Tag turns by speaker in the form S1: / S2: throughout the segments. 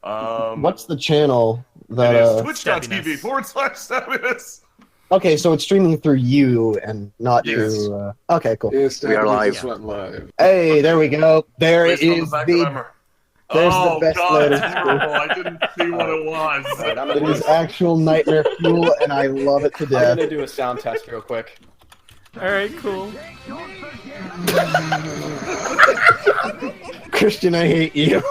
S1: What's the channel that?
S2: It is
S3: Stabbyness.
S2: twitch.tv/Stabbyness.
S1: Okay, so it's streaming through you and not
S2: Yes.
S1: through. Okay, cool.
S4: Yes,
S5: We are live.
S4: just went live.
S1: Hey, there we go. There
S2: Based on
S1: is
S2: fact
S1: the.
S2: that I'm
S1: There's
S2: oh,
S1: the best
S2: God,
S1: loading
S2: it's horrible. I didn't see what it was.
S4: Alright,
S1: It is actual nightmare fuel, and I love it to
S4: I'm
S1: death.
S4: gonna do a sound test real quick.
S3: Alright, cool.
S1: Christian, I hate you.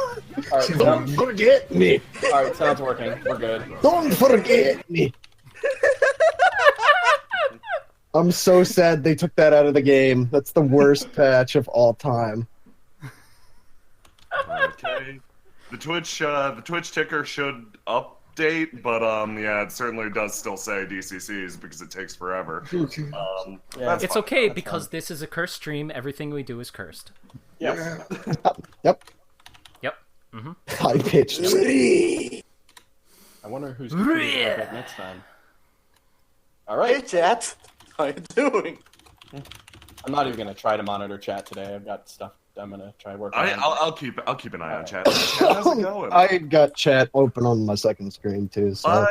S4: Alright,
S1: Don't forget me.
S4: alright, sound's working. We're good.
S1: Don't forget me. I'm so sad they took that out of the game. That's the worst patch of all time.
S2: Okay. The Twitch ticker should update, but yeah, it certainly does still say DCCs because it takes forever.
S4: Yeah.
S2: That's
S3: It's
S2: fine.
S3: okay because this is a cursed stream. Everything we do is cursed.
S4: Yep.
S1: Yep.
S3: Yep.
S1: High pitched.
S4: I wonder who's gonna pick it next time. Alright.
S5: Hey, chat. How you doing?
S4: I'm not even gonna try to monitor chat today. I've got stuff I'm gonna try working on.
S2: I'll keep an eye on chat. How's it going?
S1: I got chat open on my second screen too. So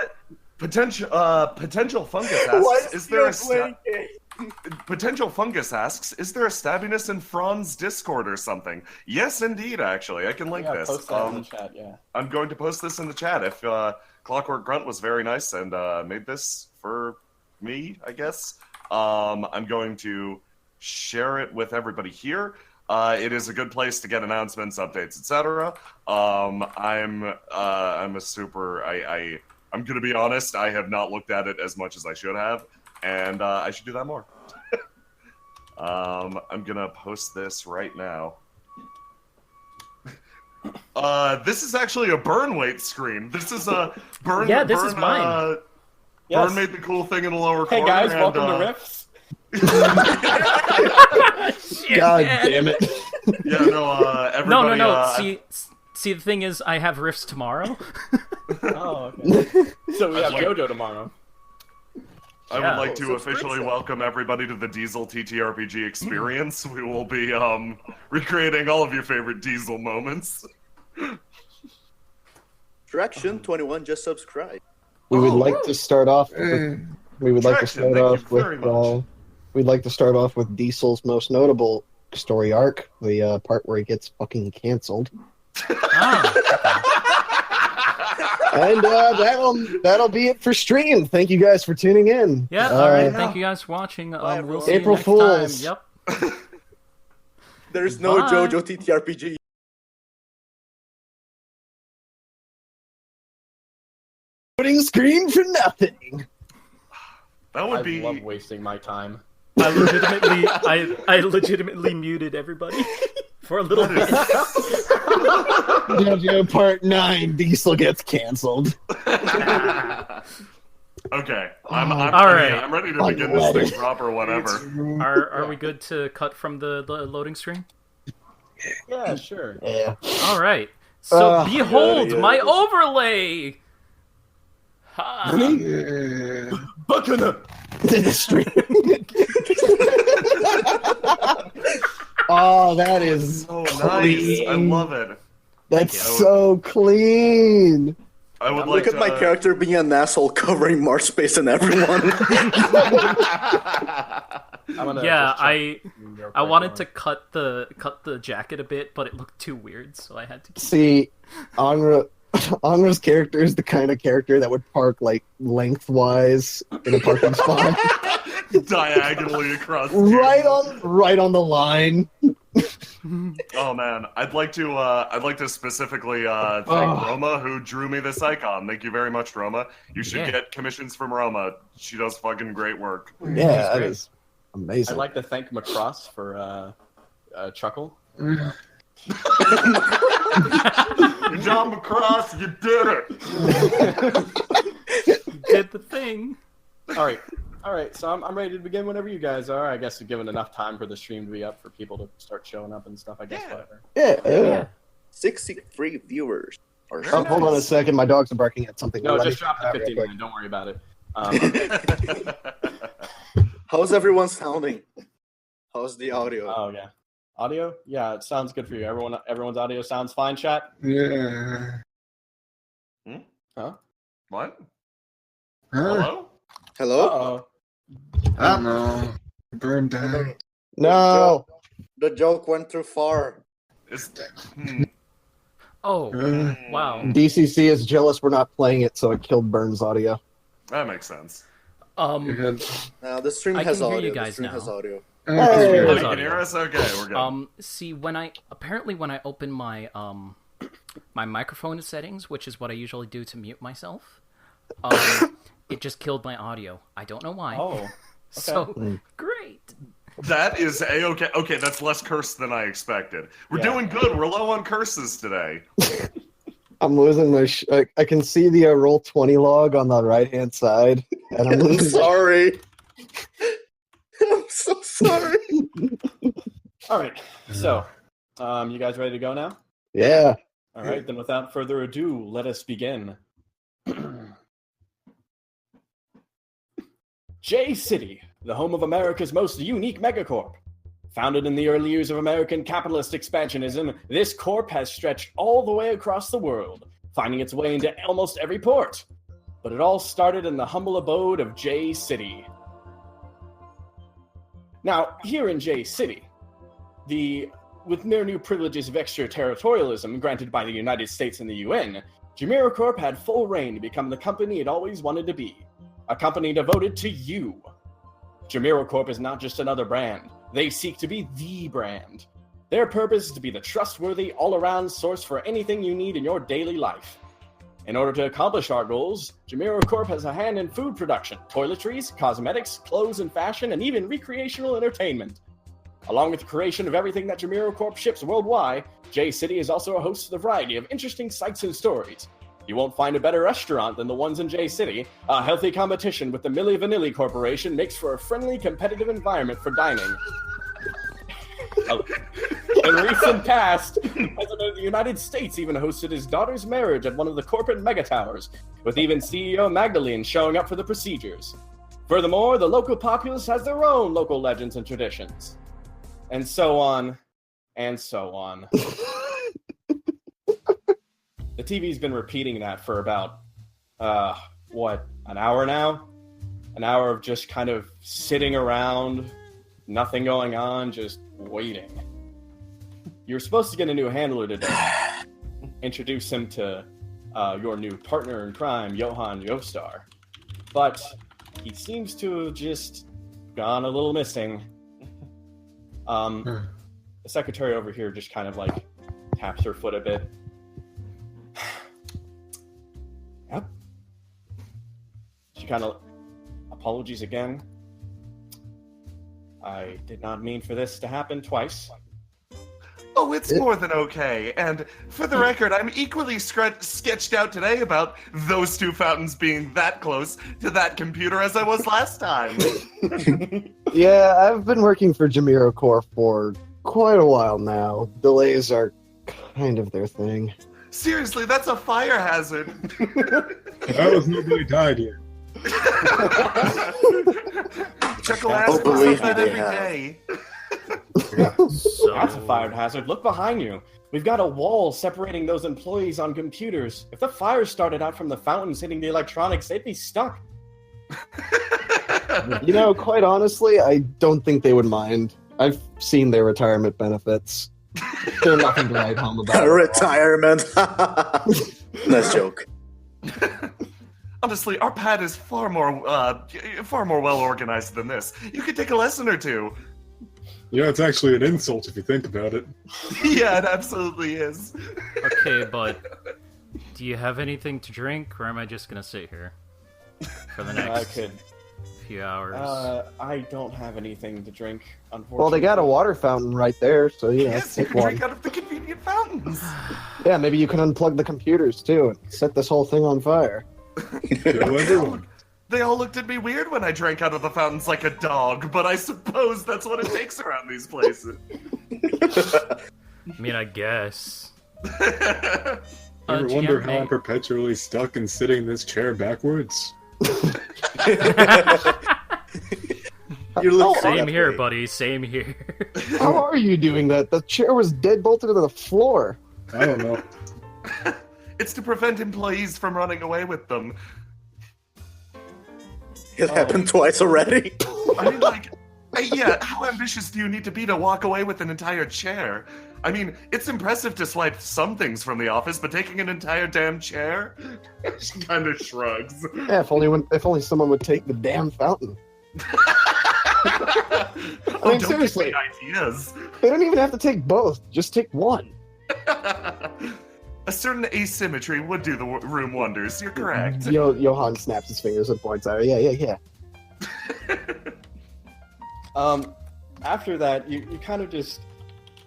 S2: Potential fungus asks, is there a potential fungus asks, is there a Stabbyness in Franz Discord or something? Yes, indeed. Actually, I can link
S4: Yeah,
S2: this.
S4: post that in the chat, yeah.
S2: I'm going to post this in the chat. If Clockwork Grunt was very nice and made this for me, I guess, I'm going to share it with everybody here. It is a good place to get announcements, updates, etc. I'm gonna be honest. I have not looked at it as much as I should have, and I should do that more. I'm gonna post this right now. This is actually a burn weight screen. This is a burn.
S3: Yeah, this is
S2: burn,
S3: mine.
S4: Yes.
S2: Burn made the cool thing in the lower
S4: Hey
S2: corner.
S4: guys,
S2: and,
S4: welcome to Riffs.
S1: God damn it.
S2: Yeah, no, everybody.
S3: No. See, the thing is, I have riffs tomorrow.
S4: Oh, okay. So we have
S2: like-
S4: JoJo tomorrow.
S2: I
S3: Yeah.
S2: would like to
S5: So it's
S2: officially
S5: great.
S2: welcome everybody to the Diesel TTRPG experience. We will be recreating all of your favorite Diesel moments.
S5: Traction 21 just subscribe.
S1: We would
S2: Oh.
S1: like to start off. With, we would like to
S2: Traction,
S1: start
S2: thank
S1: off
S2: you very
S1: with.
S2: much.
S1: We'd like to start off with Diesel's most notable story arc, the part where he gets fucking canceled, and that'll be it for stream. Thank you guys for tuning in.
S3: Yeah, alright, thank you guys for watching. We'll
S5: everyone.
S3: see you
S1: April
S3: next
S1: Fools.
S3: time. Yep.
S5: There's no
S3: Bye.
S5: JoJo TTRPG.
S1: Putting screen for nothing.
S2: That would
S4: I
S2: be.
S4: love wasting my time.
S3: I legitimately muted everybody for a little bit.
S1: JoJo Part 9, Diesel gets canceled.
S2: Okay, I'm
S3: All right.
S2: I'm ready to begin this thing proper. Whatever.
S3: Are we good to cut from the loading screen?
S4: Yeah, sure.
S1: Yeah.
S3: All right. So
S1: Uh,
S3: behold
S5: yeah,
S3: my
S5: yeah.
S3: overlay. Ha.
S1: The stream. Oh, that is
S2: Oh, nice!
S1: clean.
S2: I love it.
S1: That's
S3: Thank you.
S1: so clean.
S2: I would
S5: Look
S2: like
S5: at my
S2: to.
S5: character being an asshole covering March space and everyone.
S4: I'm gonna
S3: Yeah,
S4: just check real
S3: I
S4: quick
S3: wanted
S4: on-
S3: to cut the jacket a bit, but it looked too weird, so I had to keep
S1: See, Anra's character is the kind of character that would park like lengthwise in a parking spot,
S2: diagonally across.
S1: right on the line.
S2: Oh man, I'd like to specifically thank Roma who drew me this icon. Thank you very much, Roma. You should
S3: Yeah.
S2: get commissions from Roma. She does fucking great work.
S1: Yeah, that
S3: great.
S1: is amazing.
S4: I'd like to thank Macross for Chuckle.
S2: John McCross, you did it.
S3: did the thing.
S4: All right. So I'm ready to begin whenever you guys are. I guess we've given enough time for the stream to be up for people to start showing up and stuff. I guess whatever.
S1: yeah.
S5: 63 viewers. Or
S1: Oh, hold on a second. My dogs are barking at something.
S4: No,
S1: Let
S4: just
S1: me-
S4: drop the
S1: real quick.
S4: 59. Don't worry about it.
S5: How's everyone sounding? How's the audio?
S4: Oh yeah. Audio? Yeah, it sounds good for you. Everyone's audio sounds fine, chat?
S1: Yeah.
S4: Huh?
S2: What?
S6: Huh?
S2: Hello?
S4: Uh-oh.
S6: I don't know. Burned down.
S1: No.
S5: The joke went too far.
S3: Oh, wow.
S1: DCC is jealous we're not playing it, so it killed Burns' audio.
S2: That makes sense.
S5: Now the stream
S3: I
S5: has
S3: can hear
S5: audio.
S3: you guys
S5: the stream
S3: now.
S5: has audio.
S1: Hey.
S2: Oh,
S3: Hey.
S2: you can hear us? Okay, we're good.
S3: See, when I open my my microphone settings, which is what I usually do to mute myself, it just killed my audio. I don't know why.
S4: Oh. Okay.
S3: So great.
S2: That is a-okay. Okay, that's less cursed than I expected. We're doing good. We're low on curses today.
S1: I'm losing my. I can see the Roll20 log on the right-hand side, and I'm
S5: I'm
S1: losing.
S5: sorry. I'm so sorry.
S4: All right. So, you guys ready to go now?
S1: Yeah.
S4: All right. Then, without further ado, let us begin. J City, the home of America's most unique megacorp. Founded in the early years of American capitalist expansionism, this corp has stretched all the way across the world, finding its way into almost every port. But it all started in the humble abode of J City. Now, here in J City, with mere new privileges of extraterritorialism granted by the United States and the UN, JamiroCorp had full reign to become the company it always wanted to be. A company devoted to you. JamiroCorp is not just another brand. They seek to be the brand. Their purpose is to be the trustworthy, all-around source for anything you need in your daily life. In order to accomplish our goals, JamiroCorp has a hand in food production, toiletries, cosmetics, clothes and fashion, and even recreational entertainment. Along with the creation of everything that JamiroCorp ships worldwide, J City is also a host of a variety of interesting sights and stories. You won't find a better restaurant than the ones in J City. A healthy competition with the Milli Vanilli Corporation makes for a friendly, competitive environment for dining. In recent past, the President of the United States even hosted his daughter's marriage at one of the corporate mega towers, with even CEO Magdalene showing up for the procedures. Furthermore, the local populace has their own local legends and traditions. And so on, and so on. The TV's been repeating that for about, an hour now? An hour of just kind of sitting around, nothing going on, just waiting. You're supposed to get a new handler today. Introduce him to your new partner in crime, Johann Joestar. But he seems to have just gone a little missing. The secretary over here just kind of like taps her foot a bit. Yep. She kind of apologies again. I did not mean for this to happen twice.
S2: Oh, it's more than okay. And for the record, I'm equally sketched out today about those two fountains being that close to that computer as I was last time.
S1: Yeah, I've been working for JamiroCorp for quite a while now. Delays are kind of their thing.
S2: Seriously, that's a fire hazard.
S6: That was nobody died here.
S2: Check-o-last
S5: believe
S2: that
S5: me, they
S2: every
S5: have.
S2: day.
S3: So
S4: That's a fire hazard. Look behind you. We've got a wall separating those employees on computers. If the fire started out from the fountains hitting the electronics, they'd be stuck.
S1: You know, quite honestly, I don't think they would mind. I've seen their retirement benefits. They're nothing to write home about.
S5: Retirement. Nice joke.
S2: Honestly, our pad is far more well organized than this. You could take a lesson or two.
S6: Yeah, it's actually an insult if you think about it.
S2: Yeah, it absolutely is.
S3: okay, but do you have anything to drink, or am I just gonna sit here for the next few hours?
S4: I don't have anything to drink, unfortunately.
S1: Well, they got a water fountain right there, so yeah,
S2: Yes, you
S1: take
S2: can
S1: one.
S2: drink out of the convenient fountains.
S1: Yeah, maybe you can unplug the computers too and set this whole thing on fire.
S2: They all looked at me weird when I drank out of the fountains like a dog, but I suppose that's what it takes around these places.
S3: I mean, I guess.
S6: You ever wonder how I'm
S3: GM,
S6: perpetually stuck in sitting in this chair backwards?
S5: You look
S3: Same here,
S5: happy.
S3: buddy. Same here.
S1: How are you doing that? The chair was dead bolted to the floor.
S6: I don't know.
S2: It's to prevent employees from running away with them.
S5: It happened twice already.
S2: I mean, like, yeah, how ambitious do you need to be to walk away with an entire chair? I mean, it's impressive to swipe some things from the office, but taking an entire damn chair? She kind of shrugs.
S1: Yeah, if only someone would take the damn fountain. I mean,
S2: don't
S1: seriously.
S2: give me ideas.
S1: They don't even have to take both. Just take one.
S2: A certain asymmetry would do the room wonders. You're correct.
S1: Johan snaps his fingers and points at her. Yeah.
S4: After that, you kind of just...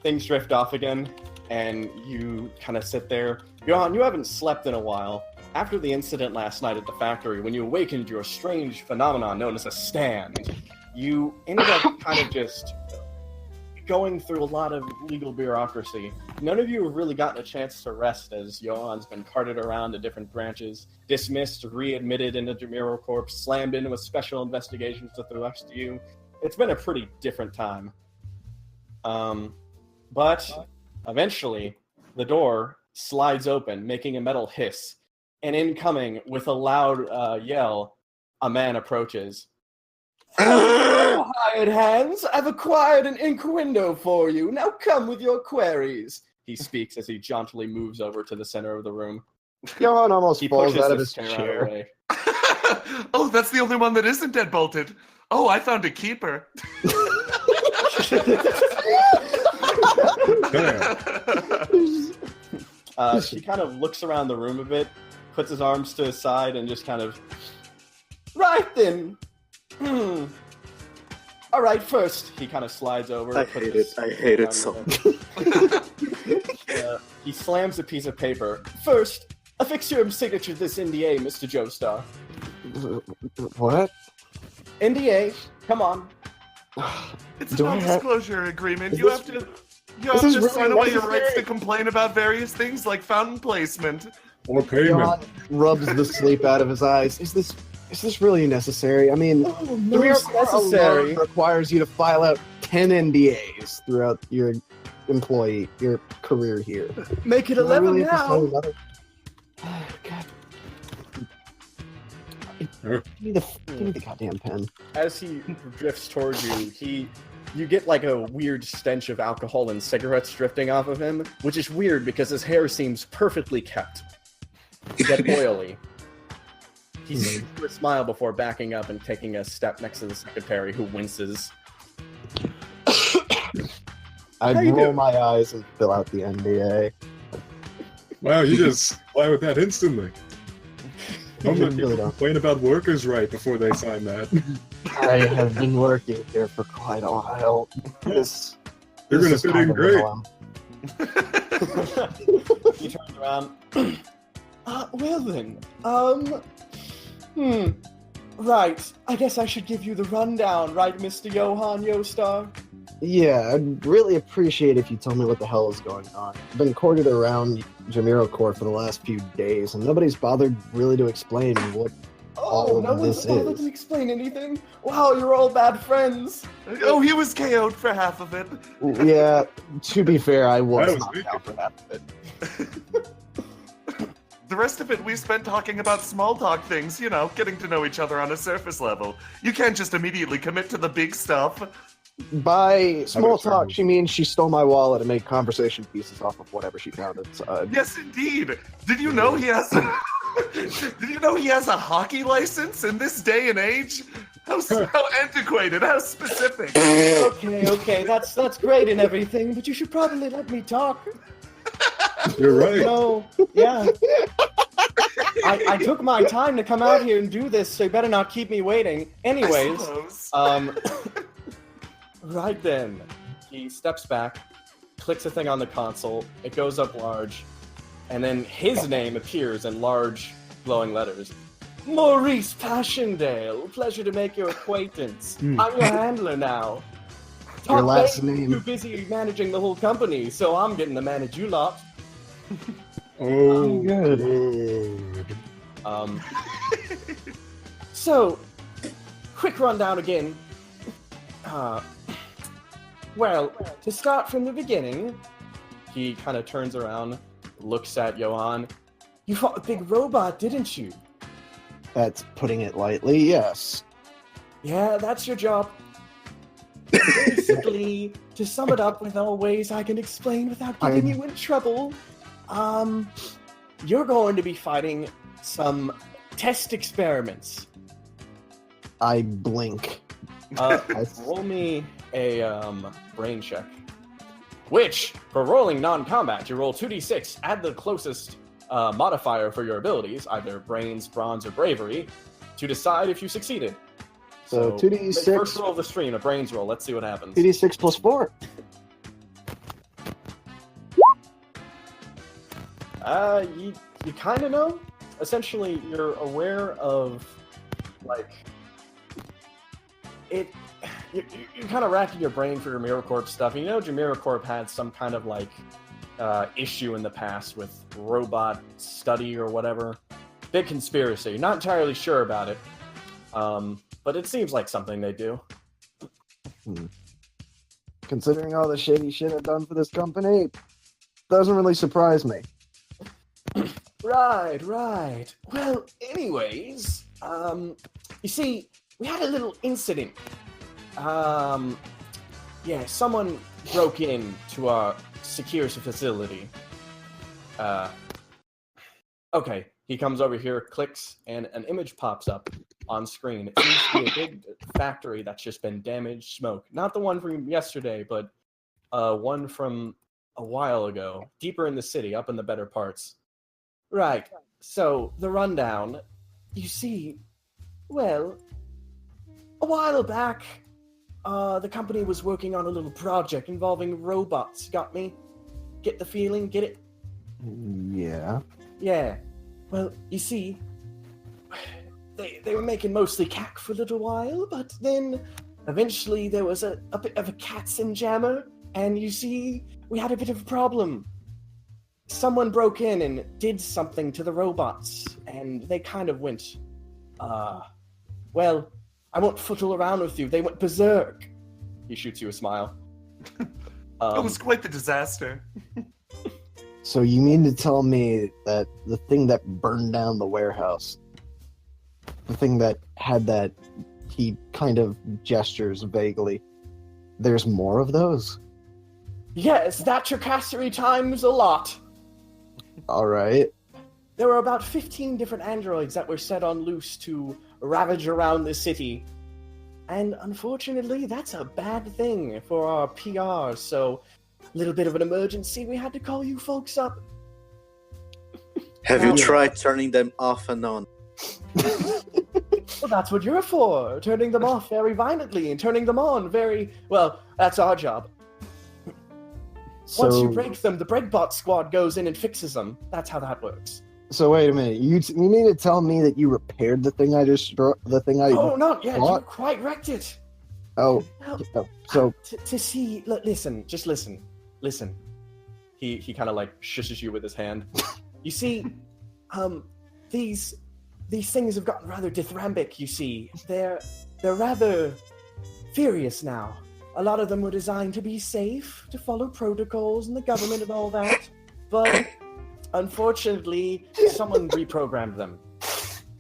S4: Things drift off again, and you kind of sit there. Johan, you haven't slept in a while. After the incident last night at the factory, when you awakened your strange phenomenon known as a stand, you ended up kind of just going through a lot of legal bureaucracy. None of you have really gotten a chance to rest, as Johan's been carted around to different branches, dismissed, readmitted into JamiroCorp, slammed into with special investigations to the rest of you. It's been a pretty different time. But eventually, the door slides open, making a metal hiss, and incoming with a loud yell, a man approaches. "Hello, hired hands! I've acquired an ink window for you. Now come with your queries," he speaks as he jauntily moves over to the center of the room.
S1: Johan almost
S4: He
S1: falls
S4: pushes
S1: out of
S4: this
S1: his
S4: chair
S1: chair.
S4: away.
S2: Oh, that's the only one that isn't dead-bolted. Oh, I found a keeper.
S4: She kind of looks around the room a bit, puts his arms to his side, and just kind of... Right then! Alright, first, he kind of slides over.
S5: I hate it so much.
S4: He slams a piece of paper. First, affix your signature to this NDA, Mr. Joestar.
S1: What?
S4: NDA, come on.
S2: It's a
S1: Do I have-
S2: non-disclosure agreement.
S1: Is
S2: You
S1: this-
S2: have to
S1: this is really
S2: sign away your rights
S1: necessary?
S2: to complain about various things like fountain placement.
S6: Or payment.
S1: Johan rubs the sleep out of his eyes. Is this really necessary? I mean,
S4: Oh,
S1: the
S4: no,
S1: Mirror
S4: it's necessary.
S1: alone requires you to file out 10 NDAs throughout your career here.
S4: Make it
S1: Do I
S4: 11
S1: really have to
S4: now.
S1: sign another? Oh, God. Give me the goddamn pen.
S4: As he drifts towards you, you get like a weird stench of alcohol and cigarettes drifting off of him, which is weird because his hair seems perfectly kept, yet oily. He seems to smile before backing up and taking a step next to the secretary, who winces.
S1: I'd
S4: How you
S1: roll
S4: doing?
S1: my eyes and fill out the NDA.
S6: Wow, you just fly with that instantly. Don't let
S1: Really
S6: people
S1: don't.
S6: complain about workers' right before they sign that.
S1: I have been working here for quite a while.
S6: You're
S1: This
S6: gonna
S1: is
S6: fit
S1: kind
S6: in
S1: of
S6: great.
S1: annoying.
S4: He turns around. Well then, right. I guess I should give you the rundown, right, Mr. Johan Joestar?
S1: Yeah, I'd really appreciate if you told me what the hell is going on. I've been courted around JamiroCorp for the last few days, and nobody's bothered really to explain what all
S4: no
S1: of
S4: one's
S1: this
S4: bothered
S1: is.
S4: to explain anything? Wow, you're all bad friends.
S2: Oh, he was KO'd for half of it.
S1: Yeah, to be fair, I was
S6: That was
S1: knocked
S6: me.
S1: out for half of it.
S2: The rest of it we spent talking about small talk things, you know, getting to know each other on a surface level. You can't just immediately commit to the big stuff.
S1: By small
S6: How about
S1: talk, she means she stole my wallet and made conversation pieces off of whatever she found inside.
S2: Yes, indeed. Did you know he has Did you know he has a hockey license in this day and age? How antiquated, how specific.
S4: Okay, that's great and everything, but you should probably let me talk.
S6: You're right.
S4: No, yeah. I took my time to come out here and do this, so you better not keep me waiting. Anyways,
S2: I suppose.
S4: right then, he steps back, clicks a thing on the console, it goes up large, and then his name appears in large, glowing letters. Maurice Passchendaele, pleasure to make your acquaintance. I'm your handler now.
S1: Your
S4: Top
S1: last
S4: mate,
S1: name.
S4: Too busy managing the whole company, so I'm getting to manage you lot.
S6: Oh,
S1: Good.
S6: good.
S4: So, quick rundown again. Well, to start from the beginning, he kind of turns around, looks at Johan. You fought a big robot, didn't you?
S1: That's putting it lightly, yes.
S4: Yeah, that's your job. Basically, to sum it up with all ways I can explain without getting you in trouble, you're going to be fighting some test experiments.
S1: I blink.
S4: Roll me a brain check. Which, for rolling non-combat, you roll 2d6, add the closest modifier for your abilities, either brains, bronze, or bravery, to decide if you succeeded.
S1: So 2d6.
S4: First roll of the stream, a brains roll. Let's see what happens.
S1: 2d6 plus 4.
S4: You kind of know. Essentially, you're aware of, like, it. You're kind of racking your brain for JamiroCorp stuff. You know JamiroCorp had some kind of, like, issue in the past with robot study or whatever. Big conspiracy. Not entirely sure about it. But it seems like something they do.
S1: Considering all the shady shit I've done for this company, doesn't really surprise me.
S4: Right. Well, anyways, you see, we had a little incident. Someone broke in to our security facility. Okay, he comes over here, clicks, and an image pops up on screen. It seems to be a big factory that's just been damaged, smoke. Not the one from yesterday, but one from a while ago, deeper in the city, up in the better parts. Right, so the rundown, you see, well, a while back, the company was working on a little project involving robots. Got me? Get the feeling? Get it?
S1: Yeah.
S4: Yeah. Well, you see, they were making mostly cack for a little while, but then eventually there was a bit of a cats and jammer, and you see, we had a bit of a problem. Someone broke in and did something to the robots, and they kind of went, well, I won't fool around with you. They went berserk. He shoots you a smile.
S2: It was quite the disaster.
S1: So you mean to tell me that the thing that burned down the warehouse, the thing that had that, he kind of gestures vaguely, there's more of those?
S4: Yes, that tracassery times a lot.
S1: All right.
S4: There were about 15 different androids that were set on loose to ravage around the city. And unfortunately, that's a bad thing for our PR, so a little bit of an emergency, we had to call you folks up.
S5: Have you tried turning them off and on?
S4: Well, that's what you're for, turning them off very violently and turning them on very... Well, that's our job.
S1: So,
S4: Once you break them, the BreakBot squad goes in and fixes them. That's how that works.
S1: So wait a minute. You mean to tell me that you repaired the thing I just
S4: Oh, not yet.
S1: bought?
S4: You quite wrecked it.
S1: Oh, so
S4: To see... Listen, just listen. Listen. He kind of like shushes you with his hand. You see, these things have gotten rather dithyrambic, you see. They're rather furious now. A lot of them were designed to be safe, to follow protocols and the government and all that. But unfortunately, someone reprogrammed them.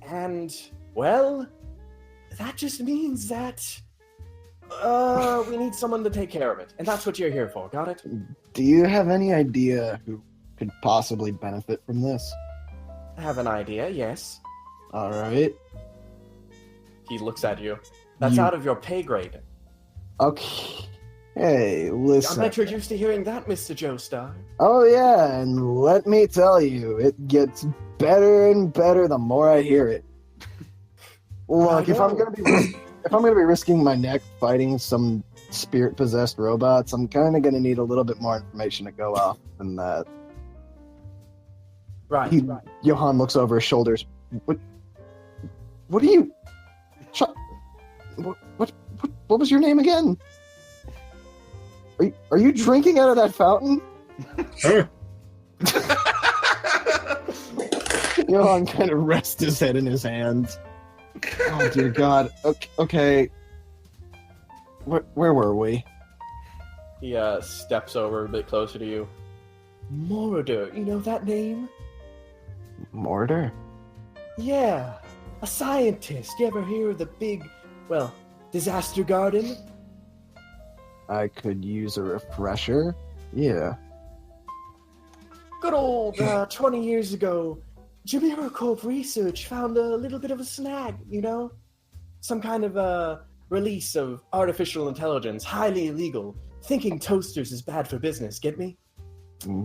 S4: And, well, that just means that we need someone to take care of it. And that's what you're here for, got it?
S1: do you have any idea who could possibly benefit from this?
S4: I have an idea, yes.
S1: All right.
S4: He looks at you. That's out of your pay grade.
S1: Okay. Hey, listen.
S4: I bet you're used to hearing that, Mr. Joestar.
S1: Oh yeah, and let me tell you, it gets better and better the more I hear it. Look, if I'm gonna be risking my neck fighting some spirit-possessed robots, I'm kind of gonna need a little bit more information to go off than that.
S4: Right.
S1: Johan looks over his shoulders. What are you? What was your name again? Are you drinking out of that fountain?
S6: Huh?
S1: Johan kind of rests his head in his hands. Oh dear God. Okay. Where were we?
S4: He steps over a bit closer to you. Moroder, you know that name?
S1: Mortar?
S4: Yeah, a scientist. You ever hear of the big, disaster garden?
S1: I could use a refresher. Yeah.
S4: Good old 20 years ago, JamiroCorp research found a little bit of a snag, Some kind of release of artificial intelligence, highly illegal. Thinking toasters is bad for business, get me?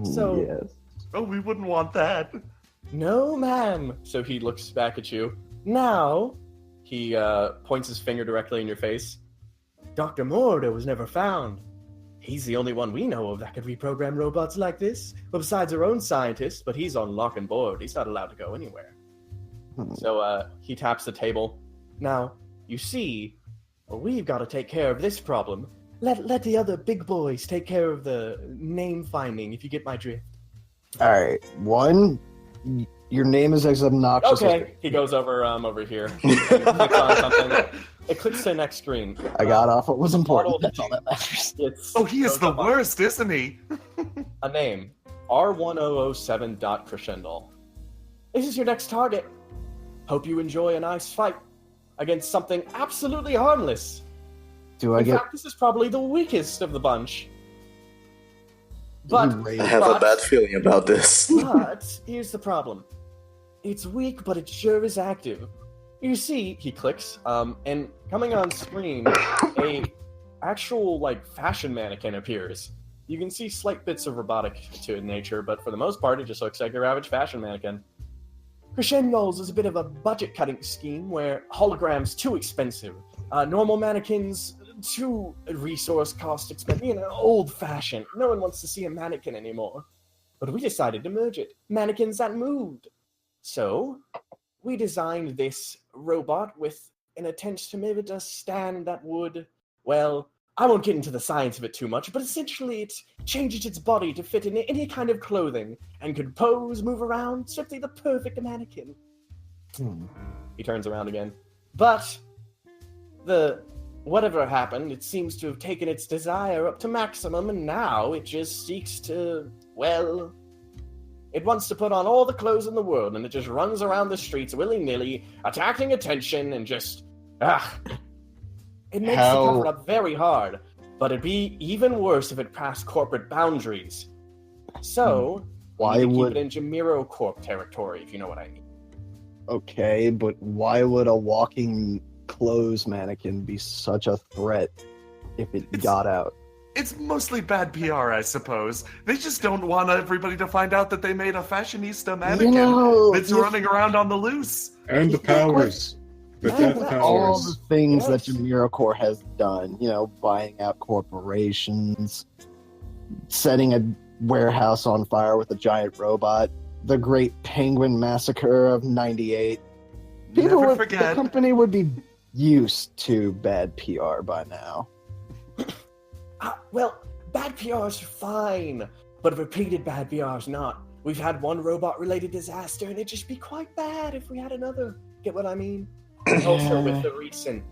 S4: So,
S1: yes.
S2: Oh, we wouldn't want that.
S4: No, ma'am. So he looks back at you. Now, he points his finger directly in your face. Dr. Mordo was never found. He's the only one we know of that could reprogram robots like this. Well, besides our own scientist, but he's on lock and board. He's not allowed to go anywhere. So he taps the table. Now, you see, we've got to take care of this problem. Let the other big boys take care of the name finding, if you get my drift.
S1: All right. One, your name is as obnoxious.
S4: Okay, he goes over here. Clicks on something. It clicks to the next screen.
S1: I got off what was important. That's all that matters.
S2: He is the worst, isn't he?
S4: A name. R1007.crescendo. This is your next target. Hope you enjoy a nice fight against something absolutely harmless. In fact, this is probably the weakest of the bunch. But
S5: I have a bad feeling about this.
S4: But here's the problem. It's weak, but it sure is active. You see, he clicks, and coming on screen, a actual fashion mannequin appears. You can see slight bits of robotic to nature, but for the most part, it just looks like your average fashion mannequin. Crescendo's is a bit of a budget-cutting scheme where holograms too expensive, normal mannequins too resource cost expensive, old-fashioned. No one wants to see a mannequin anymore. But we decided to merge it. Mannequins that moved. So, we designed this robot with an attempt to make it a stand that would, I won't get into the science of it too much, but essentially it changes its body to fit in any kind of clothing and could pose, move around, simply the perfect mannequin. He turns around again. But whatever happened, it seems to have taken its desire up to maximum, and now it just seeks to, it wants to put on all the clothes in the world, and it just runs around the streets willy-nilly, attracting attention, and just, It makes the cover-up very hard, but it'd be even worse if it passed corporate boundaries. So,
S1: why would
S4: keep it in JamiroCorp territory, if you know what I mean.
S1: Okay, but why would a walking clothes mannequin be such a threat if it got out?
S2: It's mostly bad PR, I suppose. They just don't want everybody to find out that they made a fashionista mannequin that's running around on the loose.
S6: And the powers.
S1: All the things that JamiroCorp has done, buying out corporations, setting a warehouse on fire with a giant robot, the Great Penguin Massacre of '98.
S2: Never forget.
S1: The company would be used to bad PR by now.
S4: Bad PR's fine, but repeated bad PR's not. We've had one robot-related disaster, and it'd just be quite bad if we had another. Get what I mean? Also, with the recent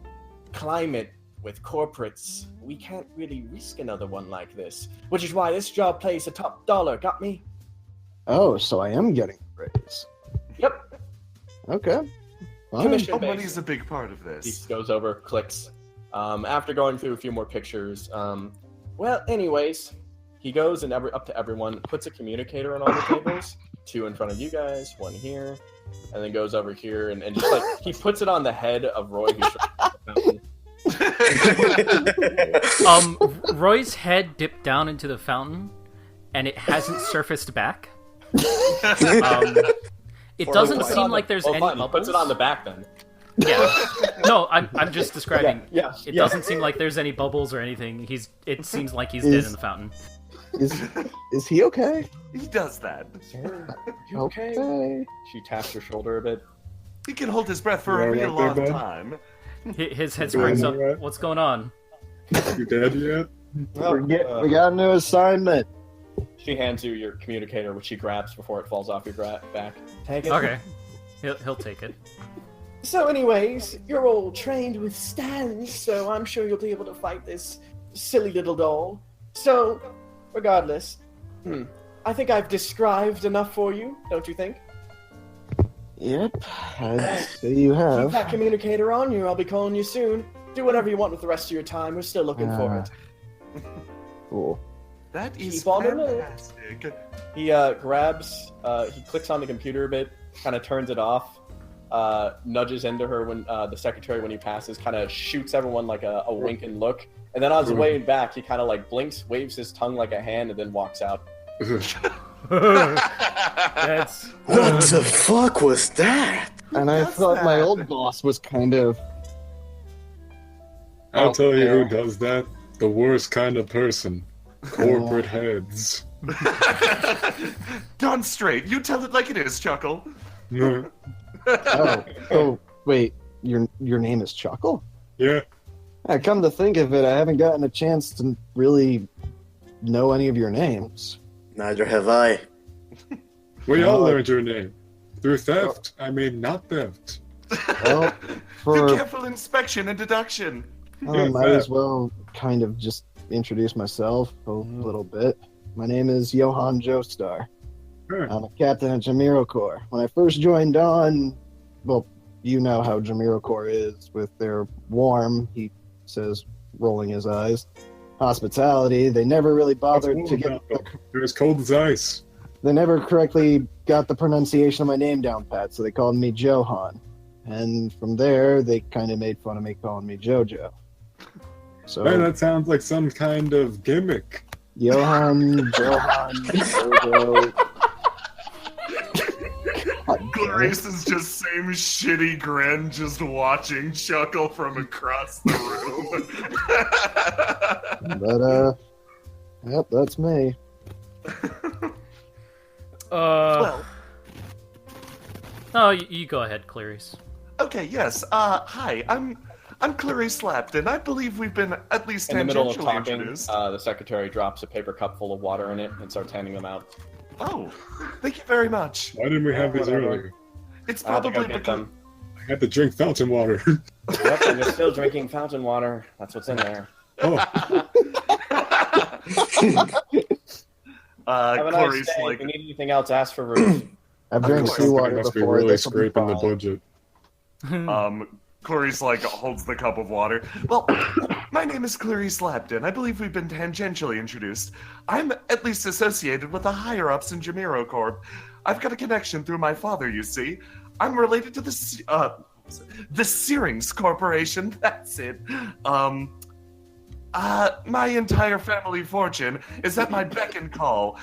S4: climate with corporates, we can't really risk another one like this, which is why this job pays a top dollar. Got me?
S1: Oh, so I am getting a raise.
S4: Yep.
S1: Okay.
S4: Commission
S2: money's a big part of this.
S4: He goes over, clicks. After going through a few more pictures, anyways, he goes and up to everyone, puts a communicator on all the tables, 2 in front of you guys, 1 here, and then goes over here and just he puts it on the head of Roy, who's
S3: Roy's head dipped down into the fountain, and it hasn't surfaced back. It doesn't seem like there's any bubbles.
S4: He puts it on the back then.
S3: Yeah. No, I'm just describing.
S4: It
S3: doesn't seem like there's any bubbles or anything. It seems like he's dead in the fountain.
S1: Is he okay?
S2: He does that.
S4: You okay? She taps her shoulder a bit.
S2: He can hold his breath for a real long time.
S3: His head springs up. Right? What's going on?
S6: You dead yet?
S1: We got a new assignment.
S4: She hands you your communicator, which she grabs before it falls off your back. Take it.
S3: Okay. He'll take it.
S4: So anyways, you're all trained with stands, so I'm sure you'll be able to fight this silly little doll. So, regardless, I think I've described enough for you, don't you think?
S1: Yep, I'd say you
S4: Keep
S1: have.
S4: that communicator on you. I'll be calling you soon. Do whatever you want with the rest of your time. We're still looking for it.
S1: Cool.
S2: That is
S4: Keep on in it.
S2: fantastic.
S4: He grabs, he clicks on the computer a bit, kind of turns it off, nudges into her when the secretary when he passes, kind of shoots everyone like a wink and look, and then on his way back, he kind of like blinks, waves his tongue like a hand, and then walks out.
S3: That's
S5: What the fuck was that?
S1: And I
S2: does
S1: thought my
S2: that?
S1: old boss was kind of...
S6: I'll tell you who
S1: yeah.
S6: does that. The worst kind of person. Corporate heads.
S2: Darn straight. You tell it like it is, Chuckle.
S1: Oh, wait, your name is Chuckle?
S6: Yeah.
S1: Come to think of it, I haven't gotten a chance to really know any of your names.
S5: Neither have I.
S6: We all
S1: Oh.
S6: learned your name. Through theft. I mean, not theft.
S1: Well,
S2: Through
S1: for
S2: careful inspection and deduction.
S1: I might as well kind of just introduce myself a little bit. My name is Johann Joestar.
S6: Sure.
S1: I'm a captain at JamiroCorp. When I first joined on, well, you know how JamiroCorp is with their warm, he says, rolling his eyes, hospitality. They never really bothered to get...
S6: They're as cold as ice.
S1: They never correctly got the pronunciation of my name down pat, so they called me Johan. And from there, they kind of made fun of me calling me Jojo. So,
S6: Man, that sounds like some kind of gimmick.
S1: Johan, Jojo. God damn it.
S2: Clarice is just same shitty grin, just watching Chuckle from across the room.
S1: But, yep, that's me.
S2: Well,
S3: Oh, you go ahead, Clarice.
S2: okay, yes. Hi, I'm Clarice Lapton. I believe we've been at least
S4: In the middle of
S2: tangentially
S4: talking,
S2: introduced.
S4: the secretary drops a paper cup full of water in it and starts handing them out.
S2: Oh, thank you very much.
S6: Why didn't we have these
S4: Whatever.
S6: earlier?
S2: It's
S4: I had to go
S2: probably
S4: get
S2: because
S4: them.
S6: I had to drink fountain water.
S4: Yep, and you're still drinking fountain water. That's what's in there.
S6: Oh,
S4: Have a nice
S2: Clarice,
S4: day. If
S2: like,
S4: you need anything else, ask for Ruth.
S1: I've drank
S2: course.
S1: seawater
S6: must be
S1: before.
S6: really
S1: This will be
S6: scraping the
S1: fine.
S6: budget.
S2: Clarice, like, holds the cup of water. Well, my name is Clarice Lapton. I believe we've been tangentially introduced. I'm at least associated with the higher-ups in JamiroCorp. I've got a connection through my father, you see. I'm related to the Searings Corporation. That's it. My entire family fortune is at my beck and call.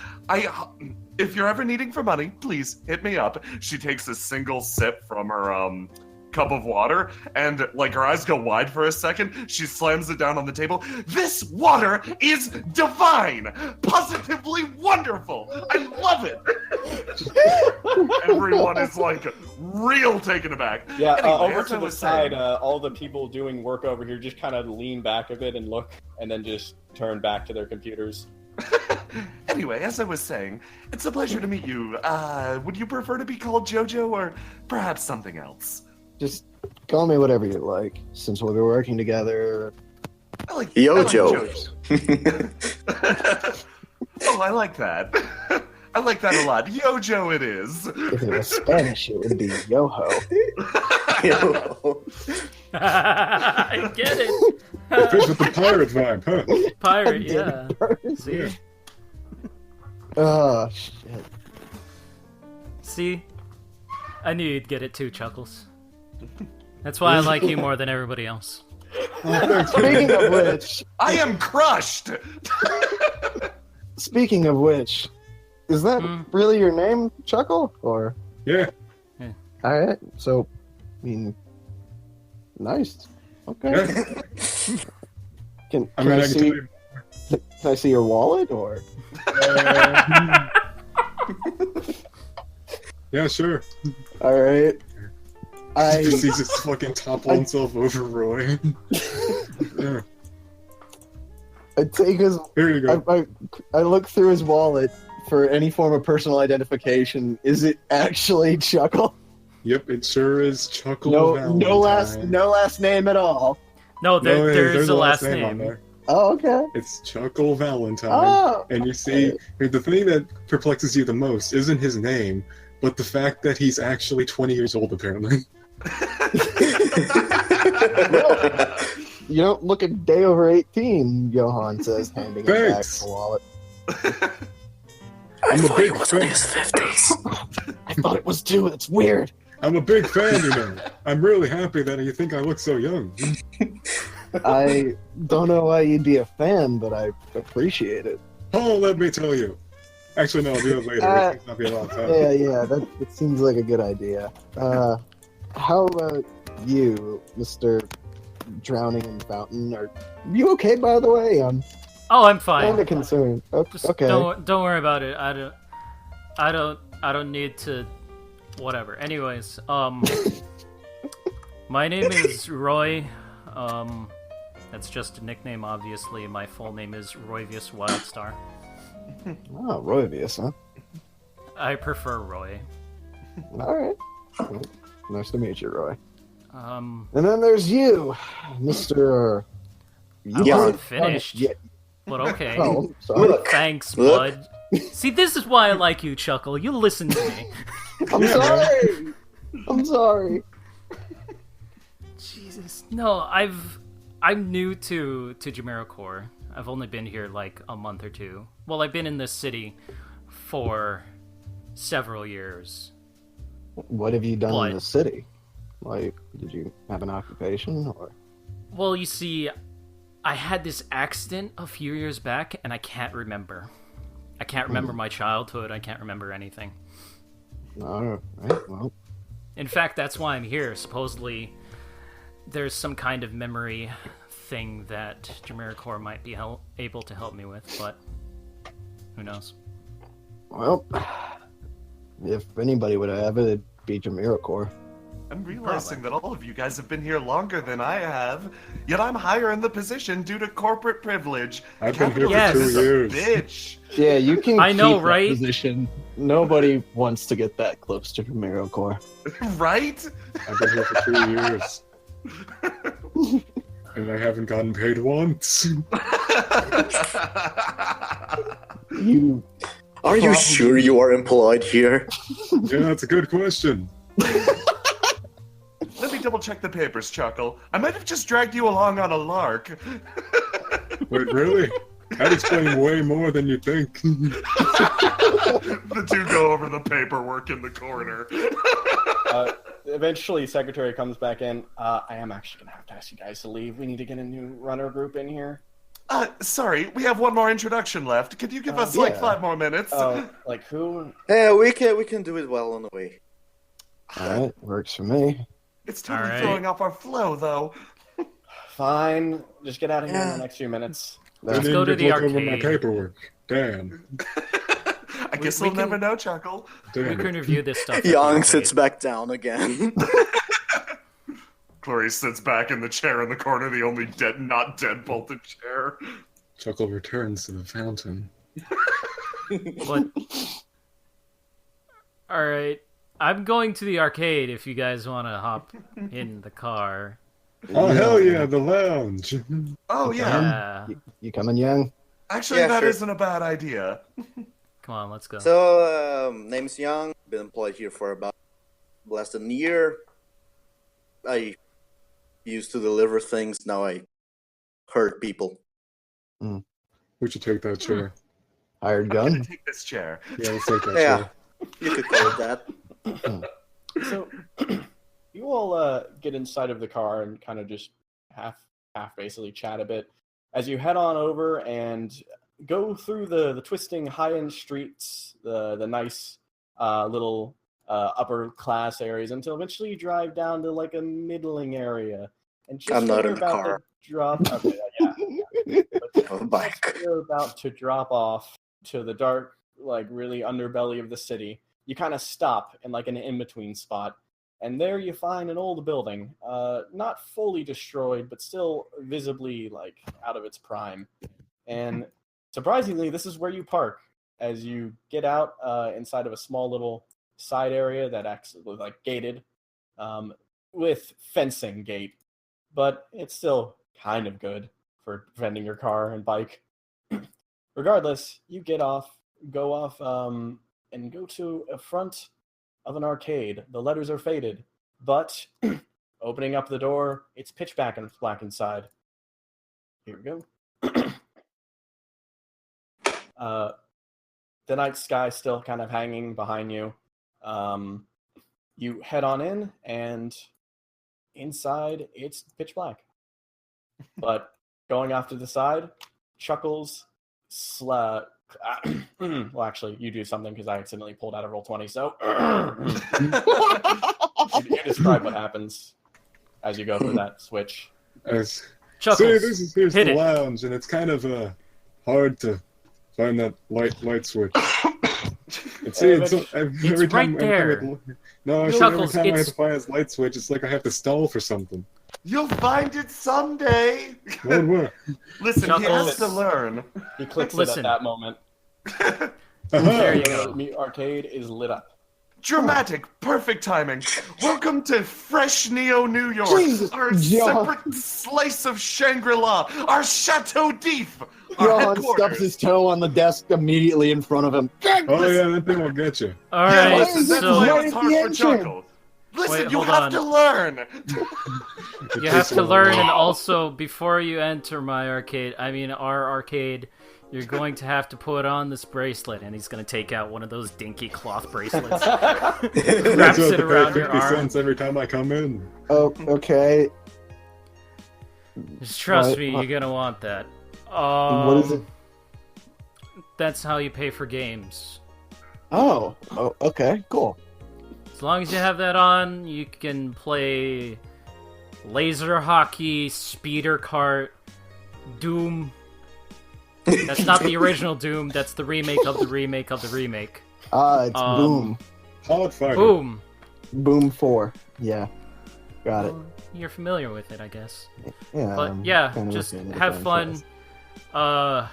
S2: If you're ever needing for money, please hit me up. She takes a single sip from her, cup of water, and, like, her eyes go wide for a second. She slams it down on the table. This water is divine! Positively wonderful! I love it! Everyone is, like, real taken aback.
S4: Yeah,
S2: Anyway,
S4: over
S2: as
S4: to
S2: I
S4: the
S2: was
S4: side,
S2: saying-
S4: all the people doing work over here just kind of lean back a bit and look, and then just turn back to their computers.
S2: Anyway, as I was saying, it's a pleasure to meet you. Would you prefer to be called Jojo, or perhaps something else?
S1: Just call me whatever you like, since we'll be working together.
S2: I like
S5: Yojo.
S2: Oh, I like that. I like that a lot. Yojo it is.
S1: If it was Spanish, it would be Yoho.
S3: I get it.
S6: Fish with the pirate vibe, huh?
S3: Pirate, yeah. See?
S6: Yeah.
S1: Oh, shit.
S3: See? I knew you'd get it too, Chuckles. That's why I like you more than everybody else.
S1: Speaking of which,
S2: I am crushed.
S1: is that really your name, Chuckle? Or
S6: Yeah.
S1: all right, so I mean, nice. Okay.
S6: Yeah.
S1: Can
S6: I mean, I can
S1: see?
S6: tell you.
S1: Can I see your wallet? Or
S6: Yeah, sure.
S1: all right,
S6: He just sees his fucking topple himself over Roy. Yeah.
S1: I take his.
S6: Here you go.
S1: I look through his wallet for any form of personal identification. Is it actually Chuckle?
S6: Yep, it sure is Chuckle
S1: No
S6: Valentine.
S1: last name at all.
S3: No,
S6: No,
S3: there's a last
S6: on
S3: name.
S6: there.
S1: Oh, okay.
S6: It's Chuckle Valentine.
S1: Oh,
S6: And you see, the thing that perplexes you the most isn't his name, but the fact that he's actually 20 years old, apparently.
S1: You don't look a day over 18, Johan says, handing him back
S6: Thanks.
S1: the wallet.
S6: I'm a big fan.
S5: his 50s.
S1: I thought it was too. It's weird.
S6: I'm a big fan, you know. I'm really happy that you think I look so young.
S1: I don't know why you'd be a fan, but I appreciate it.
S6: Oh, let me tell you. Actually, no, I'll do it later. It's not be a long time.
S1: Yeah, it seems like a good idea. How about you, Mr. Drowning in Fountain? Are you okay, by the way? I'm
S3: Oh, I'm fine.
S1: kind of concerned.
S3: Just
S1: Okay.
S3: Don't worry about it. I don't need to. Whatever. Anyways, my name is Roy. That's just a nickname, obviously. My full name is Royvius Wildstar.
S1: Oh, Royvius, huh?
S3: I prefer Roy.
S1: All right. Well, nice to meet you, Roy.
S3: And
S1: And then there's you, Mr.
S3: I wasn't finished.
S1: Yeah.
S3: But okay.
S1: Oh, sorry.
S5: Look.
S3: Thanks,
S5: Look.
S3: bud. See, this is why I like you, Chuckle. You listen to me.
S1: I'm sorry. I'm sorry.
S3: Jesus. No, I'm new to JamiroCorp. I've only been here like a month or two. Well, I've been in this city for several years.
S1: What have you done
S3: What?
S1: in the city? Like, did you have an occupation, or?
S3: Well, you see, I had this accident a few years back, and I can't remember. I can't remember my childhood. I can't remember anything.
S1: All right. Well,
S3: In fact, that's why I'm here. Supposedly, there's some kind of memory thing that JamiroCorp might be able to help me with, but who knows?
S1: well, if anybody would have it, it'd be JamiroCorp.
S2: I'm realizing that all of you guys have been here longer than I have, yet I'm higher in the position due to corporate privilege.
S6: I've been here for
S3: Yes.
S6: 2
S2: Capitalism is a
S6: years.
S2: bitch.
S1: Yeah, you can.
S3: I know,
S1: keep that
S3: right?
S1: Position. Nobody wants to get that close to JamiroCorp.
S2: Right?
S6: I've been here for 2 years. And I haven't gotten paid once.
S1: You.
S5: Are you sure you are employed here?
S6: Yeah, that's a good question.
S2: Let me double check the papers, Chuckle. I might have just dragged you along on a lark.
S6: Wait, really? That explains way more than you think.
S2: The two go over the paperwork in the corner.
S4: Eventually, secretary comes back in. I am actually gonna have to ask you guys to leave. We need to get a new runner group in here.
S2: Sorry, we have one more introduction left. Could you give us like
S1: yeah.
S2: 5 more minutes?
S4: Like who?
S5: Yeah, we can do it well on the way.
S1: All right, works for me.
S2: It's totally
S3: Alright.
S2: throwing off our flow, though.
S4: Fine. Just get out of here in
S5: Yeah.
S4: the next few minutes.
S3: Let's
S6: I didn't
S3: go to
S6: get
S3: the
S6: look over my
S3: arcade.
S6: paperwork. Damn.
S2: I guess
S3: we
S2: we'll never
S3: can-
S2: know, Chuckle.
S3: We
S6: Damn.
S3: can review this stuff. at the
S5: Young
S3: arcade.
S5: sits back down again.
S2: Clarice sits back in the chair in the corner, the only not dead bolted chair.
S6: Chuckle returns to the fountain.
S3: But all right, I'm going to the arcade. If you guys want to hop in the car.
S6: Oh, hell yeah, the lounge.
S2: Oh, yeah.
S3: Yeah.
S1: You coming, Young?
S2: Actually,
S5: Yeah,
S2: that
S5: sure.
S2: isn't a bad idea.
S3: Come on, let's go.
S5: So, name's Young. Been employed here for about less than a year. I used to deliver things. Now I hurt people.
S6: We should take that chair.
S1: Hired
S2: I'm gonna
S1: gun?
S2: take this chair.
S6: Yeah, let's take that
S5: Yeah,
S6: chair.
S5: you could call it that.
S4: So, you all get inside of the car and kind of just half basically chat a bit as you head on over and go through the twisting high-end streets, the nice little upper class areas until eventually you drive down to like a middling area. And just
S5: I'm
S4: when
S5: not
S4: you're
S5: in the
S4: about
S5: car.
S4: to drop. Okay, yeah.
S5: On a bike.
S4: You're about to drop off to the dark, like really underbelly of the city. You kind of stop in like an in-between spot, and there you find an old building, not fully destroyed, but still visibly like out of its prime. And surprisingly, this is where you park as you get out inside of a small little side area that acts like gated, with fencing gate, but it's still kind of good for defending your car and bike. Regardless, you go off, and go to a front of an arcade. The letters are faded, but opening up the door, it's pitch black inside. Here we go. The night sky still kind of hanging behind you. You head on in, and inside it's pitch black. But going off to the side, Chuckles, well, actually, you do something because I accidentally pulled out a roll 20. So you describe what happens as you go through that switch.
S3: Chuckles,
S6: here's
S3: hit
S6: the
S3: it.
S6: lounge, and it's kind of hard to find that light switch. Every
S3: right there.
S6: Every
S3: Chuckles,
S6: time I have to find this light switch, it's like I have to stall for something.
S2: You'll find it someday.
S6: Won't work.
S2: Listen, he
S3: Chuckles.
S2: has to learn.
S4: He clicks it
S3: Listen.
S4: at that moment.
S3: There you go.
S4: The arcade is lit up.
S2: Dramatic, perfect timing. Welcome to fresh Neo New York,
S1: Jesus,
S2: our
S1: John.
S2: separate slice of Shangri-La, our Chateau d'If, our
S1: Johan
S2: headquarters.
S1: stubs his toe on the desk immediately in front of him.
S6: Oh yeah, that thing will get you.
S3: All
S2: Yeah,
S3: right,
S2: listen, that's
S3: so
S2: why
S1: right
S2: it's
S1: at
S2: hard
S1: the
S2: for
S1: entrance.
S2: Chuckles. Listen,
S3: Wait,
S2: you
S3: hold
S2: have
S3: on.
S2: to learn.
S3: you have to learn, and also before you enter our arcade, you're going to have to put on this bracelet, and he's going to take out one of those dinky cloth bracelets, wraps it around your
S6: 50
S3: arm.
S6: cents every time I come in.
S1: Oh, okay.
S3: Just trust
S1: What-
S3: me,
S1: what-
S3: you're gonna want that.
S1: What is it?
S3: That's how you pay for games.
S1: Oh, okay, cool.
S3: As long as you have that on, you can play laser hockey, speeder kart, Doom. That's not the original Doom. That's the remake of the remake of the remake.
S1: It's Boom.
S6: Hard fighter.
S3: Boom.
S1: Boom 4. Yeah. Got it.
S3: Well, you're familiar with it, I guess.
S1: Yeah.
S3: But
S1: I'm
S3: yeah,
S1: kinda
S3: just
S1: looking at the
S3: have fun.
S1: franchise.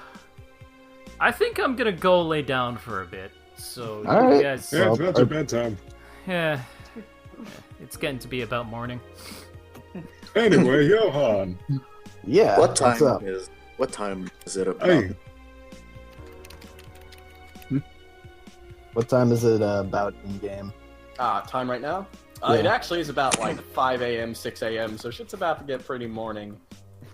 S3: I think I'm gonna go lay down for a bit. So
S1: All right.
S3: you guys,
S6: Yeah, it's about your bedtime.
S3: yeah, it's getting to be about morning.
S6: Anyway, Johan.
S1: Yeah.
S5: What
S1: what's
S5: time
S1: up?
S5: is it about?
S6: Hey,
S1: What time is it about in game?
S4: Time right now?
S1: Yeah.
S4: It actually is about like 5 a.m., 6 a.m., so shit's about to get pretty morning.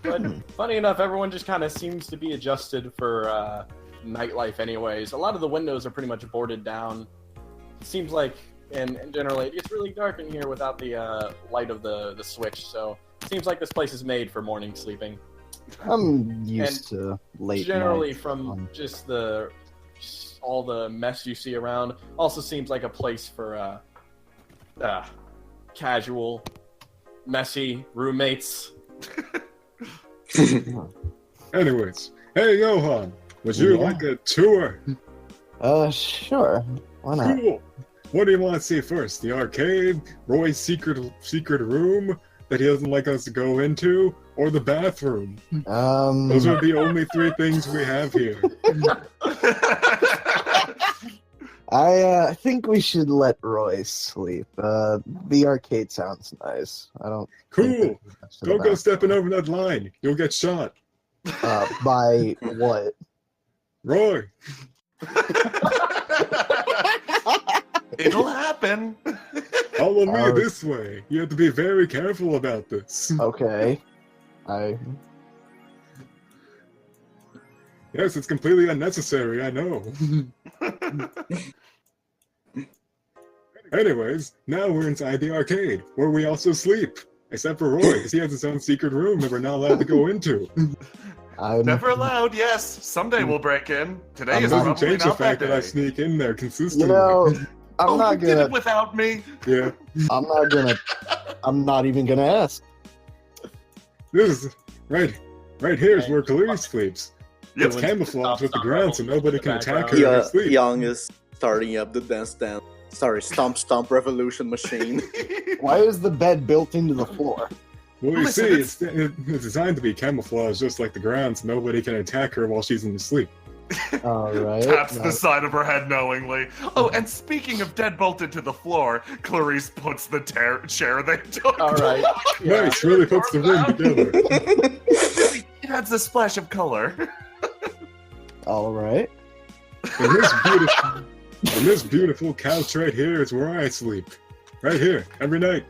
S4: But funny enough, everyone just kind of seems to be adjusted for nightlife anyways. A lot of the windows are pretty much boarded down. It seems like, and generally, it gets really dark in here without the light of the switch, so it seems like this place is made for morning sleeping.
S1: I'm used to late
S4: Generally,
S1: nights.
S4: from just all the mess you see around, also seems like a place for casual, messy roommates.
S6: anyways. Hey, Johan. Would you
S1: Yeah.
S6: like a tour?
S1: Sure. Why not?
S6: Cool. What do you want to see first? The arcade, Roy's secret room that he doesn't like us to go into, or the bathroom? Those are the only three things we have here.
S1: I think we should let Roy sleep. The arcade sounds nice. I don't. think
S6: Cool.
S1: that much to
S6: Don't
S1: the
S6: go stepping over that line. You'll get shot.
S1: By what?
S6: Roy.
S2: It'll happen.
S6: Follow me this way. You have to be very careful about this.
S1: Okay.
S6: Yes, it's completely unnecessary, I know. Anyways, now we're inside the arcade, where we also sleep. Except for Roy, because he has his own secret room that we're not allowed to go into.
S2: Never allowed, yes. Someday we'll break in. Today is
S6: Doesn't
S2: probably
S6: change the
S2: not
S6: fact
S2: that
S6: that I
S2: day.
S6: sneak in there consistently.
S1: You know, I'm not
S2: you did
S1: gonna.
S2: it without me.
S6: Yeah.
S1: I'm not even gonna ask.
S6: This is right here is where Khalil sleeps.
S2: Yep.
S6: It's camouflaged with the ground so nobody can attack her
S4: Yeah,
S6: in her sleep.
S5: Young is starting up the stomp revolution machine.
S1: Why is the bed built into the floor?
S6: Well, you
S2: Listen,
S6: see, it's designed to be camouflaged just like the ground so nobody can attack her while she's in the sleep.
S1: All right.
S2: Taps the side of her head knowingly. Oh, and speaking of dead bolted to the floor, Clarice puts the chair they took.
S4: All right.
S6: Nice, really puts the room together.
S2: It adds a splash of color.
S1: All right.
S6: And And this beautiful couch right here is where I sleep. Right here, every night.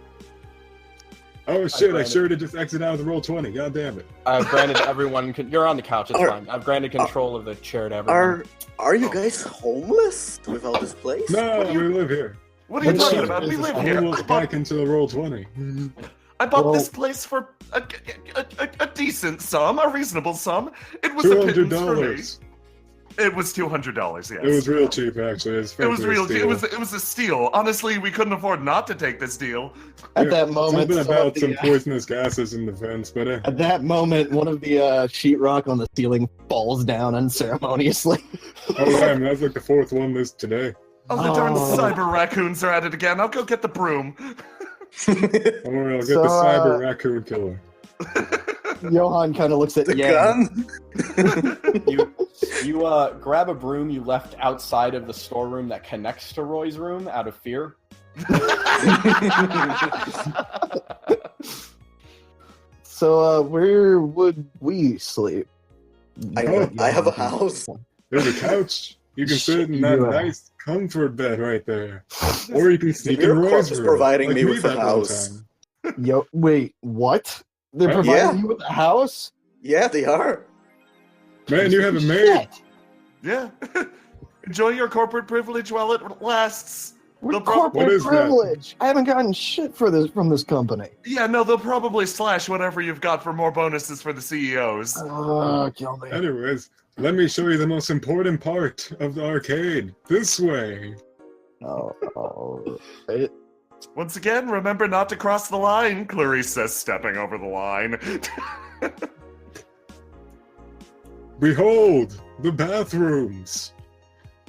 S6: Oh shit, I sure did just exit out of the Roll20. God damn it.
S4: I've granted everyone... You're on the couch, it's fine. I've granted control of the chair to everyone.
S5: Are you guys homeless without this place?
S6: No, we live here.
S2: What are you talking about? We live here.
S6: Almost back into the Roll20.
S2: I bought this place for a decent sum, a reasonable sum. It was
S6: $200.
S2: a pittance for me. It was $200, yes.
S6: It was real cheap, actually.
S2: It was real. It was a steal. Honestly, we couldn't afford not to take this deal.
S1: At that moment,
S6: something about some poisonous gases in the vents, but
S1: at that moment, one of the sheetrock on the ceiling falls down unceremoniously.
S6: Oh damn, that's like the fourth one today.
S2: Oh, the darn cyber raccoons are at it again. I'll go get the broom.
S6: Don't worry, I'll get the cyber raccoon killer.
S1: Johan kind of looks at
S5: The
S1: Yang.
S5: gun?
S4: You grab a broom you left outside of the storeroom that connects to Roy's room out of fear.
S1: So, where would we sleep?
S5: I have a house.
S6: There's a couch. You can sit in that nice comfort bed right there. Or you can sneak in Roy's room.
S5: Providing me with a house.
S1: Yo, wait, what? They're providing you with a house?
S5: Yeah, they are.
S6: Man, you have a maid.
S2: Yeah. Enjoy your corporate privilege while it lasts.
S1: Corporate privilege. I haven't gotten shit for this from this company.
S2: Yeah, no, they'll probably slash whatever you've got for more bonuses for the CEOs.
S1: Kill me.
S6: Anyways, let me show you the most important part of the arcade. This way.
S1: Right.
S2: Once again, remember not to cross the line, Clarice says, stepping over the line.
S6: Behold, the bathrooms.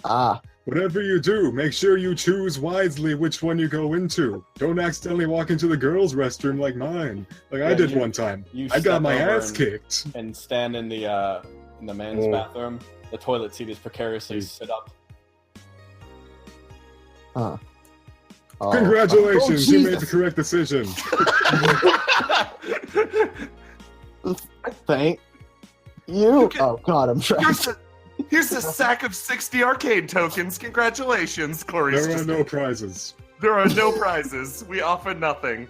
S1: Ah.
S6: Whatever you do, make sure you choose wisely which one you go into. Don't accidentally walk into the girls' restroom like mine, like I did one time. I got my ass kicked.
S4: And stand in the men's bathroom. The toilet seat is precariously sit up.
S6: Congratulations, you made the correct decision.
S1: Thank you. Oh God, I'm trying.
S2: Here's a sack of 60 arcade tokens. Congratulations, Clarice.
S6: There are no prizes.
S2: There are no prizes. We offer nothing.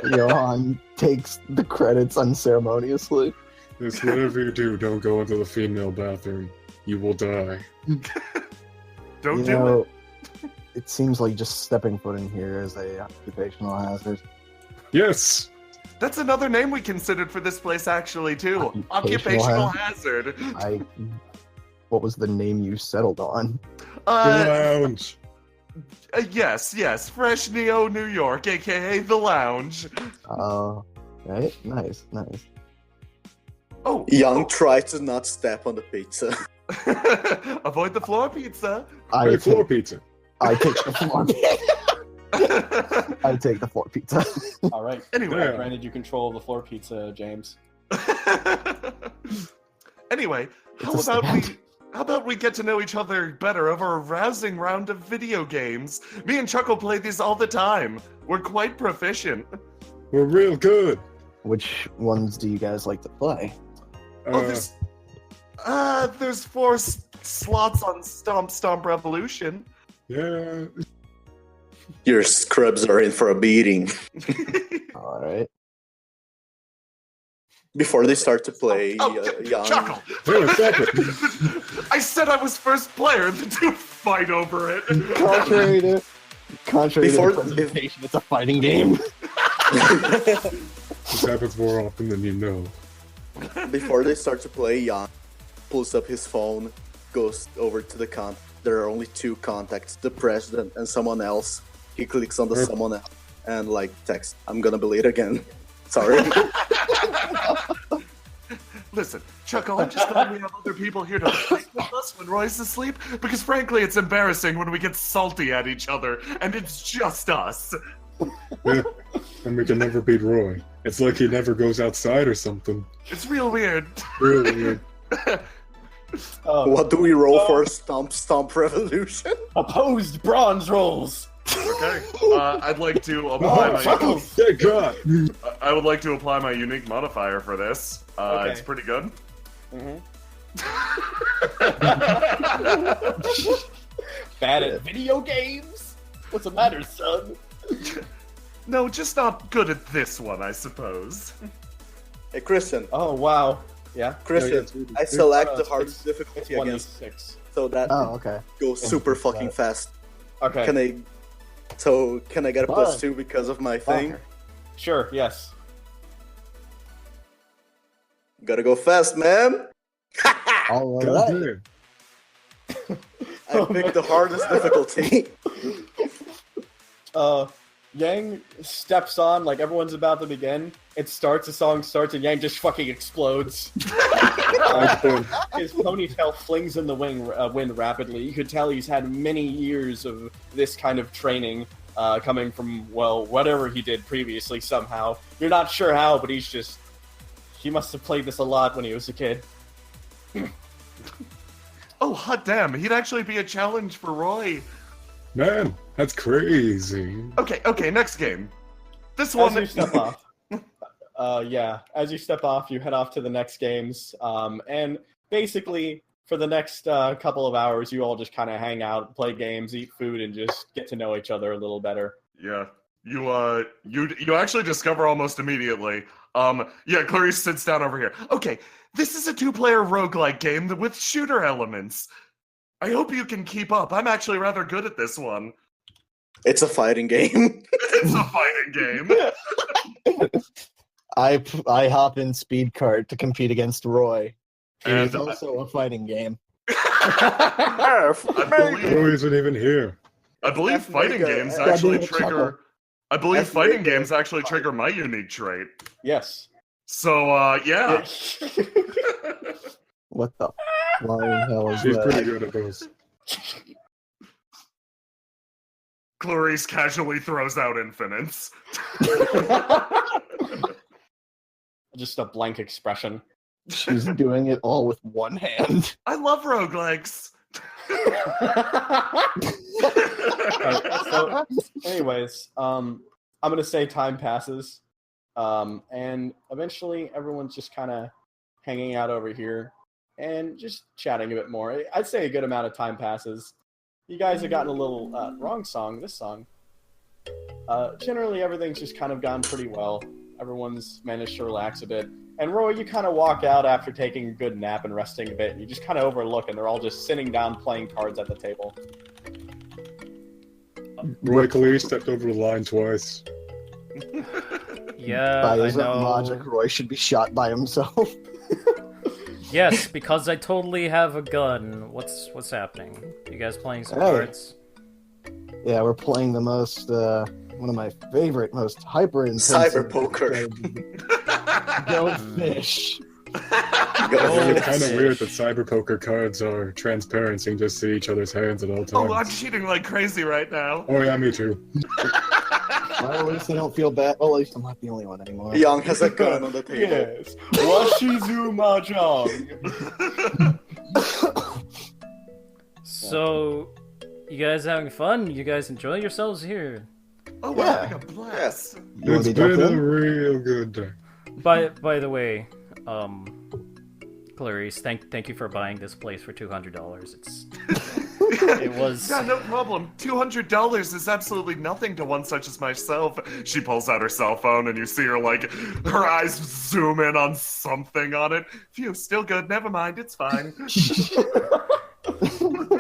S1: Johan takes the credits unceremoniously.
S6: Just whatever you do, don't go into the female bathroom. You will die.
S2: Don't do it.
S1: It seems like just stepping foot in here is a occupational hazard.
S6: Yes.
S2: That's another name we considered for this place, actually, too. Occupational hazard.
S1: What was the name you settled on?
S6: The Lounge.
S2: Yes. Fresh Neo, New York, aka The Lounge.
S1: Right? Nice.
S2: Oh.
S5: Young tried to not step on the pizza.
S2: Avoid the floor pizza.
S6: Floor pizza.
S1: I take the floor pizza. I take the floor pizza.
S4: All right.
S2: Anyway.
S4: I granted you control of the floor pizza, James.
S2: Anyway, how about we get to know each other better over a rousing round of video games? Me and Chuckle play these all the time. We're quite proficient.
S6: We're real good.
S1: Which ones do you guys like to play?
S2: There's 4 slots on Stomp Revolution.
S6: Yeah.
S5: Your scrubs are in for a beating.
S1: All right.
S5: Before they start to play, Young...
S2: Chuckle! I said I was first player, the two fight over it.
S1: Contrary to the presentation, it's a fighting game.
S6: This happens more often than you know.
S5: Before they start to play, Young pulls up his phone, goes over to the there are only 2 contacts, the president and someone else. He clicks on the someone else and texts, I'm gonna be late again. Sorry.
S2: Listen, Chuckle, I'm just glad we have other people here to fight with us when Roy's asleep, because frankly it's embarrassing when we get salty at each other, and it's just us.
S6: Yeah, and we can never beat Roy. It's like he never goes outside or something.
S2: It's real weird.
S6: Really weird.
S5: What do we roll for Stomp Revolution?
S4: Opposed bronze rolls.
S2: Okay. I'd like to apply I would like to apply my unique modifier for this. It's pretty good.
S4: Bad at video games? What's the matter, son?
S2: No, just not good at this one, I suppose.
S5: Hey, Christian.
S4: Oh, wow. Yeah?
S5: Christian, I select the hardest difficulty against
S4: 1d6.
S5: so that
S1: okay.
S5: goes super fucking fast.
S4: Okay.
S5: Can I get a +2 because of my thing?
S4: Sure, yes.
S5: Gotta go fast, man!
S1: All
S6: God
S1: right.
S6: damn.
S5: I picked the hardest difficulty.
S4: Yang steps on, like everyone's about to begin. It starts, the song starts, and Yang just fucking explodes. His ponytail flings in the wind rapidly. You could tell he's had many years of this kind of training, coming from, well, whatever he did previously somehow. You're not sure how, but he must have played this a lot when he was a kid.
S2: Oh, hot damn, he'd actually be a challenge for Roy.
S6: Man, that's crazy.
S2: Okay, next game. This
S4: As
S2: one...
S4: you step off, as you step off, you head off to the next games, and basically, for the next couple of hours, you all just kind of hang out, play games, eat food, and just get to know each other a little better.
S2: Yeah. You actually discover almost immediately. Clarice sits down over here. Okay, this is a 2-player roguelike game with shooter elements. I hope you can keep up. I'm actually rather good at this one.
S5: It's a fighting game.
S2: It's a fighting game.
S1: I hop in speed cart to compete against Roy.
S2: And
S1: It's also a fighting game.
S6: Roy isn't even here.
S2: I believe fighting games actually trigger... I believe fighting games actually trigger my unique trait.
S4: Yes.
S2: So, yeah.
S1: What the flying hell is
S6: She's
S1: that?
S6: pretty good at those.
S2: Clarice casually throws out infinites.
S4: Just a blank expression.
S1: She's doing it all with one hand.
S2: I love roguelikes.
S4: So, anyways, I'm gonna say time passes, and eventually everyone's just kind of hanging out over here and just chatting a bit more. I'd say a good amount of time passes. You guys have gotten a little wrong song. This song. Generally, everything's just kind of gone pretty well. Everyone's managed to relax a bit. And Roy, you kind of walk out after taking a good nap and resting a bit, and you just kind of overlook, and they're all just sitting down playing cards at the table.
S6: Roy Clarice stepped over the line twice.
S3: Yeah,
S1: By
S3: I
S1: his own
S3: know.
S1: logic, Roy should be shot by himself.
S3: Yes, because I totally have a gun. What's happening? You guys playing some
S1: Hey.
S3: cards?
S1: Yeah, we're playing the most, one of my favorite, most hyper-intensive...
S5: Cyber poker.
S1: Go fish.
S6: It's kind of weird that cyber poker cards are transparent, so you can just see each other's hands at all times.
S2: Oh, I'm cheating like crazy right now.
S6: Oh yeah, me too.
S1: Well, at least I don't feel bad. Well, at least I'm not the only one anymore.
S5: Young has a gun on the table.
S4: Yes. Washizu Mahjong.
S3: So, you guys having fun? You guys enjoy yourselves here?
S2: Oh, wow,
S1: Yeah.
S2: I got blast.
S1: You wanna
S6: It's
S1: be
S6: been
S1: jumped
S6: a
S1: in?
S6: real good day.
S3: By the way, Clarice, thank you for buying this place for $200. It was...
S2: Yeah, no problem. $200 is absolutely nothing to one such as myself. She pulls out her cell phone and you see her, like, her eyes zoom in on something on it. Phew, still good. Never mind, it's fine.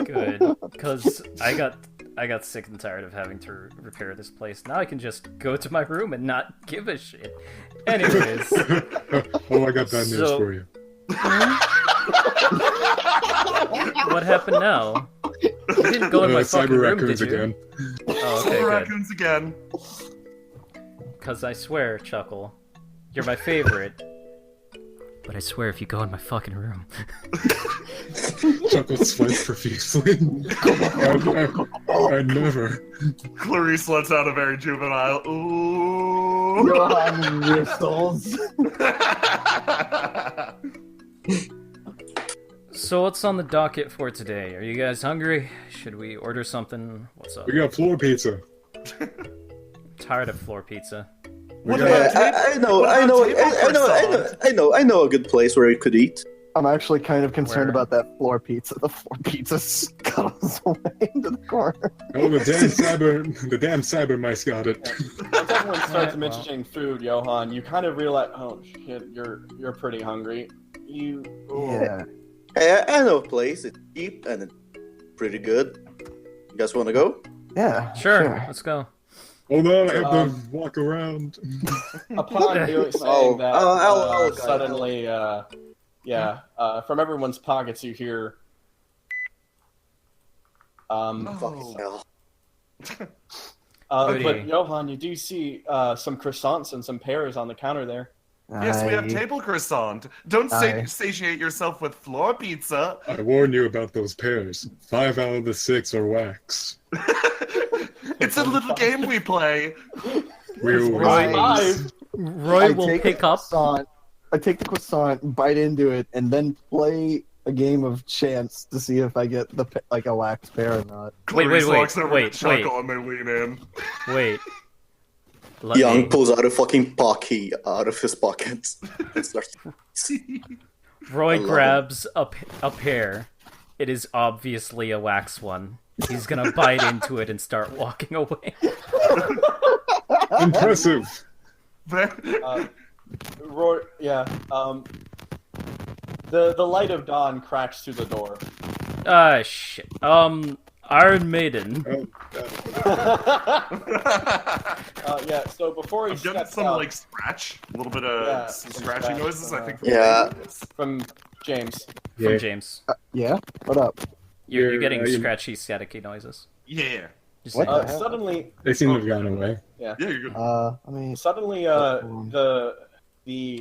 S3: Good, because I got sick and tired of having to repair this place. Now I can just go to my room and not give a shit. Anyways,
S6: Oh, I got bad news
S3: So-
S6: for you.
S3: what happened now? You didn't go in my fucking
S6: cyber
S3: room,
S6: raccoons
S3: did you?
S6: again.
S3: Oh, okay,
S2: The
S3: good.
S2: raccoons again.
S3: Because I swear, Chuckle, you're my favorite. But I swear if you go in my fucking room...
S6: Chuckle sweats profusely. I never.
S2: Clarice lets out a very juvenile, ooh.
S1: Johan whistles.
S3: So what's on the docket for today? Are you guys hungry? Should we order something? What's up?
S6: We got floor pizza.
S3: Tired of floor pizza.
S6: We
S2: What
S6: got
S2: about
S5: I know a good place where we could eat.
S1: I'm actually kind of concerned
S3: Where?
S1: about that floor pizza. The floor pizza scuttles away into the corner.
S6: Oh, the damn cyber mice got it.
S4: Once everyone starts
S3: Well.
S4: mentioning food, Johan, you kind of realize, oh shit, you're pretty hungry.
S1: Yeah.
S5: Hey, I know a place. It's cheap and it's pretty good. You guys want to go?
S1: Yeah.
S3: Sure, let's go.
S6: Hold on, I have to walk around.
S4: Upon you saying
S5: Oh,
S4: that,
S5: I'll go.
S4: suddenly, from everyone's pockets you hear,
S5: Fucking hell.
S3: Goody.
S4: but Johan, you do see some croissants and some pears on the counter there.
S2: Yes, we have
S1: I-
S2: table croissant. Don't
S1: Aye.
S2: satiate yourself with floor pizza.
S6: I warn you about those pears. 5 out of the 6 are wax.
S2: It's a little game we play.
S6: We'll
S3: Right. Roy
S1: I
S3: will
S1: take
S3: pick
S1: the
S3: up.
S1: croissant, I take the croissant, bite into it, and then play a game of chance to see if I get a wax pear or not.
S3: Wait,
S2: Clarice
S3: wait,
S2: walks over
S3: wait,
S2: to Chuckle and they lean in.
S3: Wait. Let
S5: Young
S3: me.
S5: pulls out a fucking pocky out of his pocket and starts.
S3: Roy
S5: I love
S3: grabs a pear. It is obviously a wax one. He's gonna bite into it and start walking away.
S6: Impressive.
S4: Roy, yeah. The light of dawn cracks through the door.
S3: Ah, shit. Iron Maiden.
S4: Yeah. So before he
S2: I'm getting
S4: steps
S2: some
S4: out
S2: like scratch, a little bit of
S4: Yeah,
S2: some
S4: some
S2: scratchy
S4: scratch,
S2: noises. I think.
S5: Yeah.
S4: from James,
S3: From James.
S1: Yeah? What up?
S3: You're
S6: You're,
S3: getting
S6: you-
S3: scratchy, staticky noises.
S2: Yeah.
S3: Just
S1: What
S3: saying.
S1: the hell?
S4: suddenly,
S6: They seem to have gone away.
S2: Yeah, you're good.
S1: I mean,
S4: Suddenly, the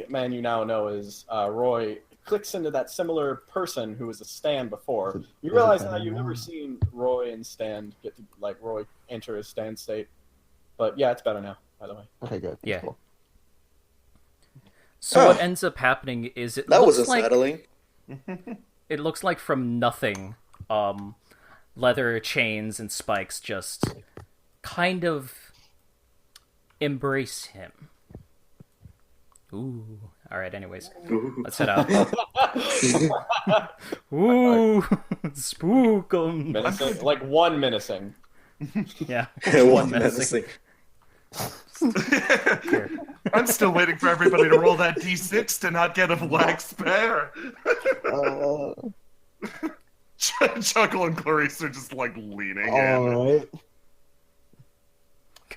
S4: man you now know as Roy clicks into that similar person who was a Stan before.
S1: Is it-
S4: You
S1: is it
S4: realize
S1: better
S4: now you've
S1: now?
S4: never seen Roy and Stan get to, like, Roy enter his Stan state. But yeah, it's better now, by the way.
S1: okay, good. That's
S3: Yeah.
S1: cool.
S3: So
S5: Oh.
S3: what ends up happening is
S5: That
S3: looks
S5: was
S3: like
S5: unsettling.
S3: it looks like from nothing, leather chains and spikes just kind of embrace him. Ooh. Alright, anyways. Let's head out. Ooh. Spook 'em.
S4: Menacing, like one menacing.
S3: Yeah.
S5: One
S3: menacing.
S5: menacing.
S2: I'm still waiting for everybody to roll that d6 to not get a wax pear. Chuckle and Clarice are just like leaning in.
S1: Alright.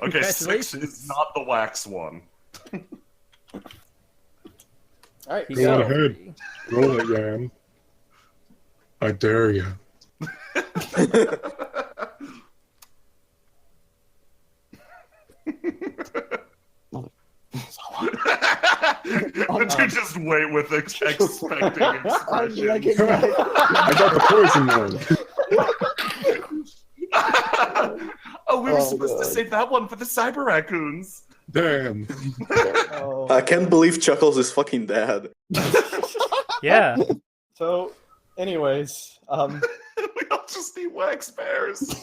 S2: Okay, 6
S3: Congratulations.
S2: is not the wax one.
S4: All right,
S3: He's
S6: Go
S4: so
S6: ahead. Roll it, Yam. I dare you.
S2: But you just wait with expecting expression.
S6: I got the poison one.
S2: Oh, we were
S1: Oh,
S2: supposed to
S1: God.
S2: save that one for the cyber raccoons.
S6: Damn.
S5: I can't believe Chuckles is fucking dead.
S3: Yeah.
S4: So, anyways,
S2: We all just need wax bears.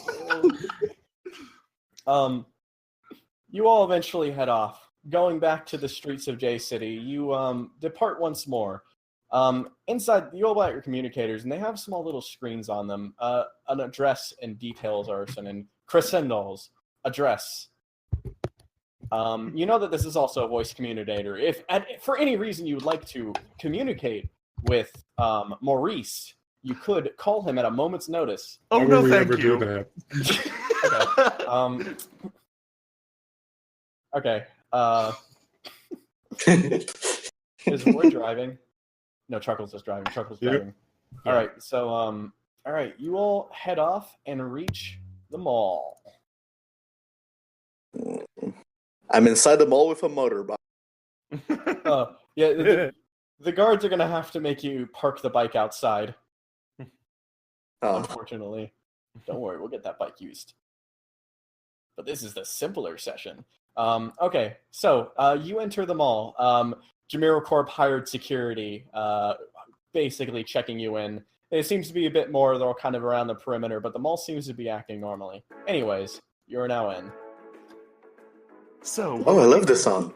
S4: you all eventually head off. Going back to the streets of J City, you depart once more. Inside, you all got your communicators, and they have small little screens on them. An address and details are sent in. Crescendo's address. You know that this is also a voice communicator. If for any reason you would like to communicate with Maurice, you could call him at a moment's notice.
S2: Oh
S6: Why
S2: no,
S6: would we
S2: thank
S6: ever
S2: you.
S6: do that?
S4: Okay. Is Roy driving? No, Chuckles is driving. Chuckles
S6: Yep.
S4: driving. All right. So, all right. You all head off and reach the mall.
S5: I'm inside the mall with a motorbike.
S4: Yeah. The guards are gonna have to make you park the bike outside.
S5: Oh,
S4: Unfortunately, don't worry. We'll get that bike used. But this is the simpler session. Okay. So, you enter the mall. JamiroCorp hired security, basically checking you in. It seems to be a bit more, they're all kind of around the perimeter, but the mall seems to be acting normally. Anyways, you're now in.
S2: So,
S5: I love this song.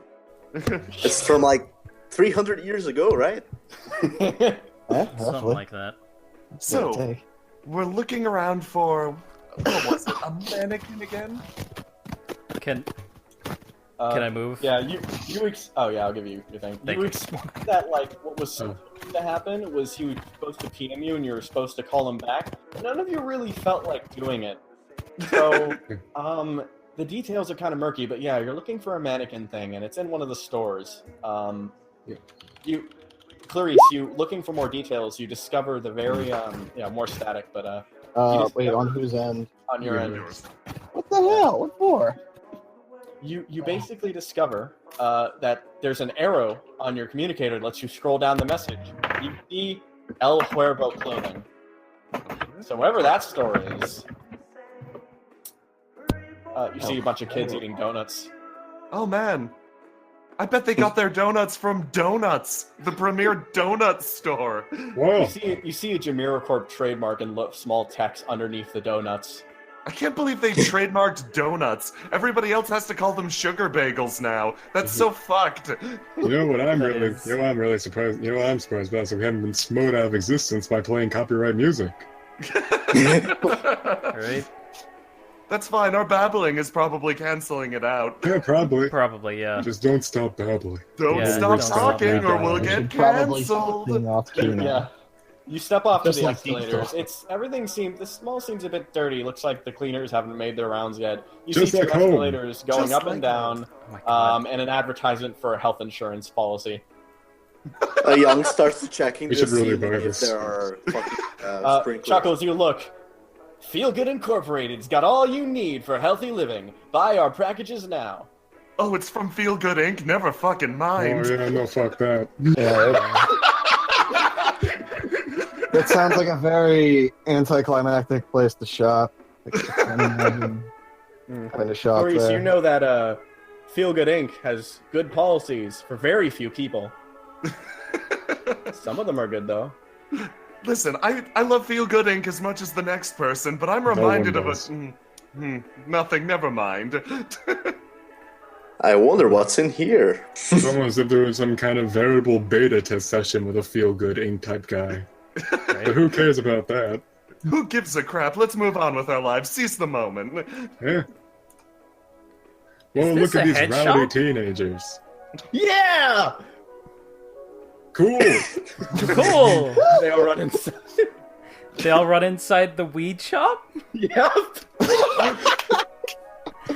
S5: It's from like 300 years ago, right?
S3: Something like that.
S2: So, we're looking around for, what was it, a mannequin again?
S3: Can I move?
S4: Yeah, oh yeah, I'll give you your thing.
S3: Thank
S4: you
S3: you.
S4: explained that like what was supposed to happen was he was supposed to PM you and you were supposed to call him back. None of you really felt like doing it. So, the details are kind of murky, but yeah, you're looking for a mannequin thing, and it's in one of the stores. Clarice, you looking for more details? You discover the very more static, but
S1: wait, on whose end?
S4: on your end.
S1: What the hell? What for?
S4: You basically discover that there's an arrow on your communicator that lets you scroll down the message. You see El Huervo clothing. So wherever that store is, you see a bunch of kids eating donuts.
S2: Oh man, I bet they got their donuts from Donuts, the premier donut store.
S6: Whoa.
S4: You see a JamiroCorp trademark in small text underneath the donuts.
S2: I can't believe they trademarked donuts. Everybody else has to call them sugar bagels now. That's so fucked.
S6: You know what I'm really surprised. You know what I'm surprised about? So we haven't been smote out of existence by playing copyright music.
S3: Right?
S2: That's fine. Our babbling is probably canceling it out.
S6: Yeah, probably.
S3: Probably, yeah.
S6: Just don't stop babbling.
S2: Don't
S3: Yeah,
S2: stop
S3: don't stop
S2: talking or we'll
S1: We
S2: get
S1: should probably
S2: canceled.
S1: sing off key now.
S4: Yeah. You step off to
S1: Just
S4: the
S1: like deep
S4: escalators. The mall seems a bit dirty. Looks like the cleaners haven't made their rounds yet. You
S6: Just
S4: see two
S6: like home.
S4: escalators going
S2: Just
S4: up
S2: like
S4: and down,
S3: Oh my God.
S4: and an advertisement for a health insurance policy.
S5: A young starts checking
S6: We
S5: to
S6: should really
S5: see
S6: buy
S5: if
S6: this.
S5: there are fucking sprinklers.
S4: Chuckles, you look. Feel Good Incorporated's got all you need for healthy living. Buy our packages now.
S2: Oh, it's from Feel Good Inc. Never fucking
S6: Oh
S2: mind.
S6: yeah, no, fuck that.
S1: Yeah, it sounds like a very anticlimactic place to shop. Having to shop
S4: Maurice,
S1: there.
S4: you know that Feel Good Inc. has good policies for very few people. Some of them are good, though.
S2: Listen, I love Feel Good Inc. as much as the next person, but I'm reminded of
S6: does.
S2: nothing, never mind.
S5: I wonder what's in here.
S6: It's almost as if there was some kind of variable beta test session with a feel-good ink type guy. But who cares about that?
S2: Who gives a crap? Let's move on with our lives. Seize the moment.
S6: Yeah. Well,
S3: this
S6: look at
S3: a
S6: these
S3: head
S6: rowdy
S3: shop?
S6: teenagers.
S4: Yeah!
S6: Cool!
S3: Cool!
S4: They all run inside.
S3: They all run inside the weed shop?
S4: Yep.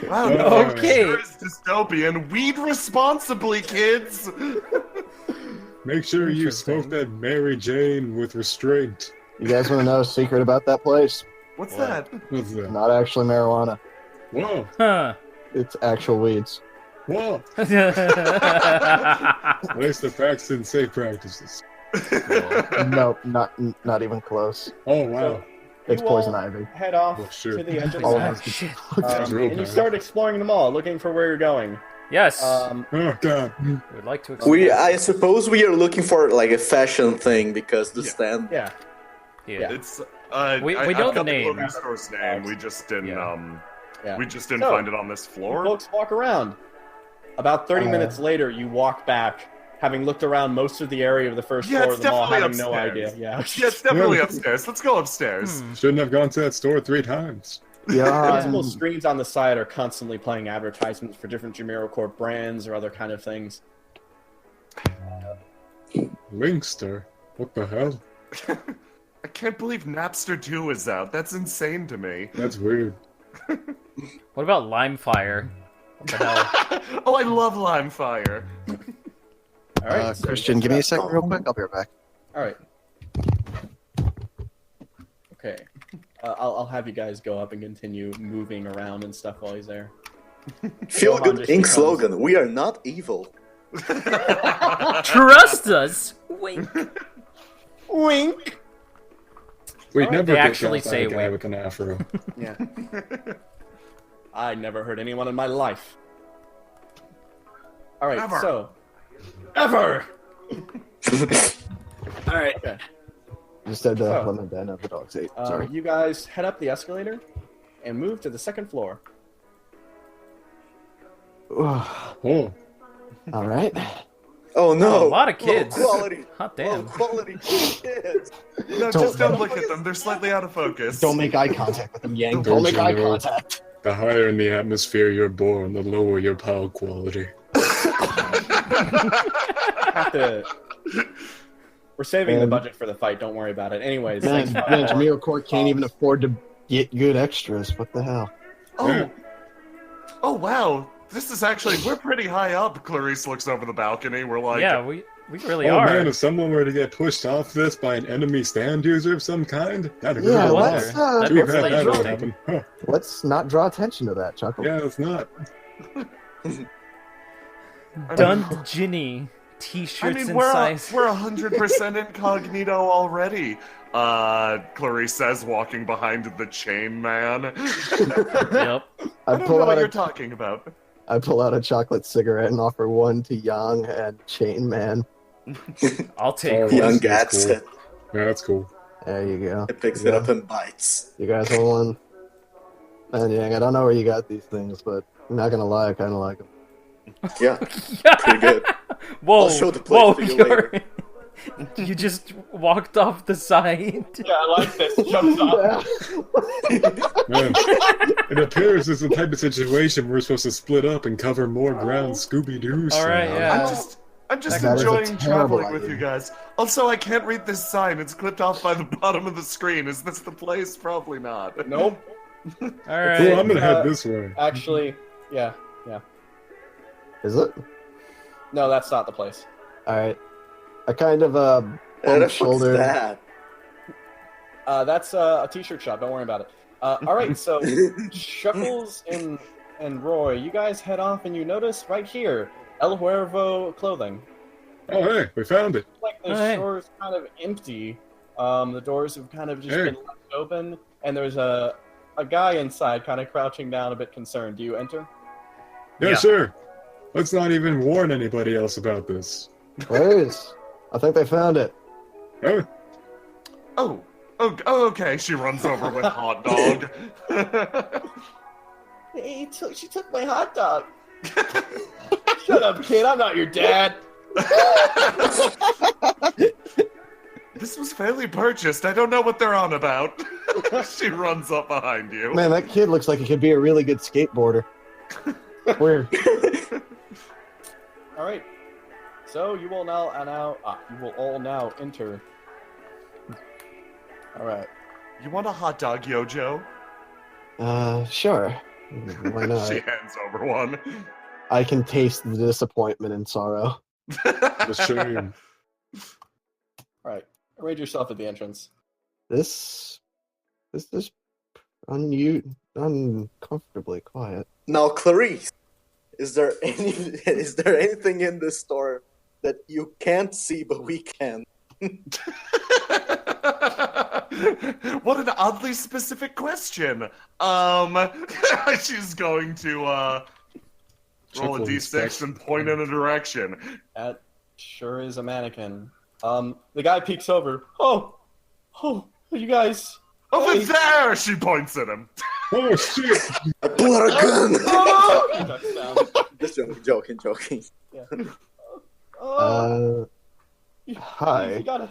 S2: Wow,
S3: Okay.
S2: sure is dystopian. Weed responsibly, kids.
S6: Make sure you smoke that Mary Jane with restraint.
S1: You guys want to know a secret about that place?
S2: What's that?
S6: What's that?
S1: Not actually marijuana.
S6: Whoa!
S3: Huh.
S1: It's actual weeds.
S6: Whoa! Place the facts and safe practices.
S1: Nope, not even close.
S6: Oh, wow.
S1: It's
S4: You
S1: poison
S4: all
S1: ivy.
S4: Head off
S6: Oh, sure.
S4: to the edge of
S1: Oh,
S4: the
S1: that's
S3: shit.
S6: That's real
S4: and you
S6: bad.
S4: start exploring the mall, looking for where you're going.
S3: Yes.
S6: Oh, God.
S3: We'd like to explore.
S5: I suppose we are looking for like a fashion thing because the stand.
S4: Yeah.
S3: Yeah.
S2: It's
S3: We
S2: I've
S3: know
S2: got
S3: the name.
S2: clothing store's name. We just didn't
S4: Yeah.
S2: we just didn't
S4: So,
S2: find it on this floor.
S4: Folks walk around. About 30 minutes later, you walk back, having looked around most of the area of the first
S2: Yeah,
S4: floor
S2: it's
S4: of the mall,
S2: definitely
S4: having no
S2: upstairs.
S4: idea. Yeah.
S2: Yeah, it's definitely
S6: Yeah.
S2: upstairs. Let's go upstairs.
S6: Shouldn't have gone to that store 3 times.
S1: Yeah.
S4: Visible screens on the side are constantly playing advertisements for different JamiroCorp brands or other kind of things.
S6: Linkster? What the hell?
S2: I can't believe Napster 2 is out. That's insane to me.
S6: That's weird.
S3: What about Limefire? What the hell?
S2: Oh, I love Limefire.
S4: All right, so
S1: Christian, give me a second real quick. I'll be right back.
S4: All right. Okay. I'll have you guys go up and continue moving around and stuff while he's there.
S5: Feel
S4: Johan
S5: Good
S4: just
S5: Inc.
S4: becomes-
S5: slogan: We are not evil.
S3: Trust us! Wink.
S4: Wink.
S6: We'd
S4: Alright,
S6: never
S3: they
S6: get
S3: actually
S6: shot by
S3: say
S6: a guy
S3: wink.
S6: with an afro.
S4: Yeah. I never heard anyone in my life. All right,
S2: Ever.
S4: so ever.
S1: All right.
S4: Okay.
S1: Just had to
S4: So,
S1: let my dad know the dog's ate. Sorry.
S4: You guys head up the escalator and move to the second floor.
S6: Oh,
S1: All right.
S5: Oh no!
S3: Oh, a lot of kids.
S5: Low quality.
S3: Hot damn.
S5: Low quality kids.
S2: No, just don't look at them. They're slightly out of focus.
S1: Don't make eye contact with them, Yang.
S6: Don't
S1: Don't make
S6: you
S1: eye
S6: know?
S1: contact.
S6: The higher in the atmosphere you're born, the lower your power quality.
S4: We're saving the budget for the fight. Don't worry about it. Anyways,
S1: Man, JamiroCorp can't even afford to get good extras. What the hell?
S2: Oh wow. This is actually, we're pretty high up. Clarice looks over the balcony. We're like,
S3: Yeah, we really
S6: Oh
S3: are.
S6: man, if someone were to get pushed off this by an enemy stand user of some kind, that'd
S1: Yeah,
S6: hurt a lot.
S1: let's,
S3: That'd
S6: Too
S3: be
S6: bad
S3: really
S6: that would
S3: interesting.
S6: happen. Huh.
S1: let's not draw attention to that, Chuckle.
S6: Yeah, it's not.
S3: Dungeony
S2: I
S3: t-shirts
S2: mean,
S3: and
S2: we're
S3: size.
S2: 100% incognito already. Clarice says, walking behind the chain man.
S3: Yep.
S2: I don't know what you're talking about.
S1: I pull out a chocolate cigarette and offer one to Yang and Chain Man.
S3: I'll take
S6: Oh,
S3: one.
S5: Young
S6: That's
S5: gets
S6: cool.
S5: it.
S6: Yeah, that's cool.
S1: There you go.
S5: It picks
S1: Yeah.
S5: it up and bites.
S1: You guys want one? And Yang, I don't know where you got these things, but I'm not gonna lie, I kind of like them.
S5: Yeah, pretty good.
S3: Whoa!
S5: I'll show the plate
S3: Whoa!
S5: to you later.
S3: You just walked off the side.
S4: Yeah, I like this. Jumps off.
S6: Man, it appears it's the type of situation we're supposed to split up and cover more ground Scooby-Doo
S3: All right,
S6: style.
S3: yeah.
S2: I'm just
S1: That is a
S2: enjoying
S1: terrible
S2: traveling with
S1: idea.
S2: you guys. Also, I can't read this sign. It's clipped off by the bottom of the screen. Is this the place? Probably not.
S4: Nope.
S3: All
S6: Cool,
S3: right.
S6: I'm gonna head this way.
S4: Actually, yeah.
S1: Is it?
S4: No, that's not the place.
S1: Alright. I kind of,
S5: What the
S1: bump
S5: fuck's
S1: shoulder.
S5: that?
S4: That's a t-shirt shop. Don't worry about it. All right, so Shuckles and Roy, you guys head off, and you notice right here, El Huervo clothing.
S6: Oh, hey, we found it.
S4: Like the
S3: Hey.
S4: store is kind of empty. The doors have kind of just
S6: Hey.
S4: been left open, and there's a guy inside, kind of crouching down, a bit concerned. Do you enter?
S6: Yeah,
S3: Yeah.
S6: sure. Let's not even warn anybody else about this.
S1: Please. I think they found it.
S6: Huh?
S2: Oh, okay. She runs over with hot dog.
S4: Hey, she took my hot dog. Shut up, kid. I'm not your dad.
S2: This was fairly purchased. I don't know what they're on about. She runs up behind you.
S1: Man, that kid looks like he could be a really good skateboarder. Weird.
S4: All right. So you will all now enter. All right.
S2: You want a hot dog, Yojo?
S1: Sure. Why not?
S2: She hands over one.
S1: I can taste the disappointment and sorrow.
S6: The shame.
S4: All right. Arrange yourself at the entrance.
S1: This is uncomfortably quiet.
S5: Now, Clarice, is there anything in this store that you can't see but we can?
S2: What an oddly specific question. She's going to roll a
S6: Chuckle
S2: d6
S6: inspect.
S2: and point in a direction.
S4: That sure is a mannequin. The guy peeks over. Oh, you guys.
S2: Over
S4: Hey.
S2: there! She points at him.
S6: Oh, shit!
S5: I pull out a gun!
S4: Oh! Ducks down.
S5: Just joking.
S4: Yeah. Oh,
S1: Hi.
S4: You gotta.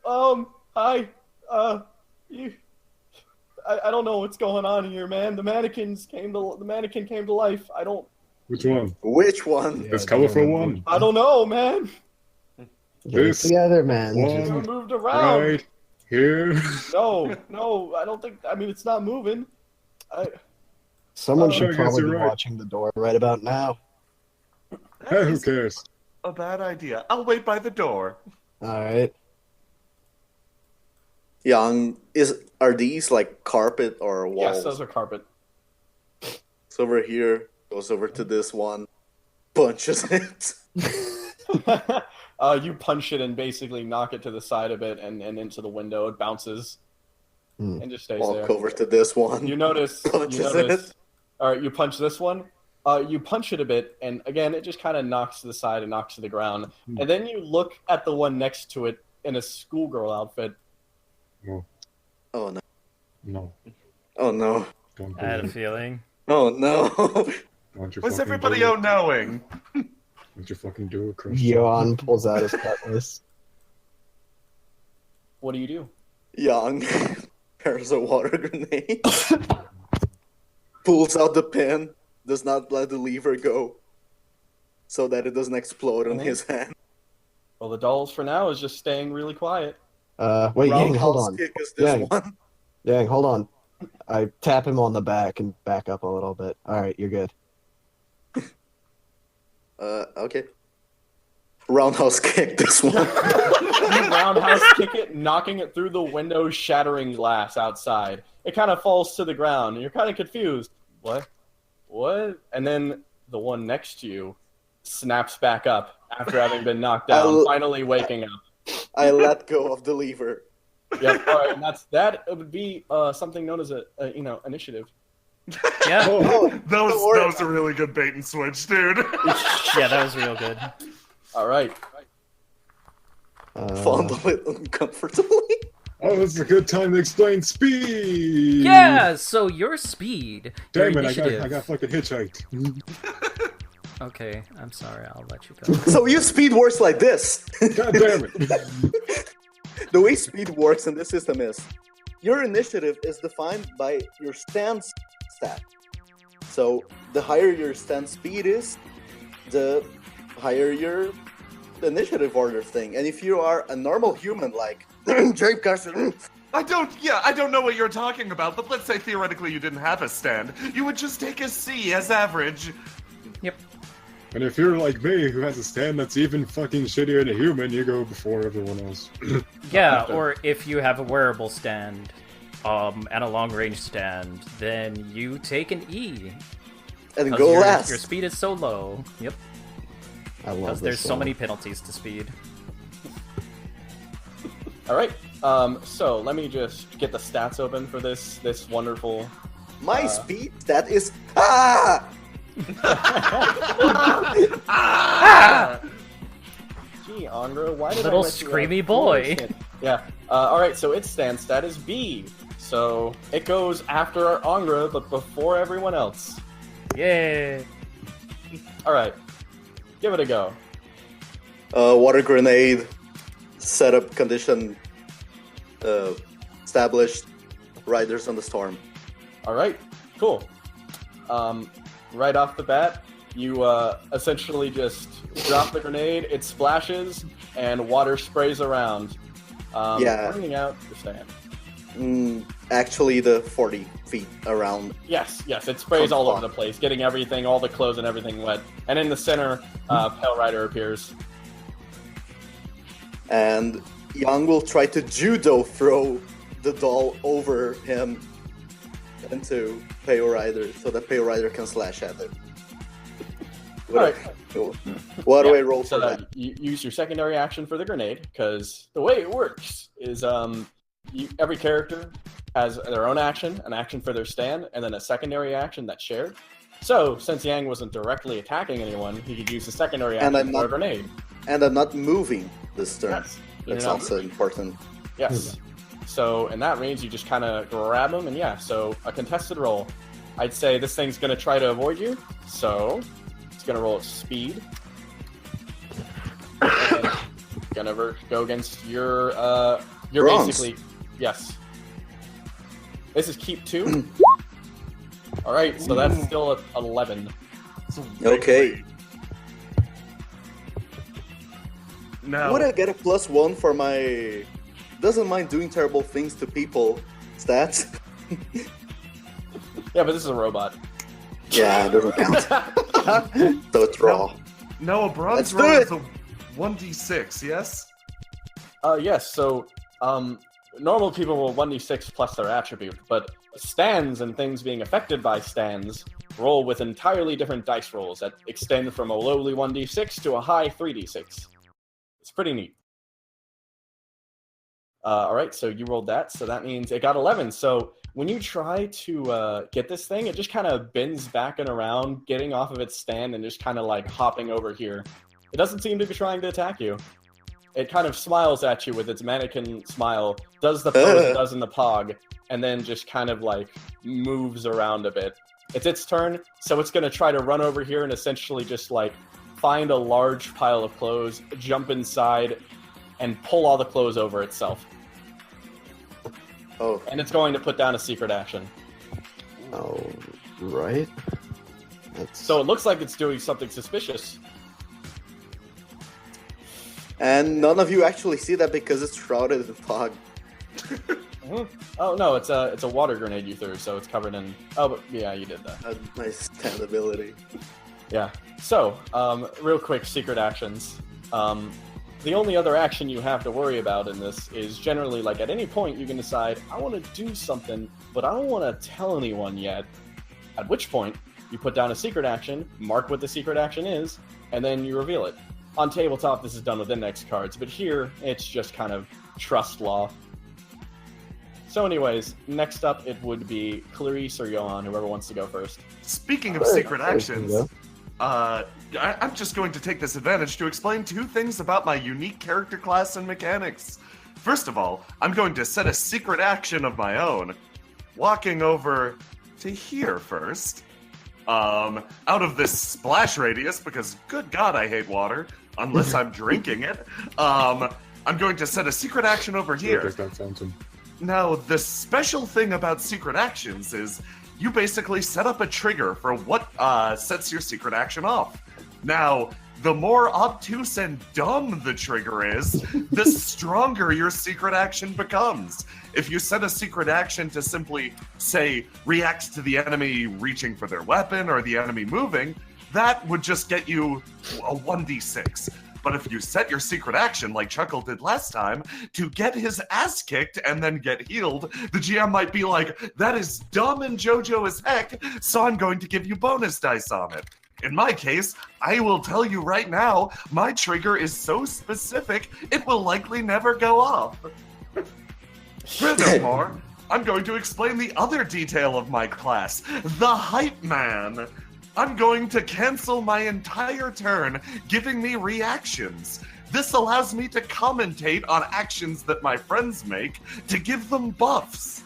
S4: Hi. You. I don't know what's going on here, man. The mannequin came to life. I don't
S6: Which one?
S5: Which one?
S6: This colorful one?
S4: know, man.
S1: Get it
S6: This
S1: together, man.
S6: one.
S4: It moved around.
S6: Right here.
S4: No, I don't think. I mean, it's not moving.
S1: Someone
S6: I
S1: should
S6: guess
S1: probably
S6: you're
S1: be
S6: right.
S1: watching the door right about now.
S6: Hey, who cares?
S2: A bad idea. I'll wait by the door.
S1: Alright.
S5: Young, are these like carpet or walls?
S4: Yes, those are carpet.
S5: It's over here, goes over to this one, punches it.
S4: You punch it and basically knock it to the side a bit and into the window. It bounces and just stays
S5: Walk
S4: there.
S5: over to this one.
S4: You notice.
S5: Punches it.
S4: All right, you punch this one. You punch it a bit, and again, it just kind of knocks to the side and knocks to the ground. And then you look at the one next to it in a schoolgirl outfit.
S6: No.
S5: Oh no.
S6: No.
S5: Oh no.
S3: I had a feeling.
S5: Oh no.
S6: Don't you
S2: Was
S6: fucking
S2: everybody
S6: do it.
S2: knowing?
S6: What'd you fucking do, Chris?
S1: Johan pulls out his cutlass.
S4: What do you do?
S5: Young there's a water grenade. Pulls out the pin, does not let the lever go, so that it doesn't explode on his hand.
S4: Well, the dolls for now is just staying really quiet.
S1: Wait, Yang, hold on.
S5: Kick is this one.
S1: Yang, hold on. I tap him on the back and back up a little bit. Alright, you're good.
S5: Okay. Roundhouse kick this one.
S4: You roundhouse kick it, knocking it through the window, shattering glass outside. It kind of falls to the ground, and you're kind of confused. What? What? And then the one next to you snaps back up after having been knocked down, finally waking up.
S5: I let go of the lever.
S4: Yep. All right, and that would be something known as a initiative.
S3: Yeah.
S2: That was a really good bait and switch, dude.
S3: Yeah, that was real good.
S4: All right.
S5: Fondle it uncomfortably.
S6: Oh, this is a good time to explain speed.
S3: Yeah. So your speed.
S6: Damn
S3: your
S6: it!
S3: initiative.
S6: I got fucking hitchhiked.
S3: Okay, I'm sorry. I'll let you go.
S5: So your speed works like this.
S6: God damn it!
S5: The way speed works in this system is your initiative is defined by your stance stat. So the higher your stance speed is, the higher your initiative order thing. And if you are a normal human like Jake Carson,
S2: I don't know what you're talking about, but let's say theoretically you didn't have a stand. You would just take a C as average.
S3: Yep.
S6: And if you're like me, who has a stand that's even fucking shittier than a human, you go before everyone else.
S3: Yeah, or if you have a wearable stand, and a long-range stand, then you take an E.
S5: and go last.
S3: Your speed is so low. Yep.
S1: I love
S3: Because
S1: this
S3: there's so
S1: song.
S3: many penalties to speed.
S4: All right. So let me just get the stats open for this wonderful.
S5: My speed stat is
S4: Gee, Angra, why did
S3: Little
S4: I let you
S3: screamy
S4: have
S3: boy.
S4: force? Yeah. All right. So its stand stat is B. So it goes after Angra, but before everyone else.
S3: Yay!
S4: All right. Give it a go.
S5: water grenade, setup condition, established, riders on the storm.
S4: All right. Cool. Right off the bat, you essentially just drop the grenade. It splashes, and water sprays around. Bringing out the stand.
S5: Actually, the 40 feet around.
S4: Yes, it sprays all over the place, getting everything, all the clothes and everything wet. And in the center, Pale Rider appears.
S5: And Young will try to judo throw the doll over him into Pale Rider so that Pale Rider can slash at it. What do I roll for that?
S4: You use your secondary action for the grenade, because the way it works is every character has their own action, an action for their stand, and then a secondary action that's shared. So, since Yang wasn't directly attacking anyone, he could use the secondary action for a grenade.
S5: And I'm not moving this turn.
S4: Yes.
S5: That's also important.
S4: Yes. So, in that range, you just kind of grab him, and so a contested roll. I'd say this thing's going to try to avoid you, so it's going to roll its speed. And going to go against your
S5: Bronze.
S4: basically... Yes. This is keep 2. All right, so that's still at 11.
S5: Okay.
S2: Now,
S5: Would I get a +1 for my doesn't mind doing terrible things to people stats?
S4: Yeah, but this is a robot.
S5: Yeah, it doesn't count. So it's raw.
S2: no, a bronze
S5: Let's do
S2: roll
S5: it!
S2: is a 1d6, yes?
S4: Yes, so normal people will 1d6 plus their attribute, but stands and things being affected by stands roll with entirely different dice rolls that extend from a lowly 1d6 to a high 3d6. It's pretty neat. Alright, so you rolled that, so that means it got 11. So when you try to get this thing, it just kind of bends back and around, getting off of its stand and just kind of like hopping over here. It doesn't seem to be trying to attack you. It kind of smiles at you with its mannequin smile, does the pose it does in the pog, and then just kind of like moves around a bit. It's its turn, so it's going to try to run over here and essentially just like find a large pile of clothes, jump inside, and pull all the clothes over itself.
S5: Oh.
S4: And it's going to put down a secret action.
S1: Oh, right.
S4: So it looks like it's doing something suspicious.
S5: And none of you actually see that because it's shrouded in fog.
S4: Oh no, it's a water grenade you threw, so it's covered in. Oh, but yeah, you did that.
S5: Nice standability.
S4: Yeah. So, real quick, secret actions. The only other action you have to worry about in this is generally, like, at any point you can decide, I want to do something, but I don't want to tell anyone yet. At which point, you put down a secret action, mark what the secret action is, and then you reveal it. On tabletop, this is done with index cards, but here, it's just kind of trust law. So anyways, next up it would be Clarice or Johan, whoever wants to go first.
S2: Speaking of secret actions, I'm just going to take this advantage to explain 2 things about my unique character class and mechanics. First of all, I'm going to set a secret action of my own, walking over to here first. Out of this splash radius, because good God, I hate water, unless I'm drinking it. I'm going to set a secret action over here. Now, the special thing about secret actions is you basically set up a trigger for what sets your secret action off. Now, the more obtuse and dumb the trigger is, the stronger your secret action becomes. If you set a secret action to simply, say, react to the enemy reaching for their weapon or the enemy moving, that would just get you a 1d6. But if you set your secret action, like Chuckle did last time, to get his ass kicked and then get healed, the GM might be like, that is dumb and JoJo as heck, so I'm going to give you bonus dice on it. In my case, I will tell you right now, my trigger is so specific, it will likely never go off. Furthermore, I'm going to explain the other detail of my class, the Hype Man. I'm going to cancel my entire turn, giving me reactions. This allows me to commentate on actions that my friends make to give them buffs.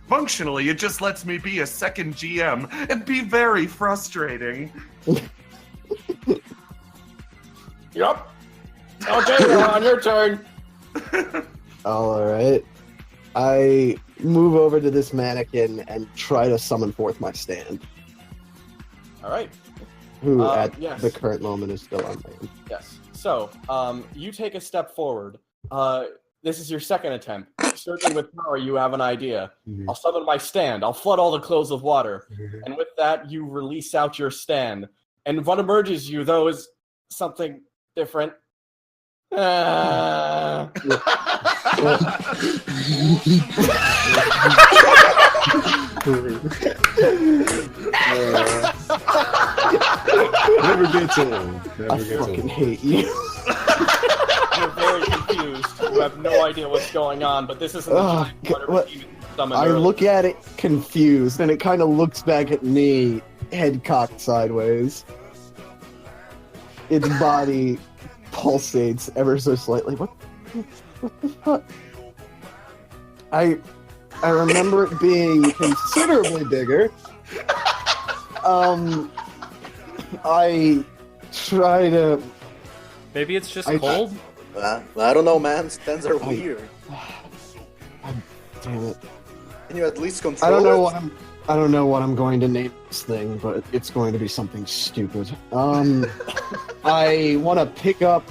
S2: Functionally, it just lets me be a second GM and be very frustrating.
S4: Yup. Okay, on your turn.
S1: Alright. I move over to this mannequin and try to summon forth my stand.
S4: Alright.
S1: Who, at the current moment, is still unmanned.
S4: Yes. So, you take a step forward. This is your second attempt. Certainly with power, you have an idea.
S6: Mm-hmm.
S4: I'll summon my stand. I'll flood all the clothes with water. And with that, you release out your stand. And what emerges you, though, is something different.
S6: Never gets old.
S1: I fucking hate you.
S4: You're very confused. You have no idea what's going on, but this isn't the
S1: I look at it confused, and it kind of looks back at me, head cocked sideways. Its body pulsates ever so slightly. What the fuck? I remember it being considerably bigger. I try to...
S3: Maybe it's just cold?
S5: I don't know, man. Stands are weird.
S1: Damn it.
S5: Can you at least control
S1: I don't know
S5: it?
S1: I don't know what I'm going to name this thing, but it's going to be something stupid. I want to pick up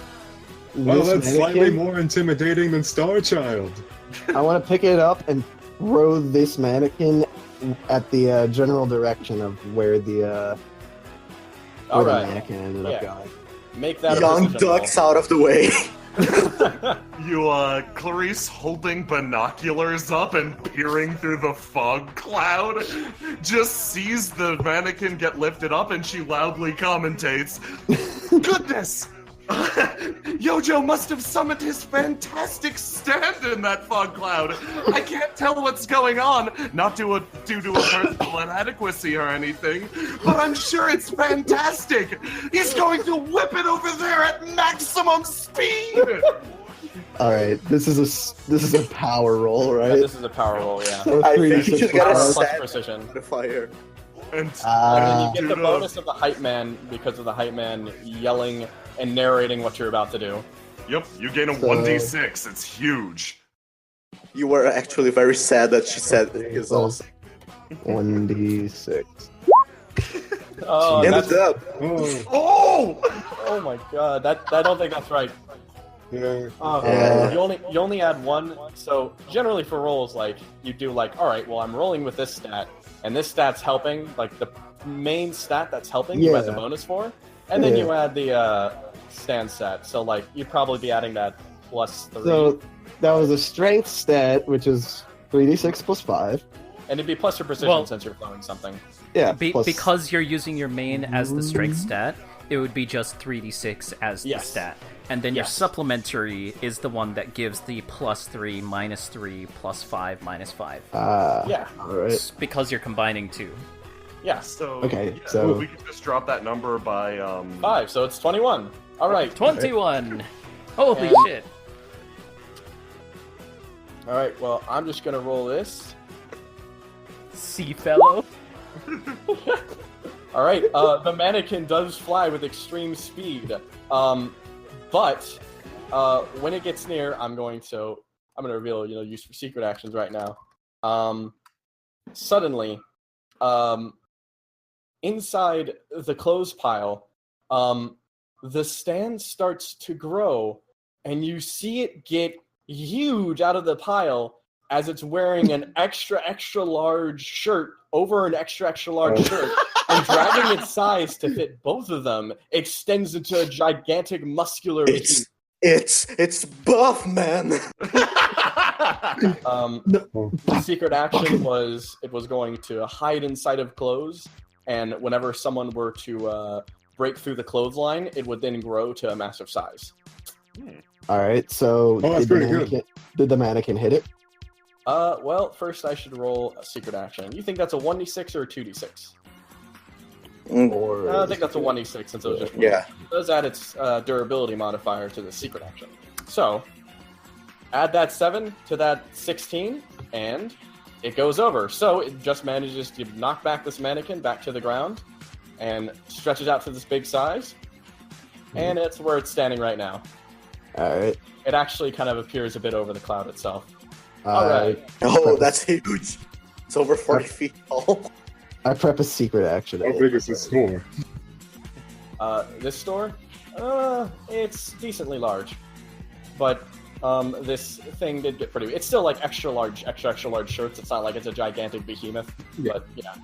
S6: Well,
S1: this
S6: that's slightly
S1: mannequin.
S6: more intimidating than Starchild.
S1: I want to pick it up and throw this mannequin at the general direction of where the mannequin ended up going.
S4: Make that
S5: Young ducks out of the way.
S2: You, Clarice holding binoculars up and peering through the fog cloud, just sees the mannequin get lifted up and she loudly commentates, "Goodness! Yojo must have summoned his fantastic stand in that fog cloud. I can't tell what's going on, not due to a personal inadequacy or anything, but I'm sure it's fantastic. He's going to whip it over there at maximum speed."
S1: All right, this is a power roll, right?
S4: Yeah, this is a power roll, yeah.
S1: So
S5: I
S1: 3d6
S5: think you got a
S4: Power plus
S5: set
S4: precision.
S5: the fire.
S2: And
S4: then you get the
S2: dude,
S4: bonus of the hype man because of the hype man yelling and narrating what you're about to do.
S2: Yep, you gain a 1d6. It's huge.
S5: You were actually very sad that she said it is awesome.
S1: 1d6.
S4: Oh,
S5: Ended up.
S4: Oh my god, I don't think that's right.
S6: Yeah.
S4: You only add one. So generally for rolls, like you do like, all right, well I'm rolling with this stat, and this stat's helping, like the main stat that's helping you add the bonus for, and then you add the stand stat. So like you'd probably be adding that +3.
S1: So that was a strength stat, which is 3d6 plus 5.
S4: And it'd be plus your precision since you're throwing something.
S1: Yeah,
S3: because you're using your main as the strength stat, it would be just 3d6 as the stat. And then your supplementary is the one that gives the +3, -3, +5, -5.
S4: Yeah.
S1: Alright.
S3: Because you're combining two.
S4: Yeah.
S2: So
S1: so
S2: we can just drop that number by
S4: 5, so it's 21. Alright.
S3: 21! Holy shit.
S4: Alright, well, I'm just gonna roll this.
S3: Sea fellow.
S4: Alright, the mannequin does fly with extreme speed. But when it gets near, I'm gonna reveal, use for secret actions right now. Suddenly, inside the clothes pile, the stand starts to grow, and you see it get huge out of the pile as it's wearing an extra large shirt over an extra large shirt, and dragging its size to fit both of them extends into a gigantic muscular behemoth.
S5: It's buff, man.
S4: The secret action was it was going to hide inside of clothes, and whenever someone were to break through the clothesline, it would then grow to a massive size.
S1: Alright, so did the mannequin hit it?
S4: Well, first I should roll a secret action. You think that's a 1d6 or a 2d6? I think that's a 1d6 since it was just it does add its durability modifier to the secret action. So, add that 7 to that 16, and it goes over. So, it just manages to knock back this mannequin back to the ground, and stretches out to this big size, and it's where it's standing right now.
S1: Alright.
S4: It actually kind of appears a bit over the cloud itself. Alright.
S5: Oh, that's huge. It's over 40 feet tall.
S1: I prep a secret action.
S6: How big is this store?
S4: This store? It's decently large. But, this thing did get pretty... It's still, like, extra large shirts. It's not like it's a gigantic behemoth.
S1: Yeah.
S4: But, yeah.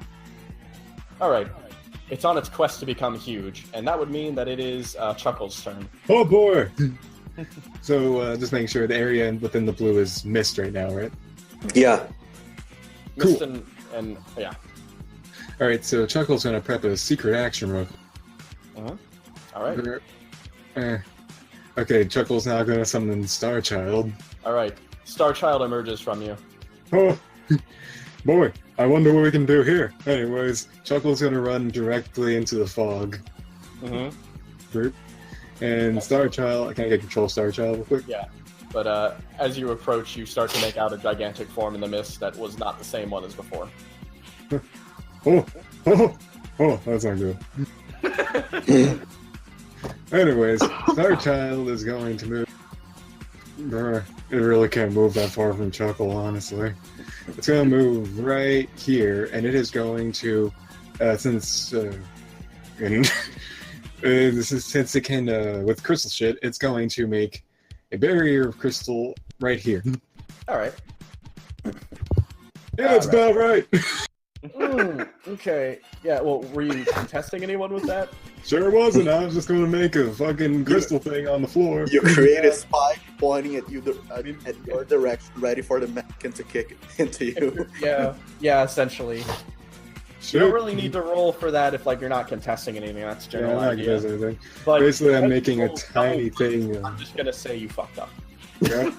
S4: Alright. It's on its quest to become huge, and that would mean that it is Chuckle's turn.
S6: Oh boy! So, just making sure the area within the blue is mist right now, right?
S5: Yeah.
S4: Mist
S6: Cool.
S4: and yeah.
S6: Alright, so Chuckle's gonna prep a secret action real quick.
S4: Alright.
S6: Okay, Chuckle's now gonna summon Starchild.
S4: Alright. Starchild emerges from you.
S6: Oh, boy, I wonder what we can do here. Anyways, Chuckle's gonna run directly into the fog.
S4: Mm-hmm.
S6: And Starchild, can I get control of Starchild real quick?
S4: Yeah. But as you approach, you start to make out a gigantic form in the mist that was not the same one as before.
S6: Oh, that's not good. Anyways, Starchild is going to move. It really can't move that far from Chuckle, honestly. It's going to move right here, and it is going to, since it can, with crystal shit, it's going to make a barrier of crystal right here.
S4: Alright.
S6: Yeah, it's about right.
S4: Okay. Yeah, well, were you testing anyone with that?
S5: Sure wasn't. I was just going to make a fucking crystal thing on the floor. You create a spike pointing at you, at your direction, ready for the mannequin to kick into you.
S4: Yeah, essentially. You don't really need to roll for that if you're not contesting anything. That's the general idea.
S6: Anything.
S4: But
S6: basically, I'm making a tiny thing.
S4: I'm just gonna say you fucked up.
S6: Yeah.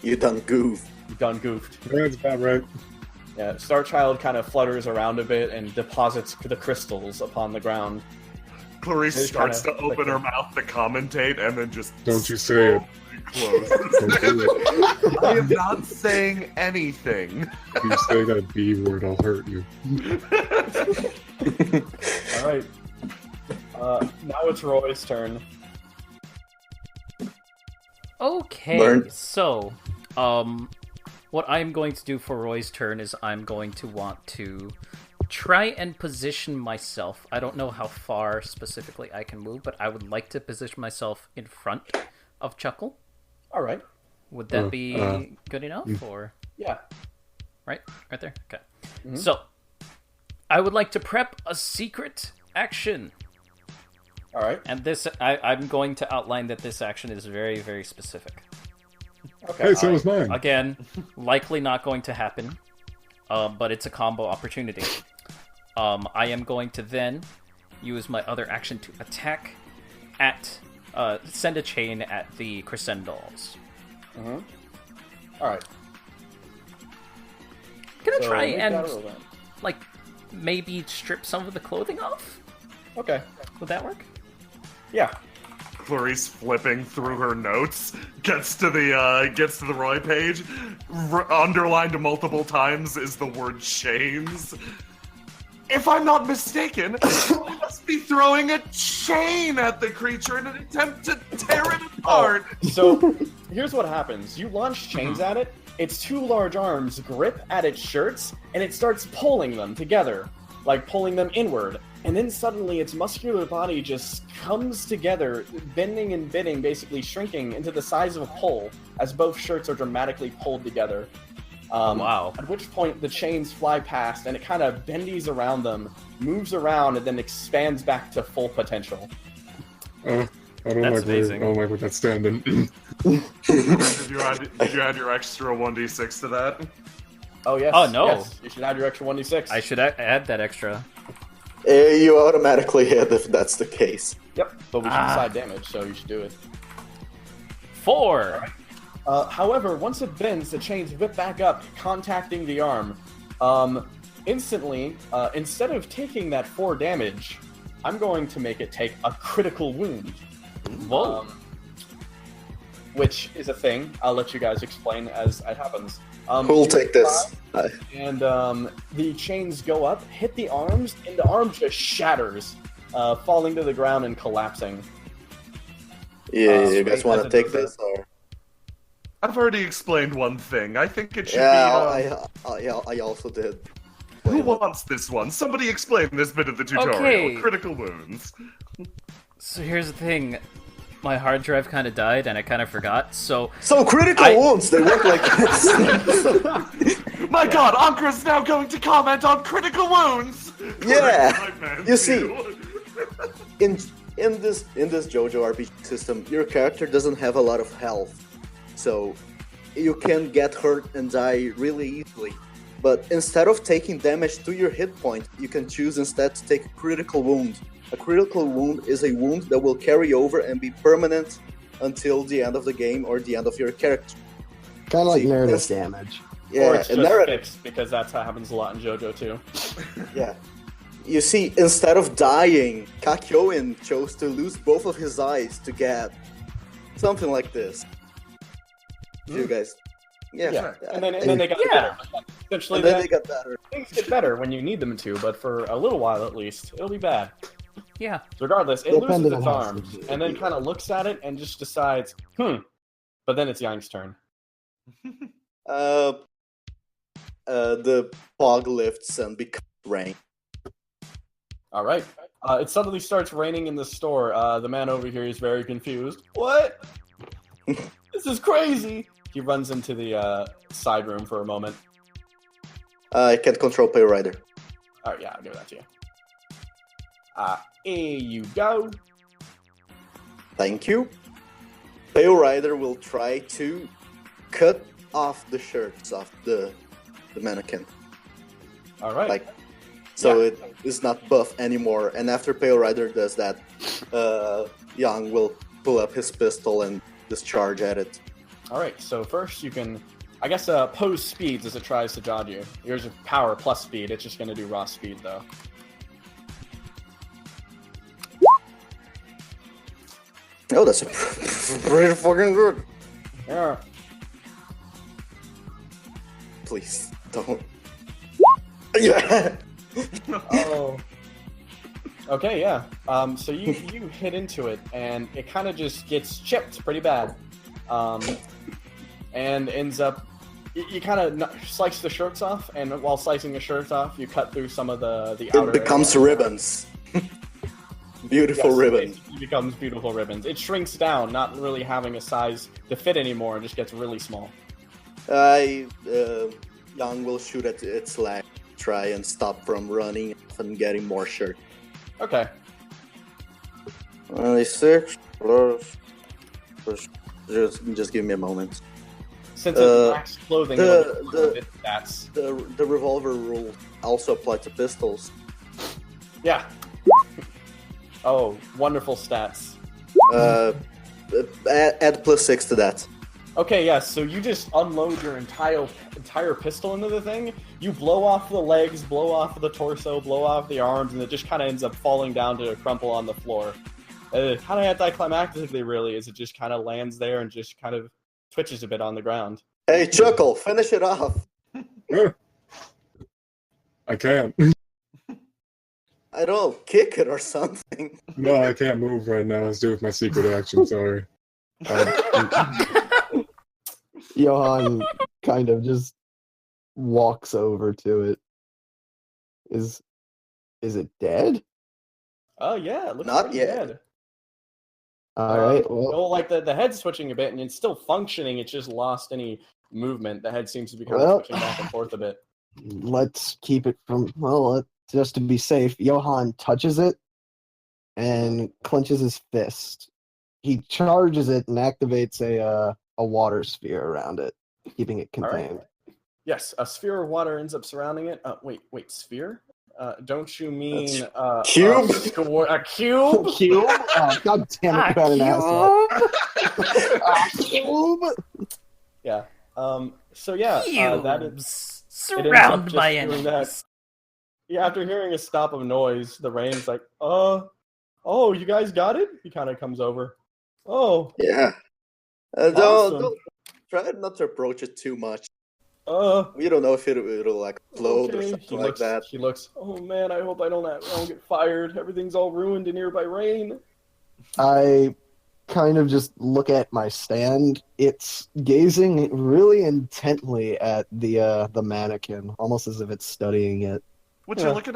S5: You done goofed.
S4: You done goofed.
S6: That's about right.
S4: Yeah, Starchild kind of flutters around a bit and deposits the crystals upon the ground.
S2: Clarice starts to open her mouth to commentate and then just...
S6: Don't you say it.
S2: close. I am not saying anything.
S6: If you say that B word, I'll hurt you.
S4: All right. Now it's Roy's turn.
S3: Okay,
S5: Burn.
S3: so, what I'm going to do for Roy's turn is I'm going to want to try and position myself. I don't know how far specifically I can move, but I would like to position myself in front of Chuckle.
S4: All right.
S3: Would that be good enough, or?
S4: Yeah.
S3: Right there? Okay.
S4: Mhm.
S3: So, I would like to prep a secret action.
S4: All right.
S3: And this, I'm going to outline that this action is very, very specific.
S4: Okay.
S6: Hey, so was mine.
S3: Again, likely not going to happen, but it's a combo opportunity. I am going to then use my other action to attack at, send a chain at the Crescendolls.
S4: Mm-hmm. All right.
S3: Gonna
S4: So
S3: try
S4: make
S3: and,
S4: that roll then.
S3: like, maybe strip some of the clothing off?
S4: Okay.
S3: Would that work?
S4: Yeah.
S2: Clarice flipping through her notes gets to the Roy page. Underlined multiple times is the word chains. If I'm not mistaken, I must be throwing a chain at the creature in an attempt to tear it apart.
S4: So here's what happens: you launch chains at it. Its two large arms grip at its shirts, and it starts pulling them together, like pulling them inward. And then suddenly its muscular body just comes together, bending and bitting, basically shrinking into the size of a pole as both shirts are dramatically pulled together.
S3: Wow.
S4: At which point the chains fly past and it kind of bendies around them, moves around, and then expands back to full potential.
S6: I don't
S3: That's
S6: like
S3: amazing.
S6: I don't like what that's standing.
S2: Did you add your extra 1d6 to that?
S4: Oh, yes.
S3: Oh, no.
S4: Yes, you should add your extra 1d6.
S3: I should add that extra.
S5: You automatically hit if that's the case.
S4: Yep, but we should decide damage, so you should do it.
S3: 4!
S4: However, once it bends, the chains whip back up, contacting the arm. Instantly, instead of taking that 4 damage, I'm going to make it take a critical wound.
S3: Whoa.
S4: Which is a thing. I'll let you guys explain as it happens.
S5: Who'll take this?
S4: And the chains go up, hit the arms, and the arm just shatters, falling to the ground and collapsing.
S5: Yeah, you guys
S4: Sweet.
S5: want to
S4: As
S5: take
S4: it does
S5: this or?
S2: I've already explained one thing. I think it should
S5: Yeah, I also did.
S2: be. Who wants this one? Somebody explain this bit of the tutorial.
S3: Okay.
S2: Critical wounds.
S3: So here's the thing. My hard drive kind of died, and I kind of forgot, so...
S5: So critical wounds, they work like this.
S2: My god, Ankra's now going to comment on critical wounds!
S5: Yeah.
S2: Correct, man,
S5: You see,
S2: you.
S5: in this JoJo RPG system, your character doesn't have a lot of health, so you can get hurt and die really easily. But instead of taking damage to your hit point, you can choose instead to take a critical wound. A critical wound is a wound that will carry over and be permanent until the end of the game or the end of your character.
S1: Kind of like
S5: See,
S1: narrative damage.
S5: Yeah,
S4: Or it's
S5: and
S4: just
S5: narrative.
S4: fixed, because that's how happens a lot in JoJo too.
S5: Yeah. You see, instead of dying, Kakyoin chose to lose both of his eyes to get something like this. You guys. Yeah.
S4: Yeah, and then they got better. Essentially,
S5: And then they got better.
S4: things get better when you need them to, but for a little while at least, it'll be bad.
S3: Yeah.
S4: Regardless, it loses
S1: Depending
S4: its
S1: on how
S4: arms,
S1: severe
S4: and then
S1: it
S4: kind of looks at it and just decides, But then it's Yang's turn.
S5: The fog lifts and becomes rain.
S4: All right. It suddenly starts raining in the store. The man over here is very confused. What? This is crazy. He runs into the side room for a moment.
S5: I can't control Pale Rider.
S4: All right, yeah, I'll give that to you. Here you go.
S5: Thank you. Pale Rider will try to cut off the shirts of the mannequin.
S4: All right.
S5: Like, so it is not buff anymore. And after Pale Rider does that, Yang will pull up his pistol and discharge at it.
S4: All right, so first you can, I guess, pose speeds as it tries to dodge you. Yours is power plus speed. It's just going to do raw speed, though.
S5: Oh, that's pretty fucking good.
S4: Yeah.
S5: Please don't. Yeah.
S4: Oh. Okay, yeah. So you hit into it, and it kind of just gets chipped pretty bad, and ends up. You kind of slice the shirts off, and while slicing the shirts off, you cut through some of the outer.
S5: It becomes ribbons. Beautiful ribbon.
S4: It becomes beautiful ribbons. It shrinks down, not really having a size to fit anymore, and just gets really small.
S5: Young will shoot at its leg, try and stop from running and getting more shirt.
S4: Okay.
S5: 26 plus. Just give me a moment.
S4: Since it lacks clothing, stats.
S5: The revolver rule also applies to pistols.
S4: Yeah. Oh, wonderful stats.
S5: Add +6 to that.
S4: Okay, yeah, so you just unload your entire pistol into the thing, you blow off the legs, blow off the torso, blow off the arms, and it just kind of ends up falling down to a crumple on the floor. Kind of anticlimactically, really, as it just kind of lands there and just kind of twitches a bit on the ground.
S5: Hey, Chuckle, finish it off.
S6: I can't.
S5: I don't know, kick it or something.
S6: No, I can't move right now. Let's do it with my secret action, sorry.
S1: Johan kind of just walks over to it. Is it dead?
S4: Oh yeah, it looks
S5: Not
S4: pretty
S5: yet.
S4: dead.
S1: Alright, well,
S4: Well, like the head's switching a bit, and it's still functioning. It's just lost any movement. The head seems to be kind of switching back and forth a bit.
S1: let's keep it from, just to be safe, Johan touches it and clenches his fist. He charges it and activates a water sphere around it, keeping it contained.
S4: Right. Yes, a sphere of water ends up surrounding it. Wait, sphere? Don't you mean
S5: cube?
S4: A cube?
S1: Cube? Oh, God damn it, got an asshole. A cube?
S4: Yeah. So yeah, that is
S3: surround my
S4: doing
S3: enemies.
S4: that. Yeah, after hearing a stop of noise, the rain's like, oh, you guys got it? He kind of comes over. Oh.
S5: Yeah.
S4: Awesome.
S5: Don't try not to approach it too much.
S4: We
S5: don't know if it'll like explode or something like that.
S4: He looks, oh man, I hope I don't get fired. Everything's all ruined in here by rain.
S1: I kind of just look at my stand. It's gazing really intently at the mannequin, almost as if it's studying it.
S2: What you looking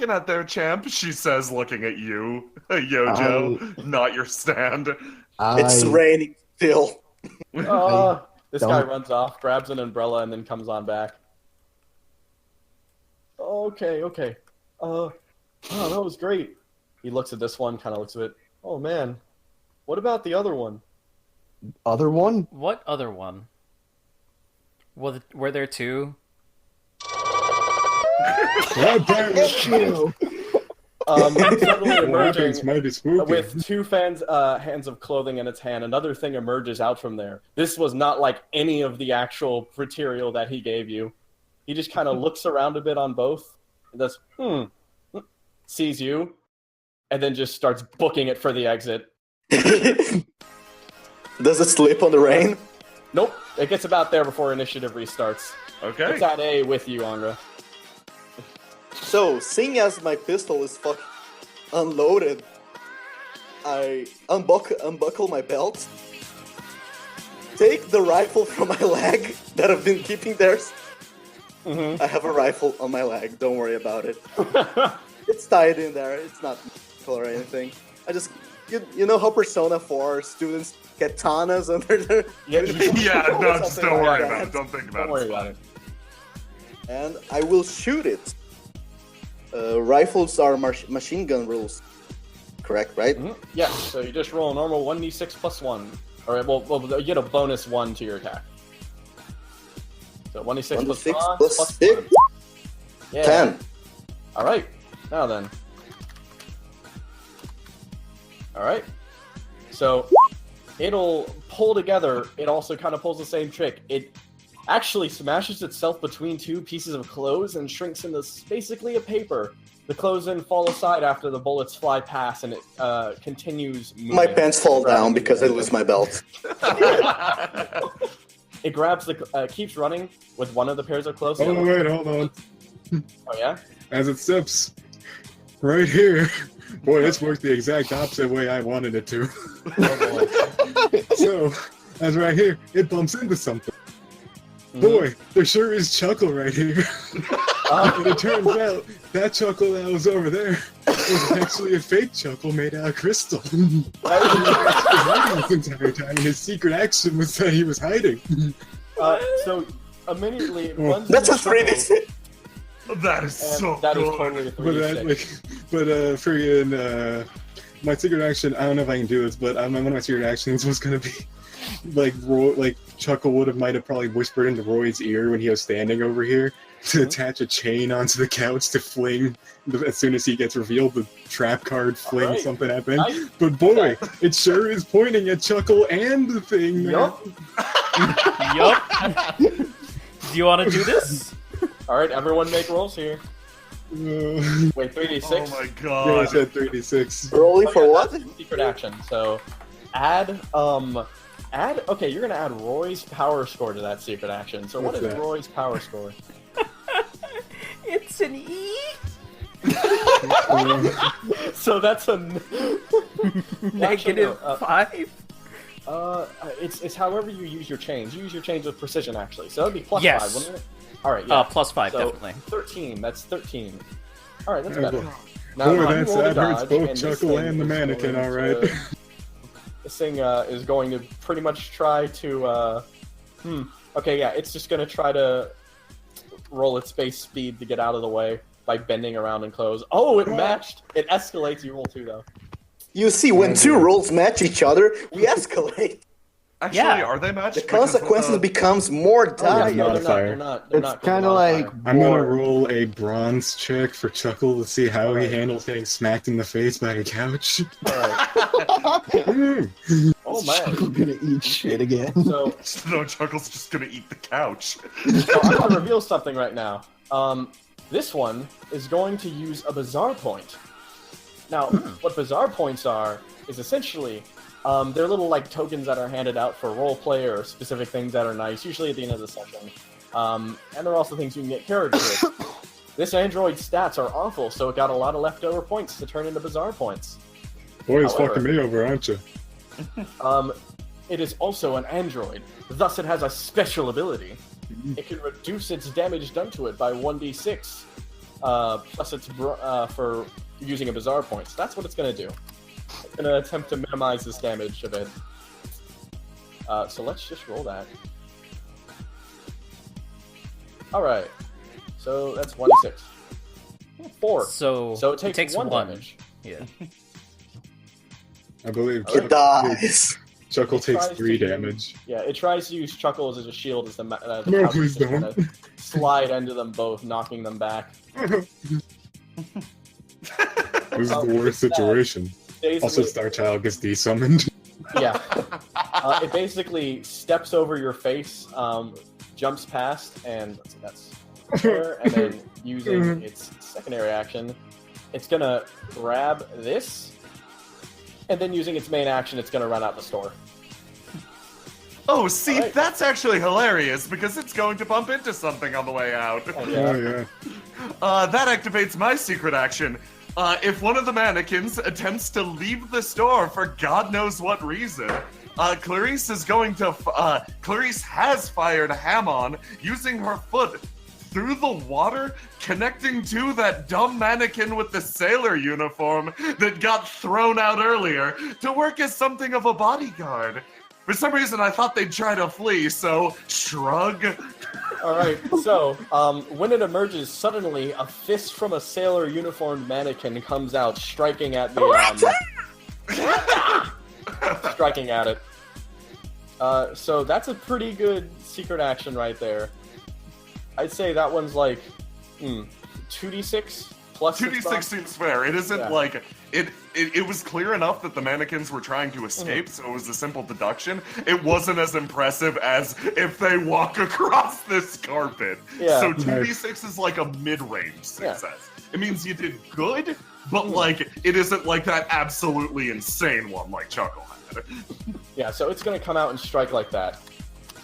S2: at there, champ? She says, looking at you, Yojo, not your stand.
S5: It's raining still.
S4: This guy runs off, grabs an umbrella, and then comes on back. Okay. Oh, that was great. He looks at this one, kind of looks at it. Oh man, what about the other one?
S1: Other one?
S3: What other one? Were there two?
S4: Suddenly emerging
S6: mighty spooky.
S4: with two hands of clothing in its hand, another thing emerges out from there. This was not like any of the actual material that he gave you. He just kind of looks around a bit on both, and does, sees you, and then just starts booking it for the exit.
S5: Does it slip on the rain?
S4: Nope, it gets about there before initiative restarts.
S2: Okay.
S4: It's at A with you, Angra.
S5: So, seeing as my pistol is unloaded, I unbuckle my belt, take the rifle from my leg that I've been keeping there.
S4: Mm-hmm.
S5: I have a rifle on my leg, don't worry about it. It's tied in there, it's not or anything. I just, you know how Persona 4 students get katanas under their...
S2: Yeah, no, just don't worry about it. Don't think about it.
S4: Don't worry about it.
S5: And I will shoot it. Rifles are machine gun rules. Correct, right?
S4: Mm-hmm. Yeah, so you just roll a normal 1d6 plus 1. Alright, well, you get a bonus 1 to your attack. So 1d6 plus 1 plus
S5: 6.
S4: 1. Yeah.
S5: 10.
S4: Alright, now then. Alright. So, it'll pull together. It also kind of pulls the same trick. It actually smashes itself between two pieces of clothes and shrinks into basically a paper. The clothes then fall aside after the bullets fly past, and it continues moving.
S5: My pants fall down because I lose my belt.
S4: It grabs keeps running with one of the pairs of clothes.
S6: Oh, wait, hold on.
S4: Oh, yeah?
S6: As it steps right here. Boy, this worked the exact opposite way I wanted it to.
S4: Oh, boy.
S6: So, as right here, it bumps into something. Boy, there sure is Chuckle right here. And it turns out that Chuckle that was over there was actually a fake Chuckle made out of crystal. He was hiding this entire time, and his secret action was that he was hiding.
S4: So immediately it runs.
S5: That's a
S4: into
S5: 3D6.
S2: That is so
S4: That is
S2: good.
S4: totally a
S6: But
S4: 3D6.
S6: friggin', my secret action, I don't know if I can do this, but one of my secret actions was gonna be, Chuckle might have probably whispered into Roy's ear when he was standing over here to attach a chain onto the couch to fling, as soon as he gets revealed, the trap card fling something at him. But boy, it sure is pointing at Chuckle and the thing.
S4: Yup.
S3: Yup. Do you want to do this?
S4: Alright, everyone make rolls here. Wait, 3d6?
S2: Oh my
S6: Yeah, I
S2: god.
S6: said 3d6.
S5: Rolling for what?
S4: Secret action. So add okay, you're gonna add Roy's power score to that secret action. So what
S6: What's
S4: is
S6: that?
S4: Roy's power score?
S3: It's an E.
S4: So that's a
S3: Negative 5.
S4: it's however you use your chains. You use your chains with precision actually. So that'd be plus
S3: Yes.
S4: 5, wouldn't it? Alright, yeah.
S3: Plus 5,
S4: So,
S3: definitely.
S4: 13, that's 13. Alright, that's
S6: Yeah,
S4: better.
S6: boy.
S4: Now,
S6: Boy,
S4: you
S6: that
S4: roll to
S6: hurts
S4: dodge,
S6: both
S4: and this
S6: Chuckle
S4: thing
S6: and the
S4: is
S6: mannequin,
S4: going
S6: alright.
S4: to- This thing is going to pretty much try to, Okay, yeah, it's just going to try to roll its base speed to get out of the way by bending around and close. Oh, it matched! It escalates. You roll 2, though.
S5: You see, when two rolls match each other, we escalate.
S2: Actually,
S3: Yeah.
S2: are they matched?
S5: The
S2: Because
S5: consequences becomes more
S6: yeah,
S5: dire.
S6: no.
S4: They're not. They're
S1: It's
S4: not
S1: kind of like
S6: I'm gonna
S1: war.
S6: roll a bronze check for Chuckle to see how he handles getting smacked in the face by a couch.
S4: Alright. Oh, man.
S1: I'm gonna eat shit again.
S4: So,
S2: No, Chuckle's just gonna eat the couch.
S4: so I'm going to reveal something right now. This one is going to use a Bazaar point. Now, what Bazaar points are is essentially they're little like tokens that are handed out for roleplay or specific things that are nice, usually at the end of the session. And they're also things you can get characters with. This android's stats are awful, so it got a lot of leftover points to turn into Bazaar points.
S6: Boy, it's
S4: However-
S6: fucking me over, aren't you?
S4: It is also an android, thus it has a special ability. It can reduce its damage done to it by 1d6, plus it's for using a Bazaar point. So that's what it's going to do. It's going to attempt to minimize this damage a bit. So let's just roll that. Alright, so that's 1d6. 4.
S3: So
S4: it takes 1 damage.
S3: Yeah.
S6: I believe
S5: It dies.
S6: Chuckle
S4: It
S6: takes
S4: tries
S6: 3
S4: to-
S6: damage.
S4: Yeah, it tries to use Chuckles as a shield as the
S6: No,
S4: pouch
S6: please
S4: is just
S6: don't.
S4: gonna slide into them both, knocking them back.
S6: This is the worst situation. Also, Star Child gets desummoned.
S4: Yeah. It basically steps over your face, jumps past, and let's see, that's there, and then using its secondary action, it's gonna grab this, and then using its main action, it's gonna run out the store.
S2: Oh, see,
S4: Alright.
S2: that's actually hilarious because it's going to bump into something on the way out.
S4: Oh,
S6: Oh,
S4: yeah.
S6: yeah.
S2: That activates my secret action. If one of the mannequins attempts to leave the store for God knows what reason, Clarice is going to. Clarice has fired Hamon using her foot through the water, connecting to that dumb mannequin with the sailor uniform that got thrown out earlier to work as something of a bodyguard. For some reason, I thought they'd try to flee, so shrug.
S4: Alright, so, when it emerges, suddenly a fist from a sailor uniformed mannequin comes out, striking at the, striking at it. So that's a pretty good secret action right there. I'd say that one's like, 2d6 plus
S2: 2d6 seems fair. It isn't
S4: Yeah.
S2: like it was clear enough that the mannequins were trying to escape, so it was a simple deduction. It wasn't as impressive as if they walk across this carpet.
S4: Yeah.
S2: So 2d6 is like a mid-range
S4: Yeah.
S2: success. It means you did good, but like it isn't like that absolutely insane one like Chuckle had.
S4: Yeah, so it's going to come out and strike like that.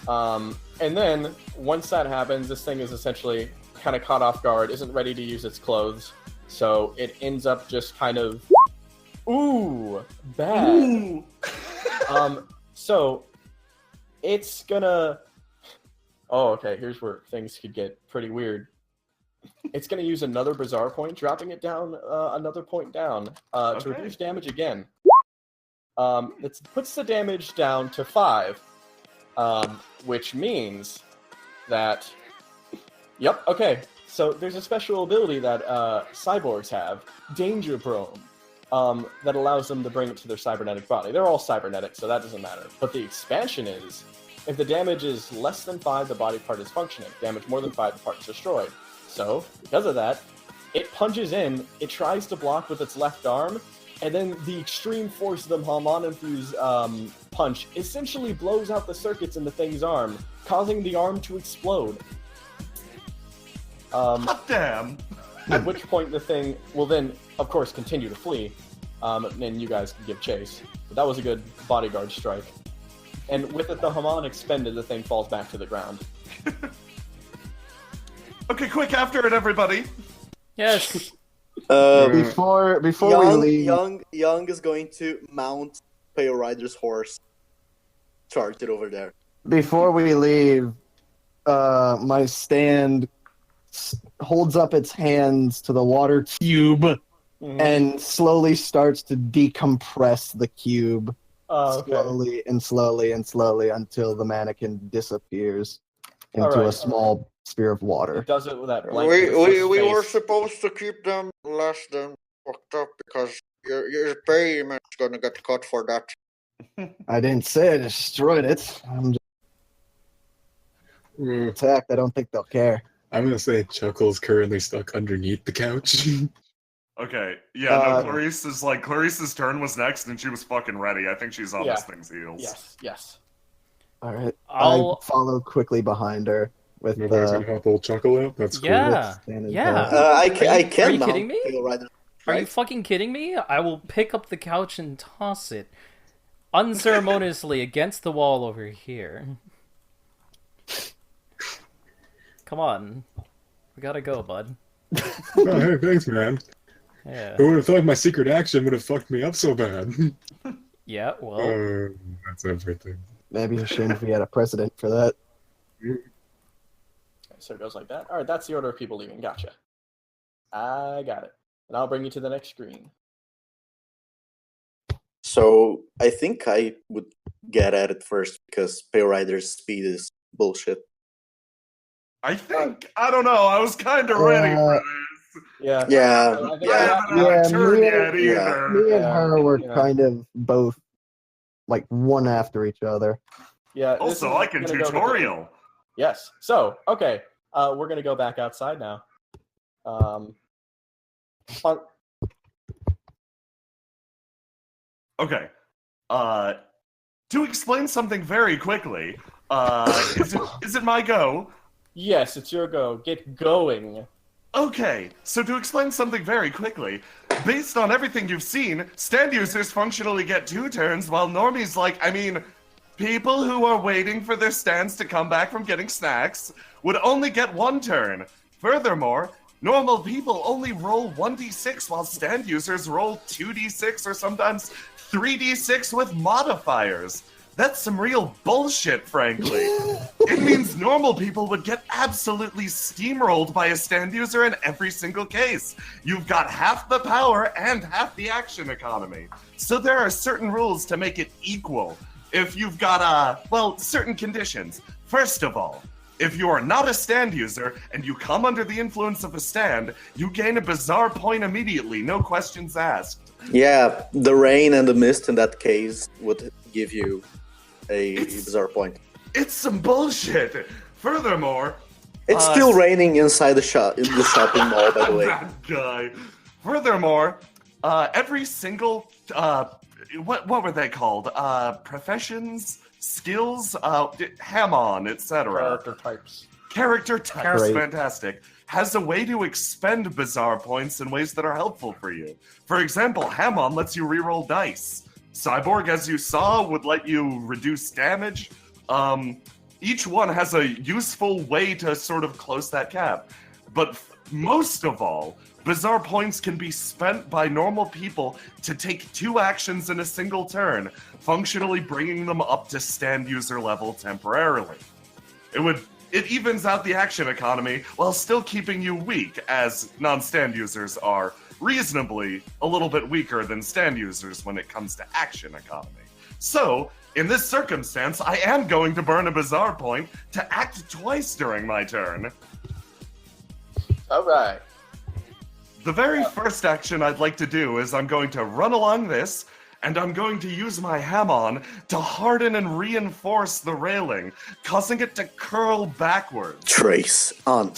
S4: And then, once that happens, this thing is essentially kind of caught off guard, isn't ready to use its clothes, so it ends up just kind of... Ooh! Bad! Ooh. So, it's gonna... Oh, okay, here's where things could get pretty weird. It's gonna use another Bizarre Point, dropping it down another point down to reduce damage again. It puts the damage down to 5. Which means that... Yep, okay. So there's a special ability that cyborgs have, Danger Prone, that allows them to bring it to their cybernetic body. They're all cybernetic, so that doesn't matter. But the expansion is, if the damage is less than 5, the body part is functioning. Damage more than 5, the part is destroyed. So, because of that, it punches in, it tries to block with its left arm, and then the extreme force of the Harmon-infused punch essentially blows out the circuits in the thing's arm, causing the arm to explode.
S2: Hot damn!
S4: At which point the thing will then, of course, continue to flee, and you guys can give chase. But that was a good bodyguard strike. And with it, the Hamon expended, the thing falls back to the ground.
S2: Okay, quick after it, everybody!
S3: Yes!
S1: Before we leave...
S5: Young is going to mount Pale Rider's horse. Charge it over there.
S1: Before we leave, my stand holds up its hands to the water cube and slowly starts to decompress the cube. Slowly and slowly and slowly until the mannequin disappears into a small sphere of water.
S4: It does it with that
S7: blanket. We were supposed to keep them less than fucked up because your payment's gonna get cut for that.
S1: I didn't say I destroyed it. I'm just attacked. I don't think they'll care.
S6: I'm gonna say Chuckle's currently stuck underneath the couch.
S2: Okay, yeah, no, Clarice's turn was next, and she was fucking ready. I think she's on this thing's heels.
S4: Yes.
S1: All right, I'll follow quickly behind her with
S6: gonna help old Chuckle out. That's cool.
S3: Yeah.
S5: I can.
S3: Are you kidding me? Are you fucking kidding me? I will pick up the couch and toss it unceremoniously against the wall over here. Come on, we gotta go, bud.
S6: Oh, hey, thanks, man.
S3: Yeah.
S6: Who would have thought my secret action would have fucked me up so bad?
S3: Yeah, well...
S6: that's everything.
S1: Maybe a shame if we had a precedent for that.
S4: So it goes like that. Alright, that's the order of people leaving. Gotcha. I got it. And I'll bring you to the next screen.
S5: So, I think I would get at it first because Pale Rider's speed is bullshit.
S2: I think, I don't know, I was kind of ready for this.
S4: Yeah.
S1: Me and her were kind of both like one after each other.
S4: Yeah.
S2: Also, I can tutorial.
S4: Yes. So, okay, we're gonna go back outside now.
S2: Okay. To explain something very quickly, is it my go?
S4: Yes, it's your go. Get going.
S2: Okay, so to explain something very quickly, based on everything you've seen, stand users functionally get 2 turns, while normies people who are waiting for their stands to come back from getting snacks would only get 1 turn. Furthermore, normal people only roll 1d6 while stand users roll 2d6 or sometimes 3d6 with modifiers. That's some real bullshit, frankly. It means normal people would get absolutely steamrolled by a stand user in every single case. You've got half the power and half the action economy. So there are certain rules to make it equal. If you've got, certain conditions. First of all, if you are not a stand user and you come under the influence of a stand, you gain a bizarre point immediately, no questions asked.
S5: Yeah, the rain and the mist in that case would give you a bizarre point.
S2: It's some bullshit. Furthermore,
S5: it's still raining inside the shopping mall, by the way.
S2: That guy. Furthermore, every single what were they called? Professions, skills, Hamon, etc.
S4: Character types.
S2: Fantastic. has a way to expend bizarre points in ways that are helpful for you. For example, Hamon lets you reroll dice. Cyborg, as you saw, would let you reduce damage. Each one has a useful way to sort of close that gap. But most of all, bizarre points can be spent by normal people to take 2 actions in a single turn, functionally bringing them up to stand user level temporarily. It evens out the action economy while still keeping you weak, as non-stand users are reasonably a little bit weaker than stand users when it comes to action economy. So, in this circumstance, I am going to burn a bizarre point to act twice during my turn.
S4: Alright.
S2: The very first action I'd like to do is I'm going to run along this, and I'm going to use my Hamon to harden and reinforce the railing, causing it to curl backwards.
S5: Trace on.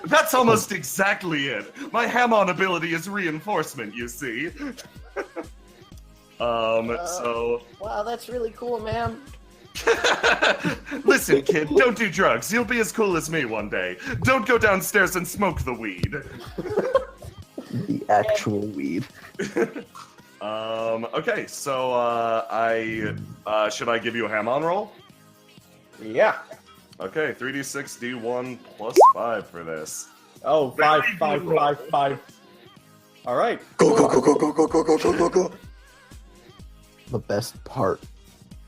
S2: That's almost exactly it. My Hamon ability is reinforcement, you see. So...
S8: Wow, that's really cool, man.
S2: Listen, kid, don't do drugs. You'll be as cool as me one day. Don't go downstairs and smoke the weed.
S1: The actual weed.
S2: Okay, so, should I give you a Hamon roll?
S4: Yeah.
S2: Okay, 3d6 d1 plus 5 for this.
S4: Oh, 5, 5, 5, 5. Alright.
S5: Go.
S1: The best part.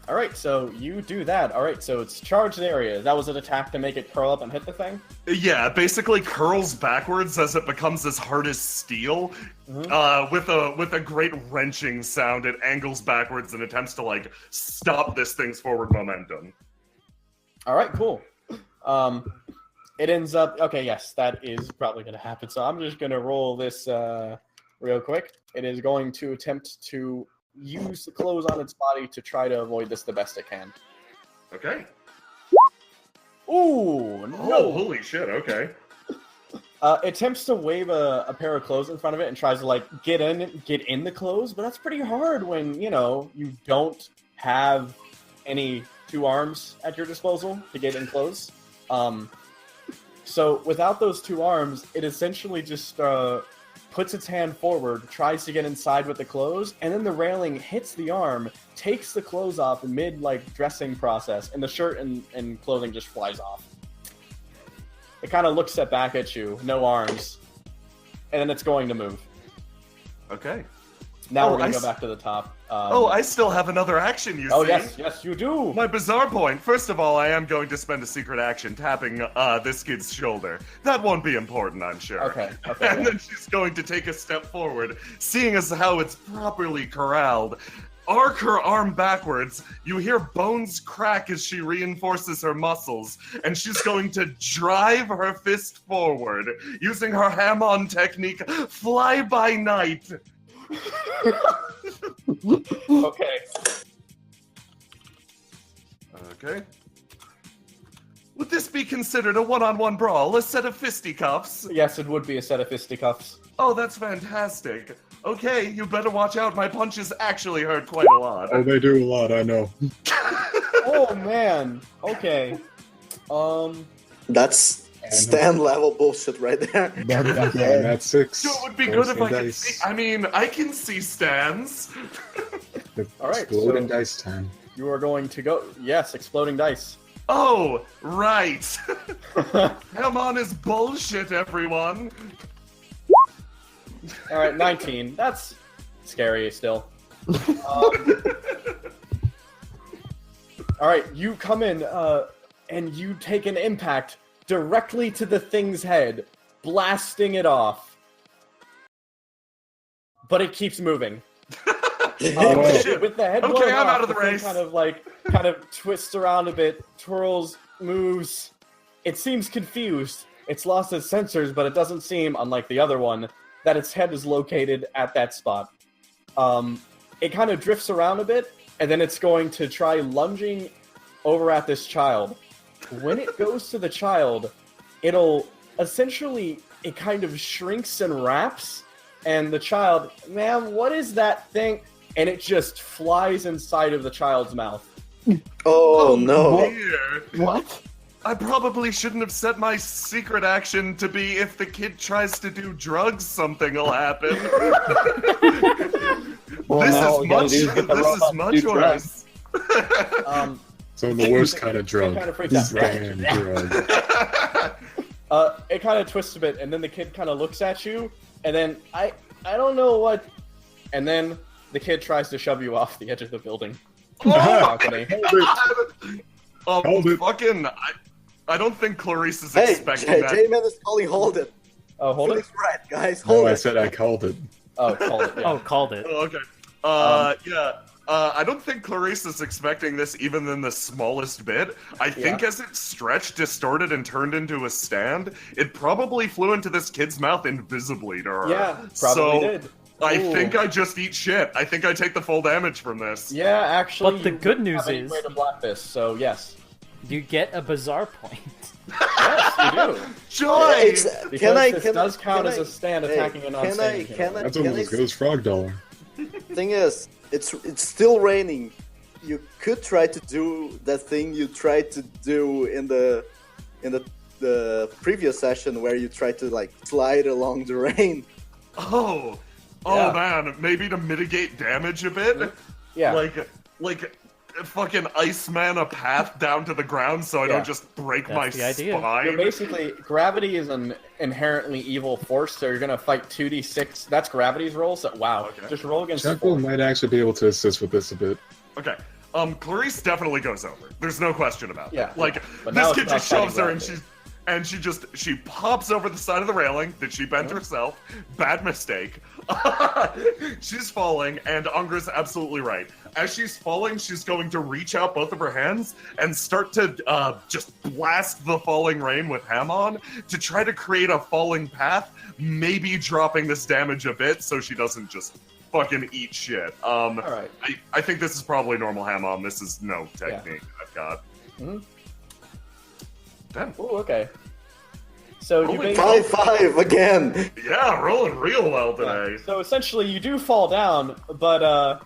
S4: Alright, so you do that. Alright, so it's charged area. That was an attack to make it curl up and hit the thing?
S2: Yeah, it basically curls backwards as it becomes as hard as steel. With a great wrenching sound, it angles backwards and attempts to, like, stop this thing's forward momentum.
S4: Alright, cool. It ends up... Okay, yes, that is probably going to happen. So I'm just going to roll this real quick. It is going to attempt to use the clothes on its body to try to avoid this the best it can.
S2: Okay.
S4: Ooh, no!
S2: Oh, holy shit, okay.
S4: It attempts to wave a pair of clothes in front of it and tries to, like, get in the clothes, but that's pretty hard when, you know, you don't have any 2 arms at your disposal to get in clothes. So without those 2 arms, it essentially just puts its hand forward, tries to get inside with the clothes, and then the railing hits the arm, takes the clothes off mid, like, dressing process, and the shirt and clothing just flies off. It kind of looks back at you, no arms, and then it's going to move.
S2: Okay.
S4: Now we're going to go back to the top.
S2: I still have another action, you see.
S4: Oh, yes, you do.
S2: My bizarre point. First of all, I am going to spend a secret action tapping this kid's shoulder. That won't be important, I'm sure.
S4: Okay.
S2: And then she's going to take a step forward, seeing as how it's properly corralled. Arc her arm backwards. You hear bones crack as she reinforces her muscles, and she's going to drive her fist forward, using her Hamon technique, Fly by Night.
S4: Okay.
S2: Okay. Would this be considered a one-on-one brawl, a set of fisticuffs?
S4: Yes, it would be a set of fisticuffs.
S2: Oh, that's fantastic. Okay, you better watch out. My punches actually hurt quite a lot.
S6: Oh, they do a lot, I know.
S4: Oh, man. Okay.
S5: That's stand level bullshit right there.
S6: That's 6.
S2: It would be good if I could see. I mean, I can see stands.
S4: All right.
S6: Exploding dice time.
S4: You are going to go. Yes, exploding dice.
S2: Oh, right. Hamon is bullshit, everyone.
S4: All right, 19. That's scary still. All right, you come in and you take an impact directly to the thing's head, blasting it off. But it keeps moving. With the head
S2: Okay, I'm out of the race.
S4: Kind of twists around a bit, twirls, moves. It seems confused. It's lost its sensors, but it doesn't seem, unlike the other one, that its head is located at that spot. It kind of drifts around a bit, and then it's going to try lunging over at this child. When it goes to the child, it'll essentially, it kind of shrinks and wraps, and the child, ma'am, what is that thing? And it just flies inside of the child's mouth.
S5: Oh no.
S2: Dear.
S1: What?
S2: I probably shouldn't have set my secret action to be if the kid tries to do drugs, something will happen. This is much worse.
S6: So the worst kind of drug.
S4: Kind of freaks out.
S6: Stand drug.
S4: It kind of twists a bit, and then the kid kind of looks at you, and then I don't know what, and then the kid tries to shove you off the edge of the building.
S2: Fucking, I don't think Clarice is expecting that.
S5: J-Man is calling hold it.
S4: Oh, hold it?
S5: Right, guys, hold it.
S6: I said I called it.
S4: Oh, called it. Yeah.
S3: Oh, called it.
S2: Oh, okay. I don't think Clarice is expecting this even in the smallest bit. I think as it stretched, distorted, and turned into a stand, it probably flew into this kid's mouth invisibly to her.
S4: Yeah, probably did.
S2: I think I just eat shit. I think I take the full damage from this.
S4: Yeah, actually.
S3: But the good news is,
S4: way to block this, so yes.
S3: You get a bizarre point.
S4: Yes, you do.
S2: Joy!
S4: Because this does count as a stand attacking a non-standing hero.
S6: That's almost as good as Frog Dollar.
S5: Thing is, it's still raining. You could try to do that thing you tried to do in the previous session where you tried to like slide along the rain.
S2: Oh man, maybe to mitigate damage a bit.
S4: Yeah.
S2: Like fucking Iceman a path down to the ground so I don't just break my spine.
S4: You're basically, gravity is an inherently evil force, so you're gonna fight 2d6. That's gravity's roll, so just roll against
S6: Chuckle might actually be able to assist with this a bit.
S2: Okay. Clarice definitely goes over. There's no question about that.
S4: But
S2: this kid just shoves her and she pops over the side of the railing that she bent herself. Bad mistake. She's falling, and Ungra's absolutely right. As she's falling, she's going to reach out both of her hands and start to just blast the falling rain with Hamon to try to create a falling path, maybe dropping this damage a bit so she doesn't just fucking eat shit.
S4: Alright.
S2: I think this is probably normal Hamon. This is no technique I've got.
S4: Mm-hmm.
S2: Damn.
S4: Ooh, okay. So you
S5: 5-5 again.
S2: Yeah, rolling real well today.
S4: Yeah. So essentially, you do fall down, but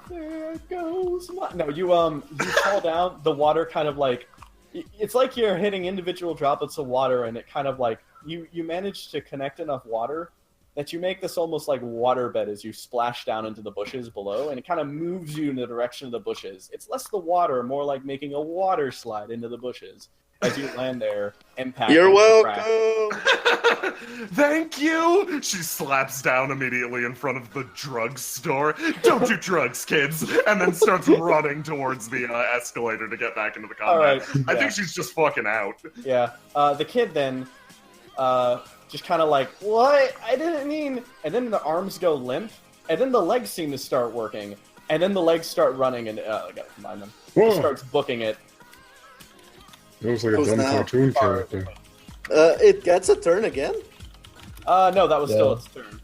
S4: there goes no. You fall down. The water kind of like it's like you're hitting individual droplets of water, and it kind of like you manage to connect enough water that you make this almost like waterbed as you splash down into the bushes below, and it kind of moves you in the direction of the bushes. It's less the water, more like making a water slide into the bushes. As you land there, impact.
S5: You're welcome.
S2: Thank you. She slaps down immediately in front of the drugstore. Don't do drugs, kids. And then starts running towards the escalator to get back into the combat.
S4: Right,
S2: I think she's just fucking out.
S4: Yeah. The kid then, just kind of like, what? I didn't mean. And then the arms go limp, and then the legs seem to start working, and then the legs start running, and I gotta combine them. He starts booking it.
S6: It looks like a dumb cartoon character.
S5: It gets a turn again?
S4: No, that was still its turn.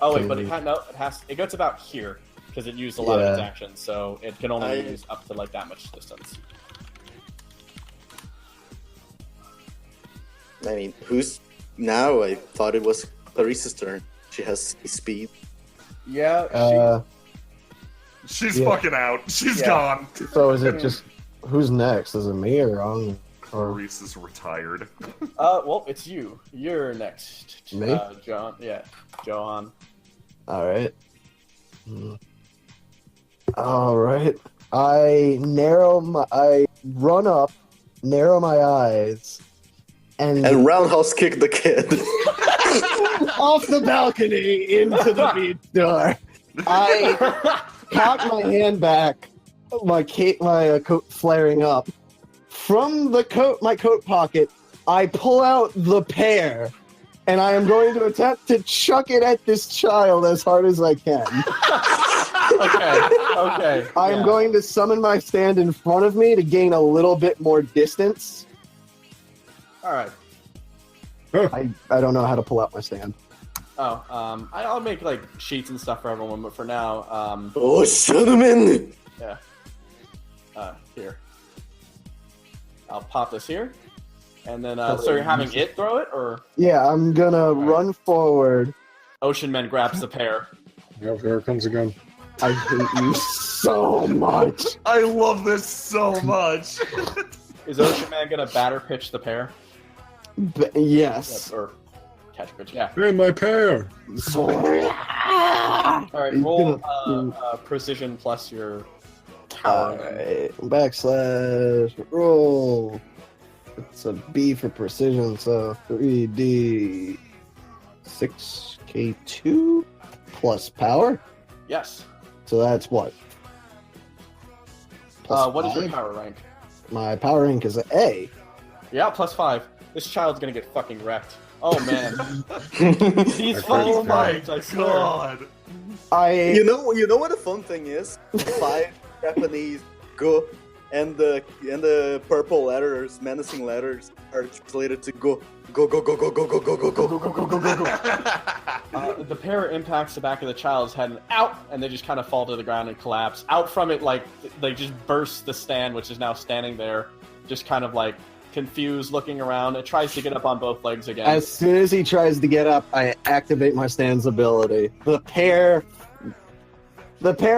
S4: Oh wait, but it gets about here because it used a lot of its actions, so it can only use up to like that much distance.
S5: I mean, who's now? I thought it was Clarice's turn. She has speed.
S4: Yeah.
S2: She's fucking out. She's gone.
S1: So is it just who's next? Is it me or
S2: Clarice is retired.
S4: Well, it's you. You're next.
S1: Me?
S4: John. Yeah, Johan.
S1: All right. All right. I run up, narrow my eyes, and
S5: roundhouse kick the kid
S1: off the balcony into the beach door. I cock my hand back, my coat flaring up. From my coat pocket, I pull out the pear, and I am going to attempt to chuck it at this child as hard as I can.
S4: Okay.
S1: I am going to summon my stand in front of me to gain a little bit more distance.
S4: All right.
S1: I don't know how to pull out my stand.
S4: I'll make like sheets and stuff for everyone, but for now,
S5: cinnamon!
S4: Yeah. Here. I'll pop this here, and then so you're having it throw it, or
S1: yeah, I'm gonna run forward.
S4: Ocean Man grabs the pear.
S6: Yep, here it comes again.
S1: I hate you so much.
S2: I love this so much.
S4: Is Ocean Man gonna batter pitch the pair?
S1: Yes.
S4: Or catch pitch? Yeah.
S6: Hey, my pair!
S4: All right. Roll precision plus your.
S1: Alright. Backslash roll. It's a B for precision, so 3D 6K2 plus power.
S4: Yes.
S1: So that's what?
S4: What is your power rank?
S1: My power rank is an A.
S4: Yeah, +5. This child's gonna get fucking wrecked. Oh man. These fucking
S2: Oh my
S4: vibes, I swear.
S2: god!
S5: You know what the fun thing is? 5 Japanese go and the purple letters, menacing letters, are translated to go.
S4: The pair impacts the back of the child's head and out, and they just kind of fall to the ground and collapse. Out from it, like they just burst the stand, which is now standing there, just kind of like confused, looking around. It tries to get up on both legs again.
S1: As soon as he tries to get up, I activate my stand's ability. The pair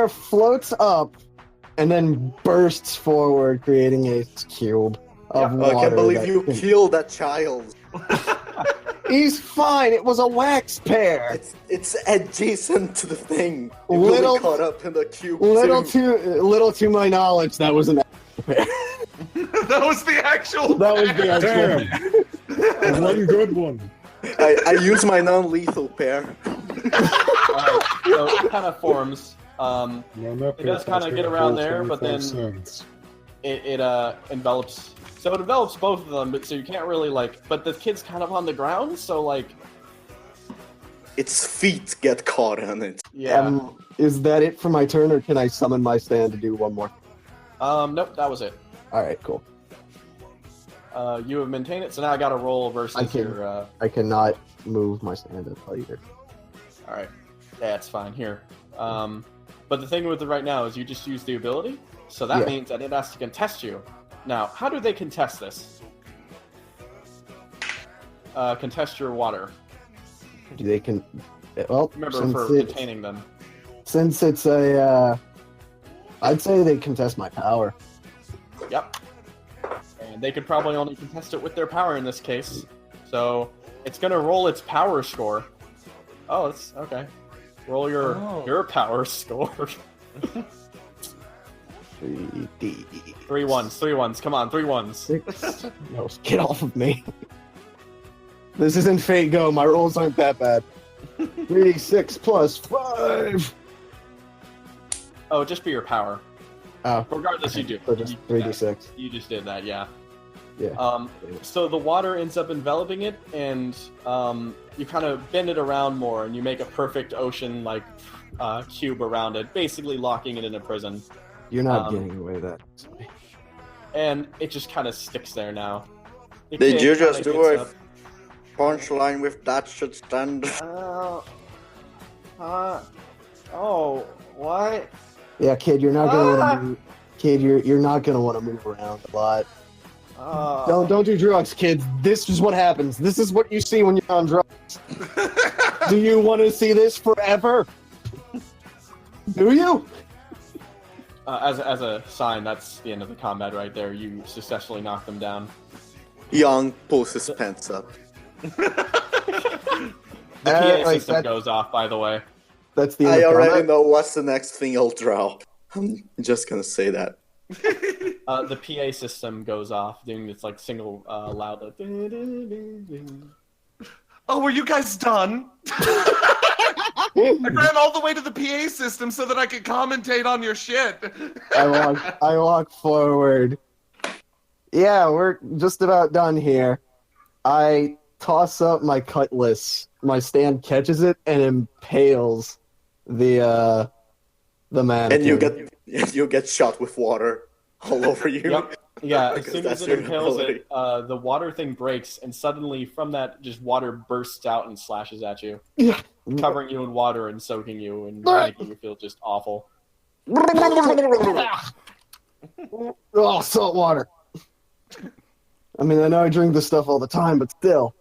S1: floats up and then bursts forward, creating a cube of water.
S5: I can't believe you killed that child.
S1: He's fine. It was a wax pair.
S5: It's adjacent to the thing. You
S1: Little-
S5: really caught up in the cube.
S1: Little
S5: too.
S1: to my knowledge, that was an pair.
S2: That was the actual.
S1: That was the actual.
S6: Damn! One good one.
S5: I use my non-lethal pair.
S4: Alright, so it kind of forms.
S6: It
S4: does kinda get around there, but then- It envelops. So it envelops both of them, but so you can't really But the kid's kind of on the ground, so
S5: Its feet get caught in it.
S4: yeah.
S1: Is that it for my turn, or can I summon my stand to do one more?
S4: Nope, that was it.
S1: All right, cool.
S4: You have maintained it, so now I got to roll versus
S1: I can-
S4: your.
S1: I cannot move my stand at all either.
S4: All right, yeah, it's fine here. But the thing with it right now is you just use the ability, so that
S1: Yeah.
S4: means that it has to contest you. Now, how do they contest this? Contest your water.
S1: They can. Well,
S4: Remember, for containing them.
S1: since it's a, I'd say they contest my power.
S4: Yep. And they could probably only contest it with their power in this case. So it's gonna roll its power score. Oh, it's okay. Roll your power score.
S1: 3D
S4: 3 ones, 3 ones. Come on, 3 ones.
S1: 6. No, get off of me. This isn't Fate Go. My rolls aren't that bad. 3D6 plus 5.
S4: Oh, just be your power.
S1: Oh,
S4: Regardless, you do.
S1: so just 3D6.
S4: You just did that, yeah.
S1: Yeah.
S4: So the water ends up enveloping it, and you kind of bend it around more, and you make a perfect ocean-like cube around it, basically locking it in a prison.
S1: You're not getting away with that.
S4: And it just kind of sticks there now. The
S7: Did
S4: kid
S7: you
S4: kinda
S7: just do
S4: gets
S7: a
S4: up.
S7: punchline with that should stand?
S4: Oh, what?
S1: Yeah, kid, you're not gonna want to move. Kid, you're not gonna want to move around a lot. Don't do drugs, kids. This is what happens. This is what you see when you're on drugs. Do you want to see this forever? Do you?
S4: As a sign, that's the end of the combat right there. You successfully knock them down.
S5: Young pulls his pants up.
S4: The PA system goes off, by the way.
S1: That's the end
S5: I
S1: of
S5: already
S1: combat?
S5: know what's the next thing I'll draw. I'm just gonna say that.
S4: The PA system goes off, doing this single loud.
S2: Oh, were you guys done? I ran all the way to the PA system so that I could commentate on your shit.
S1: I walk forward. Yeah, we're just about done here. I toss up my cutlass. My stand catches it and impales the man.
S5: And you get shot with water all over you.
S4: Yep. Yeah, as
S5: Because
S4: soon as
S5: that's
S4: it
S5: your
S4: impales
S5: ability.
S4: it, the water thing breaks, and suddenly from that, just water bursts out and slashes at you, covering you in water and soaking you and making you feel just awful.
S1: Oh, salt water. I mean, I know I drink this stuff all the time, but still.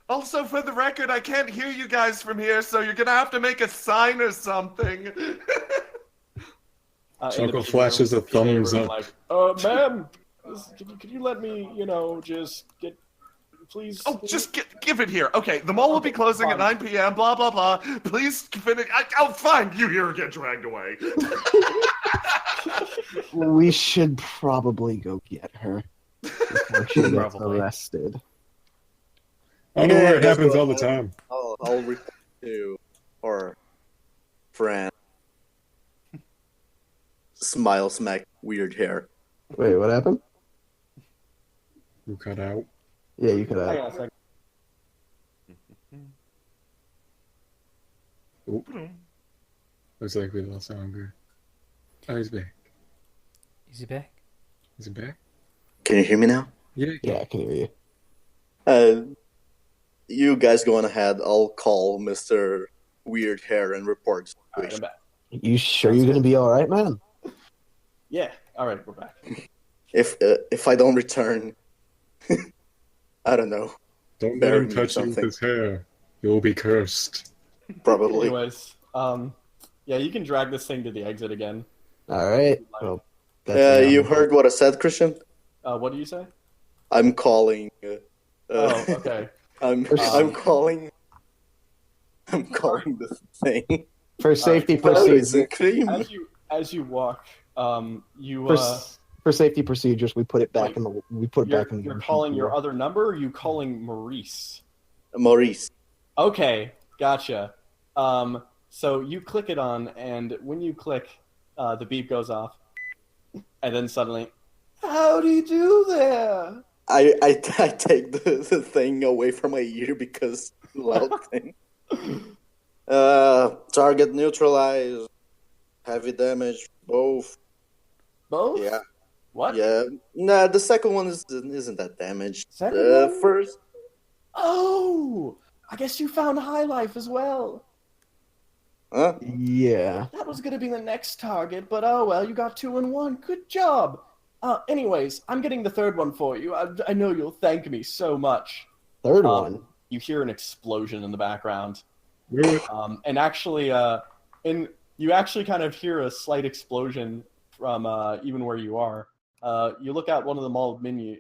S2: Also, for the record, I can't hear you guys from here, so you're gonna have to make a sign or something.
S6: Chuckle flashes a thumbs up.
S4: Ma'am, Could you let me, just get, please?
S2: Oh, just give it here. Okay, the mall will be closing at 9 p.m., blah, blah, blah. Please finish. Fine, you here get dragged away.
S1: We should probably go get her before she gets
S3: Probably.
S1: arrested.
S6: I know where it happens all the time.
S5: I'll report to our friend. Smile smack weird hair.
S1: Wait, what happened?
S6: You cut out.
S1: Yeah, you could
S4: Hang
S1: have.
S4: on a second.
S6: Oop. Looks like we lost Hunger. Oh, he's back.
S3: Is he back?
S6: Is he back?
S5: Can you hear me now?
S6: Yeah.
S1: Yeah, I can hear you.
S5: You guys go on ahead. I'll call Mr. Weird Hair and report the
S4: All right, I'm
S5: situation.
S4: back.
S1: You sure you're gonna be all right, man?
S4: Yeah. All right, we're back.
S5: If I don't return, I don't know.
S6: Don't let
S5: Bury
S6: him
S5: me
S6: touch you with
S5: something.
S6: his hair. You'll be cursed.
S5: Probably.
S4: Anyways, yeah, you can drag this thing to the exit again.
S1: All right. Well, that's
S5: You heard what I said, Christian?
S4: What do you say?
S5: I'm calling.
S4: Oh, okay.
S5: I'm calling. I'm calling this thing.
S1: for safety
S5: Calories
S1: procedures.
S5: and cream.
S4: As you walk, you
S1: For safety procedures, we put it back
S4: Wait,
S1: back in the.
S4: you're calling your other number, or are you calling Maurice?
S5: Maurice.
S4: Okay, gotcha. So you click it on, and when you click, the beep goes off, and then suddenly, how'd he do there?
S5: I take the thing away from my ear because loud thing. Target neutralized. Heavy damage. Both.
S4: Both?
S5: Yeah.
S4: What?
S5: Yeah. Nah, the second one isn't that damaged.
S4: Second one?
S5: First.
S4: Oh! I guess you found High Life as well.
S5: Huh?
S1: Yeah.
S4: That was gonna be the next target, but oh well, you got 2 in 1. Good job. Anyways, I'm getting the third one for you. I know you'll thank me so much.
S1: Third one.
S4: You hear an explosion in the background.
S6: Knew it.
S4: And actually, you actually kind of hear a slight explosion from even where you are. You look out one of the mall menu,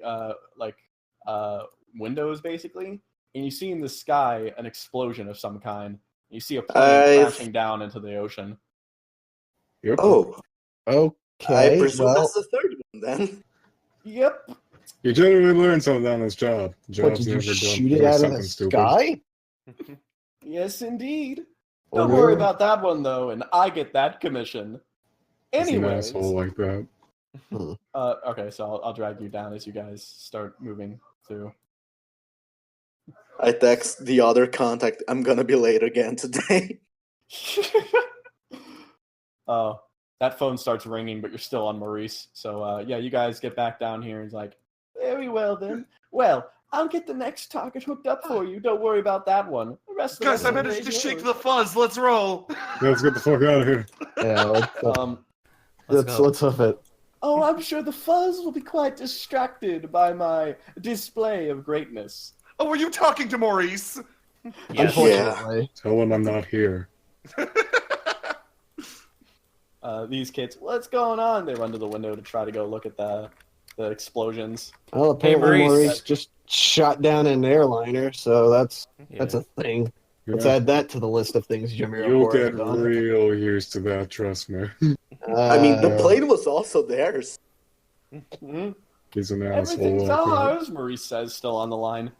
S4: windows basically, and you see in the sky an explosion of some kind. You see a plane crashing down into the ocean.
S6: Yep.
S5: Oh.
S1: Okay.
S5: I presume
S1: well,
S5: that's the third one then.
S4: Yep.
S6: You generally learn something on this job.
S1: what,
S6: Job's
S1: did you
S6: never done
S1: shoot it
S6: doing
S1: out of
S6: something
S1: the
S6: stupid.
S1: sky?
S4: Yes, indeed.
S1: Or
S4: Don't worry
S1: where?
S4: about that one though, and I get that commission.
S6: He's an
S4: Anyways,
S6: asshole like that.
S4: okay, so I'll drag you down as you guys start moving through.
S5: I text the other contact. I'm gonna be late again today.
S4: Oh, that phone starts ringing, but you're still on Maurice. So yeah, you guys get back down here. And he's like, very well then. Well, I'll get the next target hooked up for you. Don't worry about that one. The rest of
S2: Guys,
S4: the
S2: I managed to shake the fuzz. Let's roll.
S6: Yeah, let's get the fuck out of here.
S1: Yeah.
S3: Let's go.
S1: Let's hoof it.
S4: Oh, I'm sure the fuzz will be quite distracted by my display of greatness.
S2: Oh, were you talking to Maurice?
S1: Unfortunately.
S6: Tell him I'm not here.
S4: These kids, what's going on? They run to the window to try to go look at the explosions.
S1: Well, apparently
S3: Maurice.
S1: Maurice just shot down an airliner, so that's a thing. Let's add that to the list of things Jamiro
S6: You'll
S1: Corp has
S6: get
S1: done.
S6: real used to that, trust me.
S5: I mean, the plane was also theirs.
S6: He's an asshole
S4: Everything's
S6: like that.
S4: ours, Maurice says, still on the line.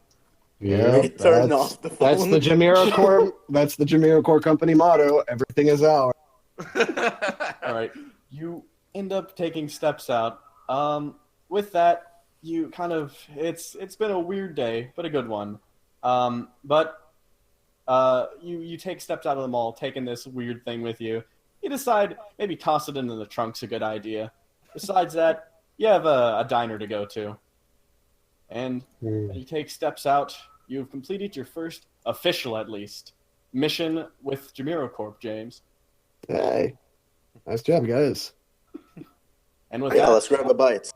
S6: Yeah.
S5: He turned
S1: that's-
S5: off the phone.
S1: That's the Jamiro Corp. That's the Jamiro Corp company motto. Everything is ours.
S4: All right, you end up taking steps out. With that, you kind of it's been a weird day, but a good one. You take steps out of the mall, taking this weird thing with you. You decide maybe toss it into the trunk's a good idea. Besides that, you have a diner to go to, and as you take steps out, you've completed your first official, at least, mission with JamiroCorp, James.
S1: Hey, nice job, guys.
S4: And with
S5: Yeah,
S4: that,
S5: let's grab a bite.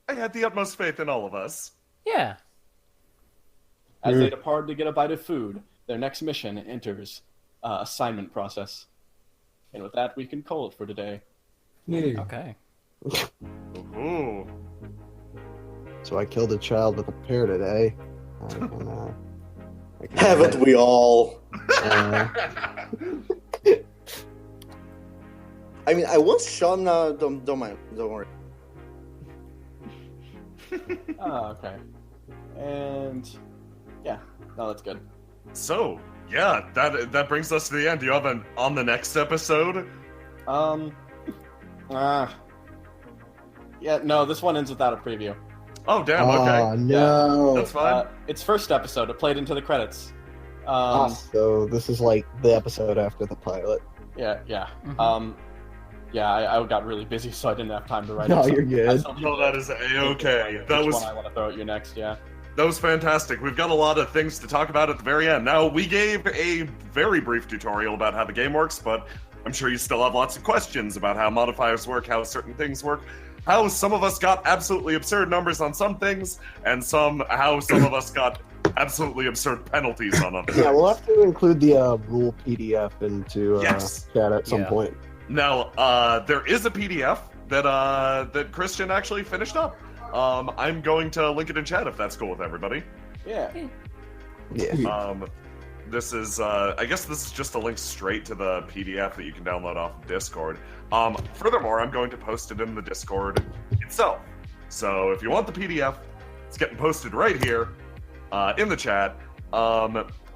S2: I had the utmost faith in all of us.
S3: Yeah.
S4: as they depart to get a bite of food, their next mission enters assignment process. And with that, we can call it for today.
S6: Yeah.
S3: Okay.
S2: Ooh.
S1: So I killed a child with a pear today.
S5: Haven't we all? I mean, I once shot. Don't mind. Don't worry.
S4: Oh, okay. And yeah, no, that's good.
S2: So yeah, that brings us to the end. Do you have an on the next episode?
S4: Yeah, no, this one ends without a preview.
S2: Oh damn. Okay.
S1: Oh no.
S2: That's fine.
S4: It's first episode. It played into the credits.
S1: So this is like the episode after the pilot.
S4: Yeah.
S3: Mm-hmm.
S4: Yeah, I got really busy, so I didn't have time to write
S1: No,
S4: it.
S1: you're good.
S2: No, that is a-okay. That was
S4: one I want to throw at you next, yeah.
S2: That was fantastic. We've got a lot of things to talk about at the very end. Now, we gave a very brief tutorial about how the game works, but I'm sure you still have lots of questions about how modifiers work, how certain things work, how some of us got absolutely absurd numbers on some things, and how some of us got absolutely absurd penalties on others.
S1: Yeah, we'll have to include the rule PDF into
S2: Yes.
S1: chat at some point.
S2: Now, there is a PDF that Christian actually finished up. I'm going to link it in chat if that's cool with everybody.
S4: Yeah.
S2: This is, I guess this is just a link straight to the PDF that you can download off of Discord. Furthermore, I'm going to post it in the Discord itself. So if you want the PDF, it's getting posted right here in the chat.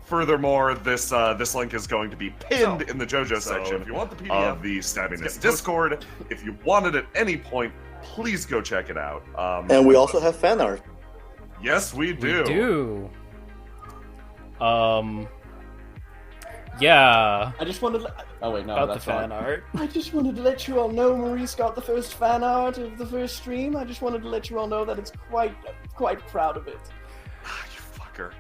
S2: Furthermore, this link is going to be pinned in the JoJo section
S5: if you want the PDF,
S2: of the Stabbyness Discord. If you want it at any point, please go check it out.
S5: And we also have fan art.
S2: Yes, we do.
S3: We do. Yeah.
S4: I just wanted to... Oh, wait, no,
S3: About
S4: that's
S3: the fan
S4: not.
S3: art.
S4: I just wanted to let you all know Maurice got the first fan art of the first stream. I just wanted to let you all know that it's quite proud of it.
S2: You fucker.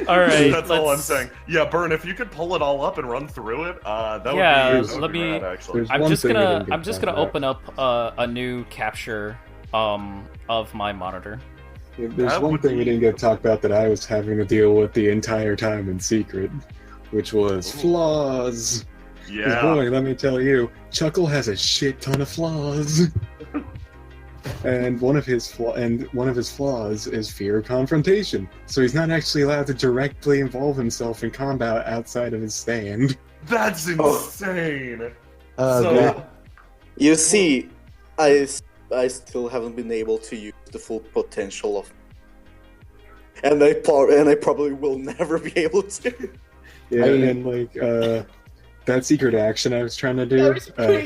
S3: All right,
S2: That's all I'm saying. Yeah, Bern, if you could pull it all up and run through it, that would be rad, actually.
S3: I'm just gonna open up a new capture of my monitor.
S6: Yeah, there's one thing we didn't get to talk about that I was having to deal with the entire time in secret, which was flaws.
S2: Yeah.
S6: 'Cause boy, let me tell you, Chuckle has a shit ton of flaws. And one of his flaws is fear of confrontation. So he's not actually allowed to directly involve himself in combat outside of his stand.
S2: That's insane.
S5: You see, I still haven't been able to use the full potential of, and I probably will never be able to.
S6: Yeah, and like that secret action I was trying to do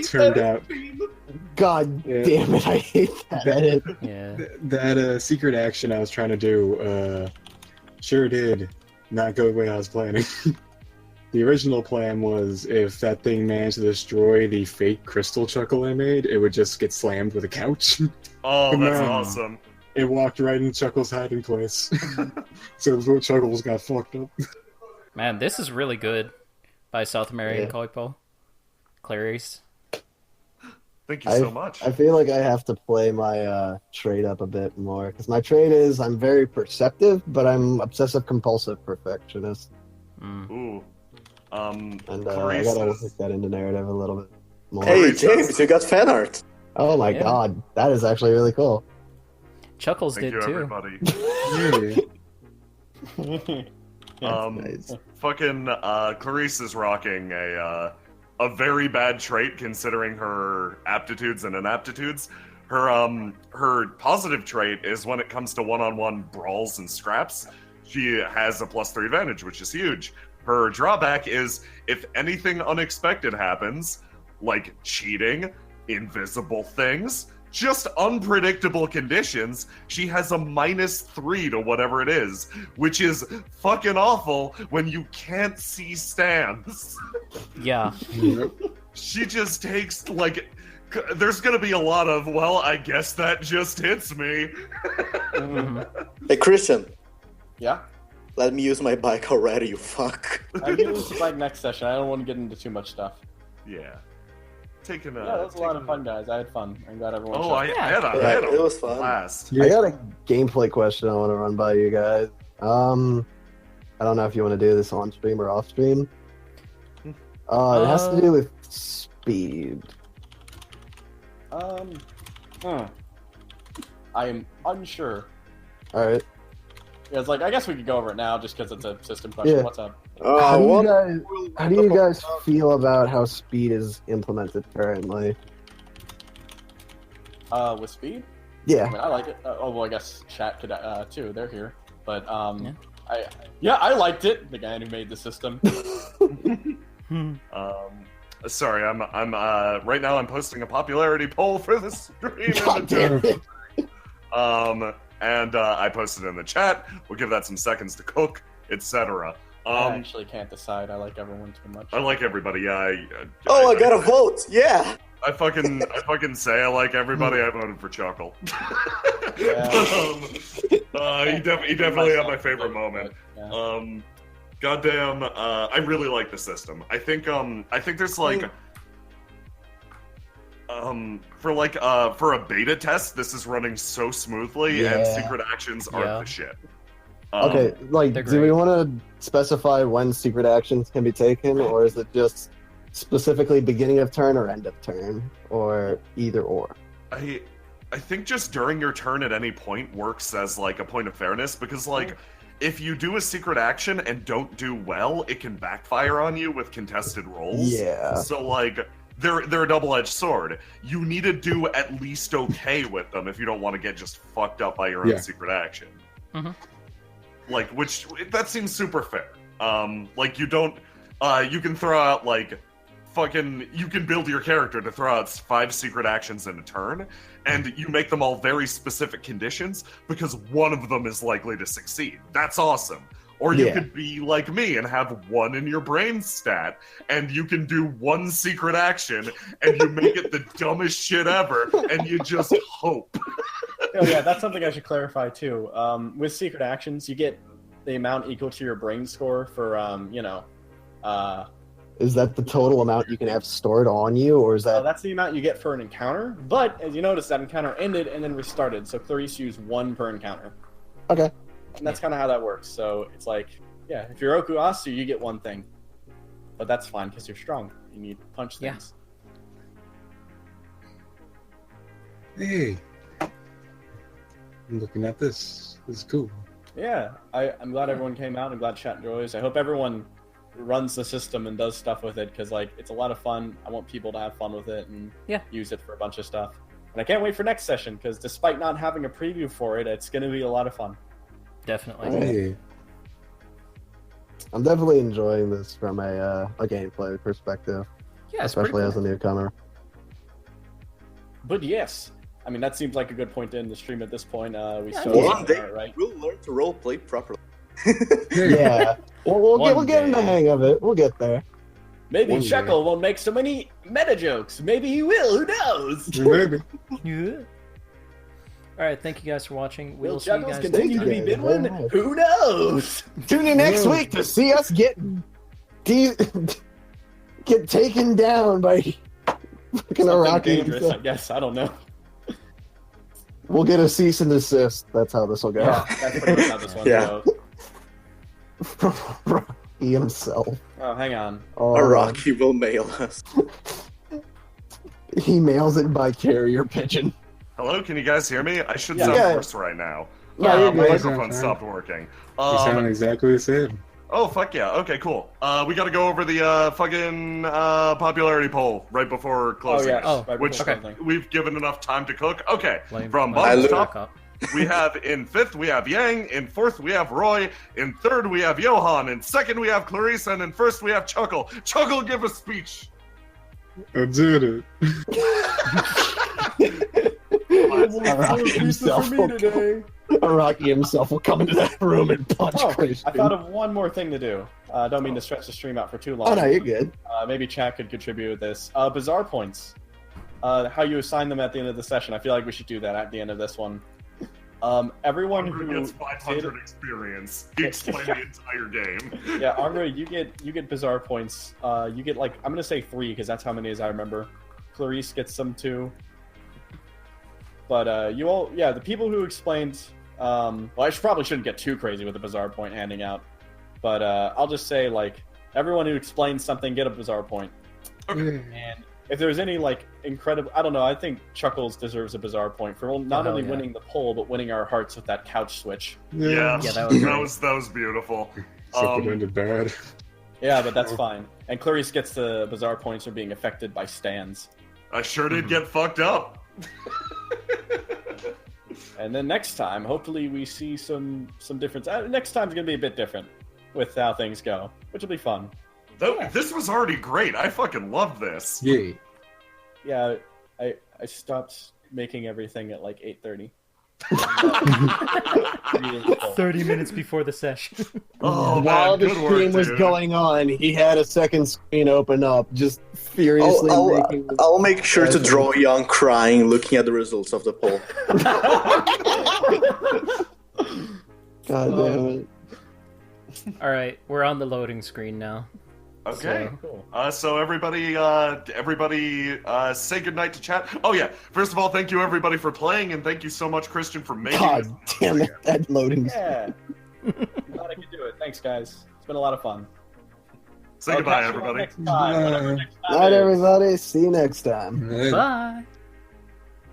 S6: turned out.
S1: God damn it! I hate that edit.
S3: Yeah.
S6: That secret action I was trying to do sure did not go the way I was planning. The original plan was if that thing managed to destroy the fake crystal Chuckle I made, it would just get slammed with a couch.
S2: Oh, that's awesome.
S6: It walked right in Chuckle's hiding place. So Chuckles got fucked up.
S3: Man, this is really good by South American Koipo. Clarice.
S2: Thank you so much.
S1: I feel like I have to play my trait up a bit more, because my trait is I'm very perceptive, but I'm obsessive-compulsive perfectionist.
S2: Ooh.
S1: And I gotta look that into narrative a little bit more.
S5: Hey, James, you got fan art.
S1: Oh my god, that is actually really cool.
S3: Chuckles
S2: Thank
S3: did
S2: you,
S3: too.
S2: everybody.
S1: Nice.
S2: Fucking Clarice is rocking a very bad trait considering her aptitudes and inaptitudes. Her positive trait is when it comes to one-on-one brawls and scraps, she has a +3 advantage, which is huge. Her drawback is if anything unexpected happens, like cheating, invisible things, just unpredictable conditions, she has a -3 to whatever it is, which is fucking awful when you can't see stands.
S3: Yeah.
S2: She just takes, like, there's gonna be a lot of, well, I guess that just hits me.
S5: Hey, Christian.
S4: Yeah?
S5: Let me use my bike already, you fuck.
S4: I'll use the bike next session. I don't want to get into too much stuff.
S2: Yeah.
S4: Yeah, that was a lot of fun, guys. I had fun. I'm glad everyone showed
S2: I had a
S5: it was fun.
S2: blast.
S1: I got a gameplay question I want to run by you guys. I don't know if you want to do this on stream or off stream. It has to do with speed.
S4: I am unsure.
S1: All right.
S4: Yeah, it's like, I guess we could go over it now just because it's a system question.
S1: Yeah.
S4: What's up?
S1: How do you guys feel about how speed is implemented currently?
S4: With speed?
S1: Yeah.
S4: I mean, I like it. Well, I guess chat could too. They're here, but I liked it. The guy who made the system.
S2: Sorry, I'm right now I'm posting a popularity poll for the stream. And I posted in the chat. We'll give that some seconds to cook, etc.
S4: I actually can't decide. I like everyone too much.
S2: I like everybody. Yeah.
S5: I got a vote. Yeah.
S2: I fucking say I like everybody. I voted for Chuckle.
S4: Yeah.
S2: He definitely had my favorite moment.
S4: Yeah.
S2: Goddamn, I really like the system. I think there's like, for a beta test, this is running so smoothly, and secret actions are the shit.
S1: Okay, do we want to specify when secret actions can be taken, or is it just specifically beginning of turn or end of turn, or either or?
S2: I think just during your turn at any point works as like a point of fairness, because like if you do a secret action and don't do well, it can backfire on you with contested rolls.
S1: Yeah.
S2: So like they're a double-edged sword. You need to do at least okay with them if you don't want to get just fucked up by your own secret action.
S3: Mm-hmm.
S2: Like, which that seems super fair. Like you don't you can throw out like you can build your character to throw out 5 secret actions in a turn, and you make them all very specific conditions because one of them is likely to succeed. That's awesome. Or you could be like me and have 1 in your brain stat, and you can do 1 secret action, and you make it the dumbest shit ever, and you just hope.
S4: Oh yeah, that's something I should clarify too. With secret actions, you get the amount equal to your brain score for
S1: Is that the total amount you can have stored on you, or is that...
S4: that's the amount you get for an encounter, but as you notice, that encounter ended and then restarted, so Clarice used 1 per encounter.
S1: Okay.
S4: And that's kind of how that works, so it's like, yeah, if you're Okuasu, you get 1 thing. But that's fine, because you're strong. You need punch things.
S6: Hey. I'm looking at this. This is cool.
S4: Yeah, I'm glad everyone came out. I'm glad chat enjoys. I hope everyone runs the system and does stuff with it, because like it's a lot of fun. I want people to have fun with it and use it for a bunch of stuff. And I can't wait for next session, because despite not having a preview for it, it's going to be a lot of fun.
S3: Definitely.
S6: Hey.
S1: I'm definitely enjoying this from a gameplay perspective, especially as a newcomer.
S4: But yes, I mean that seems like a good point to end the stream at this point. We
S5: One day
S4: right?
S5: we'll learn to roleplay properly.
S1: Yeah, we'll get in the hang of it. We'll get there.
S4: Maybe
S1: One
S4: Chuckle won't make so many meta jokes. Maybe he will. Who knows?
S6: Maybe.
S3: Yeah. All right, thank you guys for watching.
S4: Will
S3: see you
S4: Chuckles
S3: guys
S4: continue
S3: next
S4: to be
S3: time.
S4: Bidwin? Who knows?
S1: Tune in next week to see us get taken down by fucking Iraqi
S4: dangerous,
S1: himself.
S4: I guess. I don't know.
S1: We'll get a cease and desist. That's how this will go.
S4: Yeah, that's pretty much how this one goes.
S1: He himself.
S4: Oh, hang on.
S5: Iraqi will mail us.
S1: He mails it by carrier pigeon.
S2: Hello, can you guys hear me? I should
S4: Yeah.
S2: sound
S1: Yeah.
S2: worse right now.
S1: Yeah, you're
S2: My
S1: good.
S2: microphone stopped working.
S6: You sound exactly the same.
S2: Oh, fuck yeah. Okay, cool. We gotta go over the fucking popularity poll right before closing.
S4: yes.
S3: Oh,
S4: right
S2: which
S4: before closing.
S2: we've given enough time to cook. Okay,
S3: Blame
S2: from
S3: my
S2: bottom to
S3: back
S2: top,
S3: up.
S2: we have in 5th, we have Yang. In 4th, we have Roy. In 3rd, we have Johan. In 2nd, we have Clarice. And in 1st, we have Chuckle. Chuckle, give a speech.
S6: I did it.
S1: Iraqi himself will come into that room and punch Christian.
S4: I thought of one more thing to do. Don't mean to stretch the stream out for too long.
S1: Oh no, you're good.
S4: Maybe chat could contribute with this. Bizarre points. How you assign them at the end of the session. I feel like we should do that at the end of this one. Everyone who
S2: gets 500 experience. You explain the entire game.
S4: Yeah, Andre, you get bizarre points. You get like I'm gonna say 3 because that's how many as I remember. Clarice gets some too. But you all, the people who explained. Well, I probably shouldn't get too crazy with the bizarre point handing out. But I'll just say like everyone who explains something get a bizarre point.
S2: Okay.
S4: And if there's any like incredible, I don't know. I think Chuckles deserves a bizarre point for not only winning the poll but winning our hearts with that couch switch.
S2: Yeah,
S3: that
S2: was beautiful.
S6: Except it ended bad.
S4: Yeah, but that's fine. And Clarice gets the bizarre points for being affected by stands.
S2: I sure did get fucked up.
S4: And then next time, hopefully we see some difference. Next time's gonna be a bit different with how things go, which will be fun.
S2: This was already great. I fucking loved this.
S6: Yeah.
S4: Yeah, I stopped making everything at like 8:30.
S3: 30 minutes before the session.
S2: Oh,
S1: While
S2: man,
S1: the
S2: good
S1: stream
S2: work,
S1: was
S2: dude.
S1: going on, he had a second screen open up, just furiously making.
S5: I'll make sure to draw Young crying, looking at the results of the poll.
S1: God damn it!
S3: All right, we're on the loading screen now.
S2: Okay.
S4: Cool.
S2: So everybody say goodnight to chat. Oh yeah. First of all, thank you everybody for playing, and thank you so much, Christian, for making
S1: God
S2: this.
S1: damn it! That loading.
S4: Yeah. Glad I could do it. Thanks, guys. It's been a lot of fun.
S2: Say goodbye, everybody.
S4: Next time, whatever next time
S1: Night,
S4: is.
S1: everybody. See you next time.
S3: Bye.